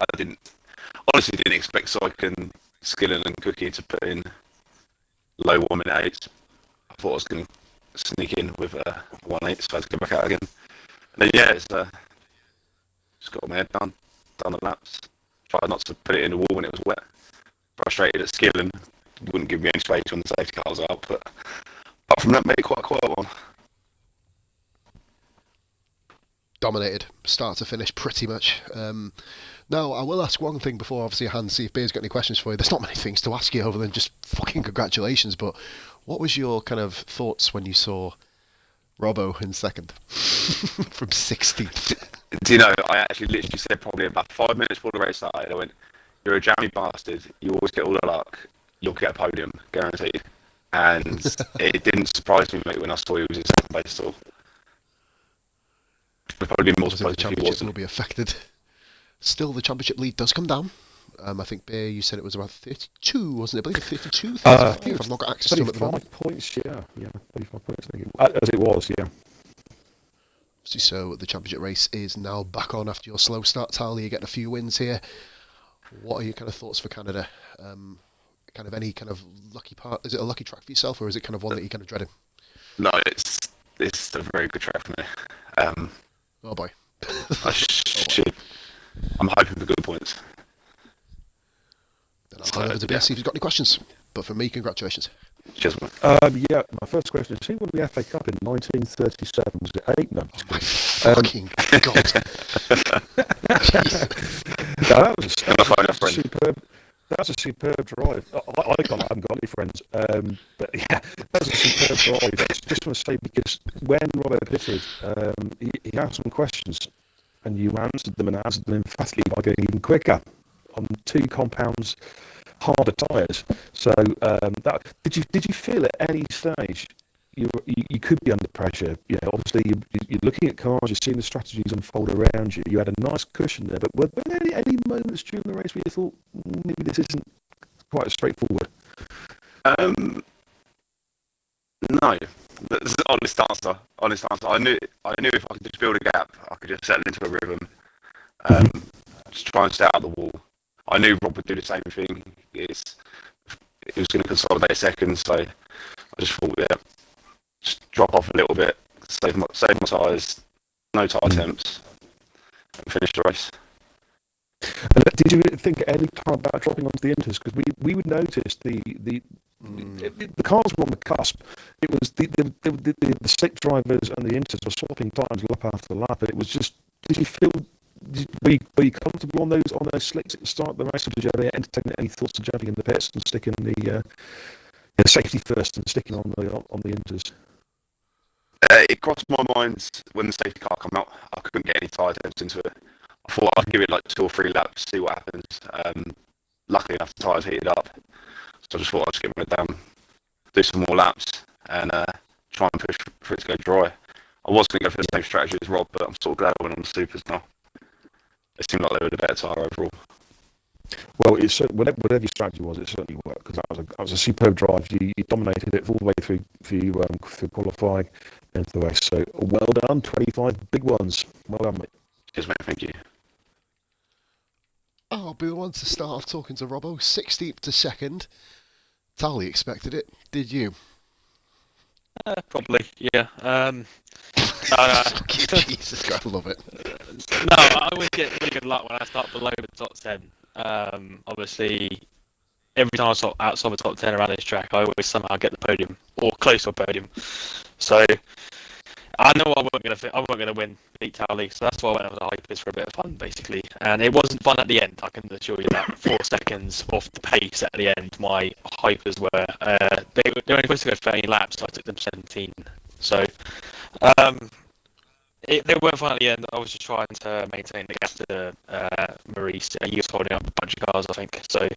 I honestly didn't expect Syken, Skillen and Cookie to put in low 1 minute 8s. I thought I was going to sneak in with 1.8, so I had to go back out again. And then it's just got my head down the laps. Tried not to put it in the wall when it was wet. Frustrated at Skillen, wouldn't give me any space when the safety car was out, but apart from that, made it quite a quiet one. Dominated, start to finish, pretty much. Now, I will ask one thing before, obviously, Hans, see if Bear's got any questions for you. There's not many things to ask you other than just fucking congratulations, but what was your kind of thoughts when you saw Robbo in second from 16th? Do you know, I actually literally said probably about 5 minutes before the race started, I went, "You're a jammy bastard, you always get all the luck, you'll get a podium, guaranteed." And it didn't surprise me, mate, when I saw he was in second place at all. Would probably be more surprised if he wasn't. Will be affected. Still, the championship lead does come down. I think, Bear, you said it was about 32, wasn't it? I believe 32, 35. I've not got access to them at the moment. 35 points, yeah, 35 points, I think as it was, yeah. So the championship race is now back on after your slow start, Towelie. You're getting a few wins here. What are your kind of thoughts for Canada? Kind of any kind of lucky part? Is it a lucky track for yourself, or is it kind of one that you're kind of dreading? No, it's a very good track for me. Oh boy. I'm hoping for good points. Then I'll hand over to Bear, see if he's got any questions. But for me, congratulations. Cheers, mate. Yeah, my first question is, who won the FA Cup in 1937? Was it 8? No. Oh my fucking God. That was a superb drive. I haven't got any friends. But yeah, that was a superb drive. I just want to say, because when Robert pitted, he asked some questions, and you answered them emphatically by going even quicker on 2 compounds harder tyres. So did you feel at any stage you could be under pressure? Obviously you're looking at cars, you're seeing the strategies unfold around you. You had a nice cushion there, but were there any moments during the race where you thought maybe this isn't quite as straightforward? No, that's an honest answer. I knew if I could just build a gap, I could just settle into a rhythm. to try and stay out of the wall. I knew Rob would do the same thing. He was going to consolidate seconds, so I just thought, yeah, just drop off a little bit, save my tyres, no tyre attempts, and finish the race. And did you think at any time about dropping onto the inters? Because we would notice the cars were on the cusp. It was the slick drivers and the inters were swapping times lap after lap. And it was just, did you feel? Were you comfortable on those slicks at the start of the race, or did you ever entertain any thoughts of jumping in the pits and sticking the safety first and sticking on the inters? It crossed my mind when the safety car came out. I couldn't get any tyre attempts into it. I thought I'd give it like 2 or 3 laps, see what happens. Luckily enough, the tyres heated up, so I just thought I'd just give it down, do some more laps, and try and push for it to go dry. I was going to go for the same strategy as Rob, but I'm sort of glad I went on the supers now. It seemed like they were the better tyre overall. Well, whatever your strategy was, it certainly worked, because that was a superb drive. You dominated it all the way through qualifying into the race. So well done, 25 big ones. Well done, mate. Cheers, mate. Thank you. I'll be the one to start off talking to Robbo. 16th to 2nd. Tally expected it. Did you? Probably, yeah. Jesus Christ, I love it. No, I always get really good luck when I start below the top 10. Obviously, every time I start outside the top 10 around this track, I always somehow get the podium, or close to a podium. So, I know I wasn't gonna win, beat Tally, so that's why I went over the hypers for a bit of fun, basically. And it wasn't fun at the end, I can assure you that. 4 seconds off the pace at the end, my hypers were. They were only supposed to go 30 laps, so I took them 17. So, they weren't fun at the end. I was just trying to maintain the gap to Maurice. He was holding up a bunch of cars, I think. So,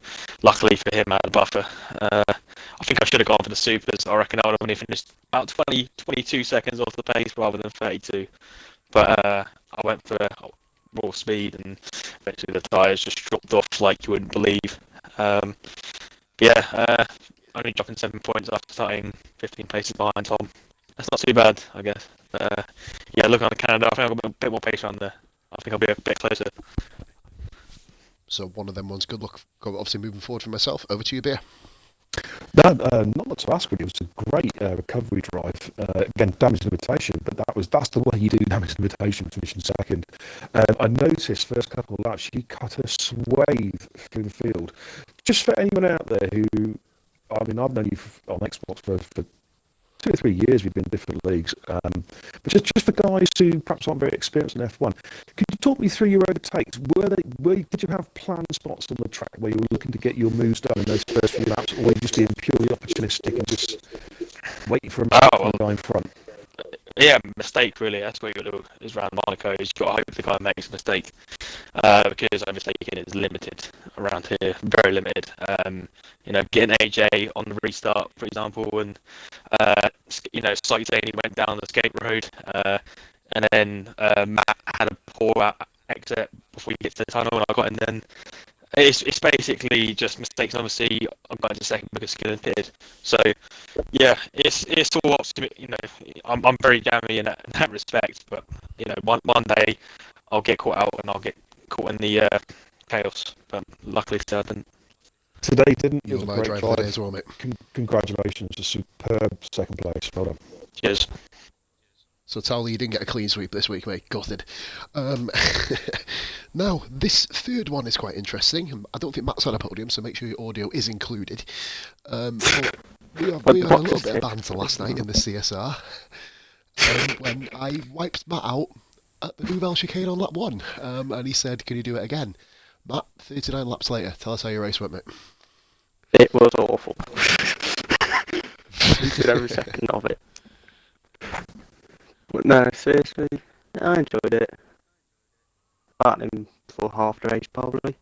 luckily for him, I had a buffer. I think I should have gone for the supers. I reckon I would have only finished about 22 seconds off the pace rather than 32. But I went for raw speed, and eventually the tyres just dropped off like you wouldn't believe. Only dropping 7 points after starting 15 places behind Tom. That's not too bad, I guess. Looking on Canada, I think I've got a bit more pace around there. I think I'll be a bit closer. So one of them ones, good luck. Obviously moving forward for myself. Over to you, Beer. No, not much to ask really. It was a great recovery drive. Again, damage limitation, but that's the way you do damage limitation, finishing second. I noticed first couple of laps, you cut a swathe through the field. Just for anyone out there who, I mean, I've known you on Xbox for 2 or 3 years, we've been in different leagues. But just for guys who perhaps aren't very experienced in F1, could you talk me through your overtakes? Did you have planned spots on the track where you were looking to get your moves done in those first few laps, or were you just being purely opportunistic and just waiting for a guy in front? Yeah, mistake really. That's what you got to do. Is around Monaco. You've got to hope the guy makes a mistake, because overtaking is limited around here, very limited. Getting AJ on the restart, for example, and Site Zaney went down the skate road, and then Matt had a poor exit before you get to the tunnel, and I got in then. It's basically just mistakes. Obviously, I'm going to second because Skillen pitted. So, yeah, it's all up to me. I'm very jammy in that respect. But one day I'll get caught out and I'll get caught in the chaos. But luckily, I didn't. Today didn't. It was You're a my great driver drive. today as well, mate. Congratulations, a superb second place. Well done. Cheers. So Tally, you didn't get a clean sweep this week, mate. Gutted. Now, this third one is quite interesting. I don't think Matt's on a podium, so make sure your audio is included. But we had a little bit of banter last night in the CSR when I wiped Matt out at the Nouvelle Chicane on lap 1. And he said, can you do it again? Matt, 39 laps later, tell us how your race went, mate. It was awful. Hated every second of it. But no, seriously, I enjoyed it. Starting for half the race probably.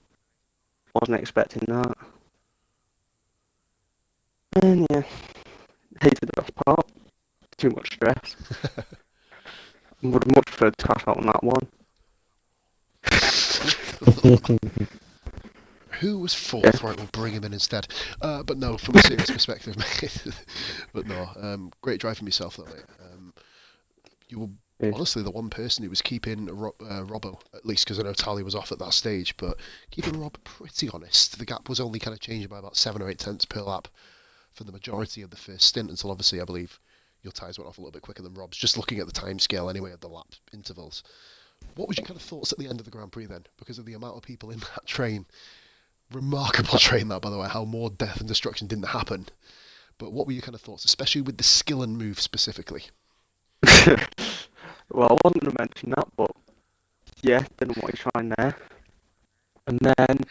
Wasn't expecting that. And yeah, hated the best part. Too much stress. Would have much preferred to cash out on that one. Who was fourth? Right, we'll bring him in instead. But no, from a serious perspective, mate. But no, great drive from yourself, though, mate. You were honestly the one person who was keeping Robbo, at least because I know Tally was off at that stage, but keeping Rob pretty honest. The gap was only kind of changing by about 7 or 8 tenths per lap for the majority of the first stint, until obviously I believe your tyres went off a little bit quicker than Rob's, just looking at the time scale anyway of the lap intervals. What was your kind of thoughts at the end of the Grand Prix then, because of the amount of people in that train? Remarkable train that, by the way, how more death and destruction didn't happen. But what were your kind of thoughts, especially with the Skillen move specifically? Well, I wasn't going to mention that, but yeah, didn't want to try in there. And then,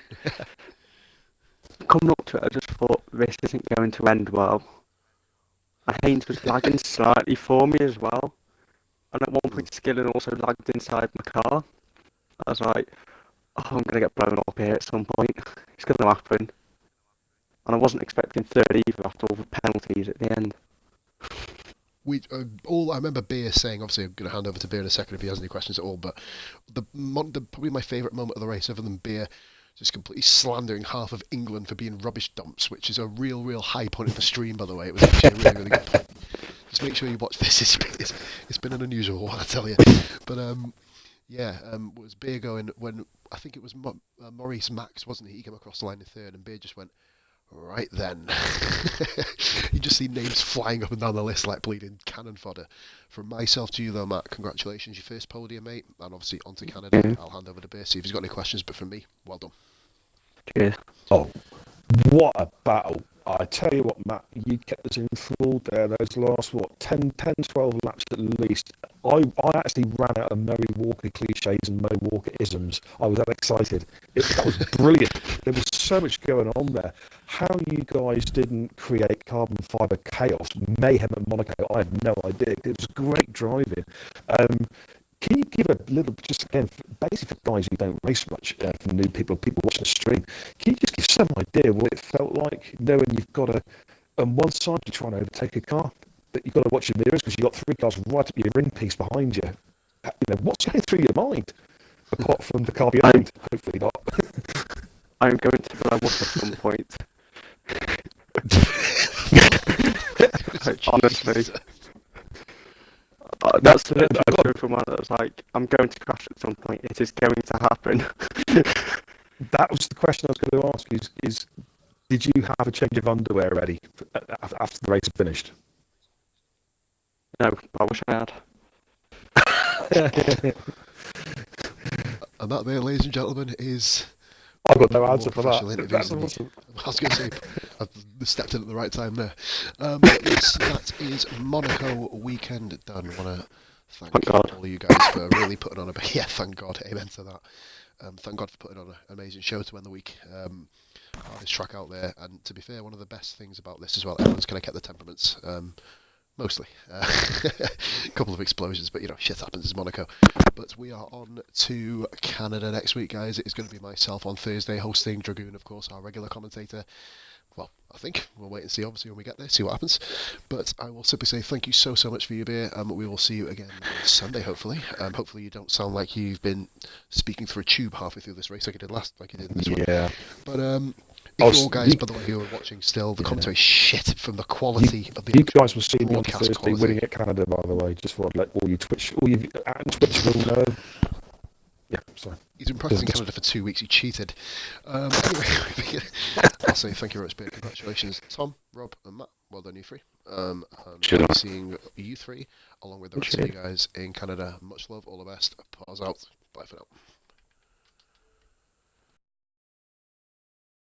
coming up to it, I just thought this isn't going to end well. And Haynes was lagging slightly for me as well. And at one point, Skillen also lagged inside my car. I was like, oh, I'm going to get blown up here at some point. It's going to happen. And I wasn't expecting third either after all the penalties at the end. I remember Beer saying, obviously I'm going to hand over to Beer in a second if he has any questions at all, but probably my favourite moment of the race, other than Beer just completely slandering half of England for being rubbish dumps, which is a real high point of the stream, by the way. It was actually a really good point. Just make sure you watch this. It's been an unusual one, I tell you. But was Beer going when I think it was Maurice Max, wasn't he? He came across the line in third, and Beer just went, right then. You just see names flying up and down the list like bleeding cannon fodder. From myself to you though, Matt, congratulations, your first podium, mate, and obviously on to Canada. I'll hand over to Beer, see if he's got any questions, but from me, well done. Cheers. Oh, what a battle. I tell you what, Matt, you kept us in full there those last, 10, 12 laps at least. I actually ran out of Murray Walker cliches and Murray Walker isms. I was that excited. That was brilliant. There was so much going on there. How you guys didn't create carbon fibre chaos, mayhem at Monaco, I have no idea. It was great driving. Can you give a little, just again, basically for guys who don't race much, for new people watching the stream, can you just give some idea what it felt like, knowing you've got on one side you're trying to overtake a car, but you've got to watch your mirrors because you've got 3 cars right up your ring piece behind you. What's going through your mind? Apart from the car behind, hopefully not. I'm going to blow up at some point. Honestly. That's the literal from one that was like, I'm going to crash at some point. It is going to happen. That was the question I was going to ask is did you have a change of underwear ready after the race had finished? No, I wish I had. And that there, ladies and gentlemen, is... I've got no answer for that. That's awesome. I was going to say, I've stepped in at the right time there. Yes, that is Monaco weekend done. I want to thank all of you guys for really putting on yeah, thank God, amen to that. Thank God for putting on an amazing show to end the week. Hardest track out there, and to be fair, one of the best things about this as well, everyone's kind of kept their temperaments. Mostly. A couple of explosions, but shit happens, it's Monaco. But we are on to Canada next week, guys. It's going to be myself on Thursday hosting, Dragoon, of course, our regular commentator. Well, I think we'll wait and see, obviously, when we get there, see what happens. But I will simply say thank you so much for your beer. We will see you again Sunday, hopefully. Hopefully you don't sound like you've been speaking through a tube halfway through this race like you did in this one. Yeah. But if you all guys, by the way, who are watching still, the commentary is shit from the quality of the... You guys will see me on Thursday quality. Winning at Canada, by the way. Just want to let all you Twitch will know. Yeah, sorry. He's been practicing Canada for 2 weeks. He cheated. Anyway, I'll say thank you very much, Beer. Congratulations, Tom, Rob, and Matt. Well done, you three. And seeing you three, along with the rest of you guys in Canada. Much love, all the best. Pause out. Bye for now.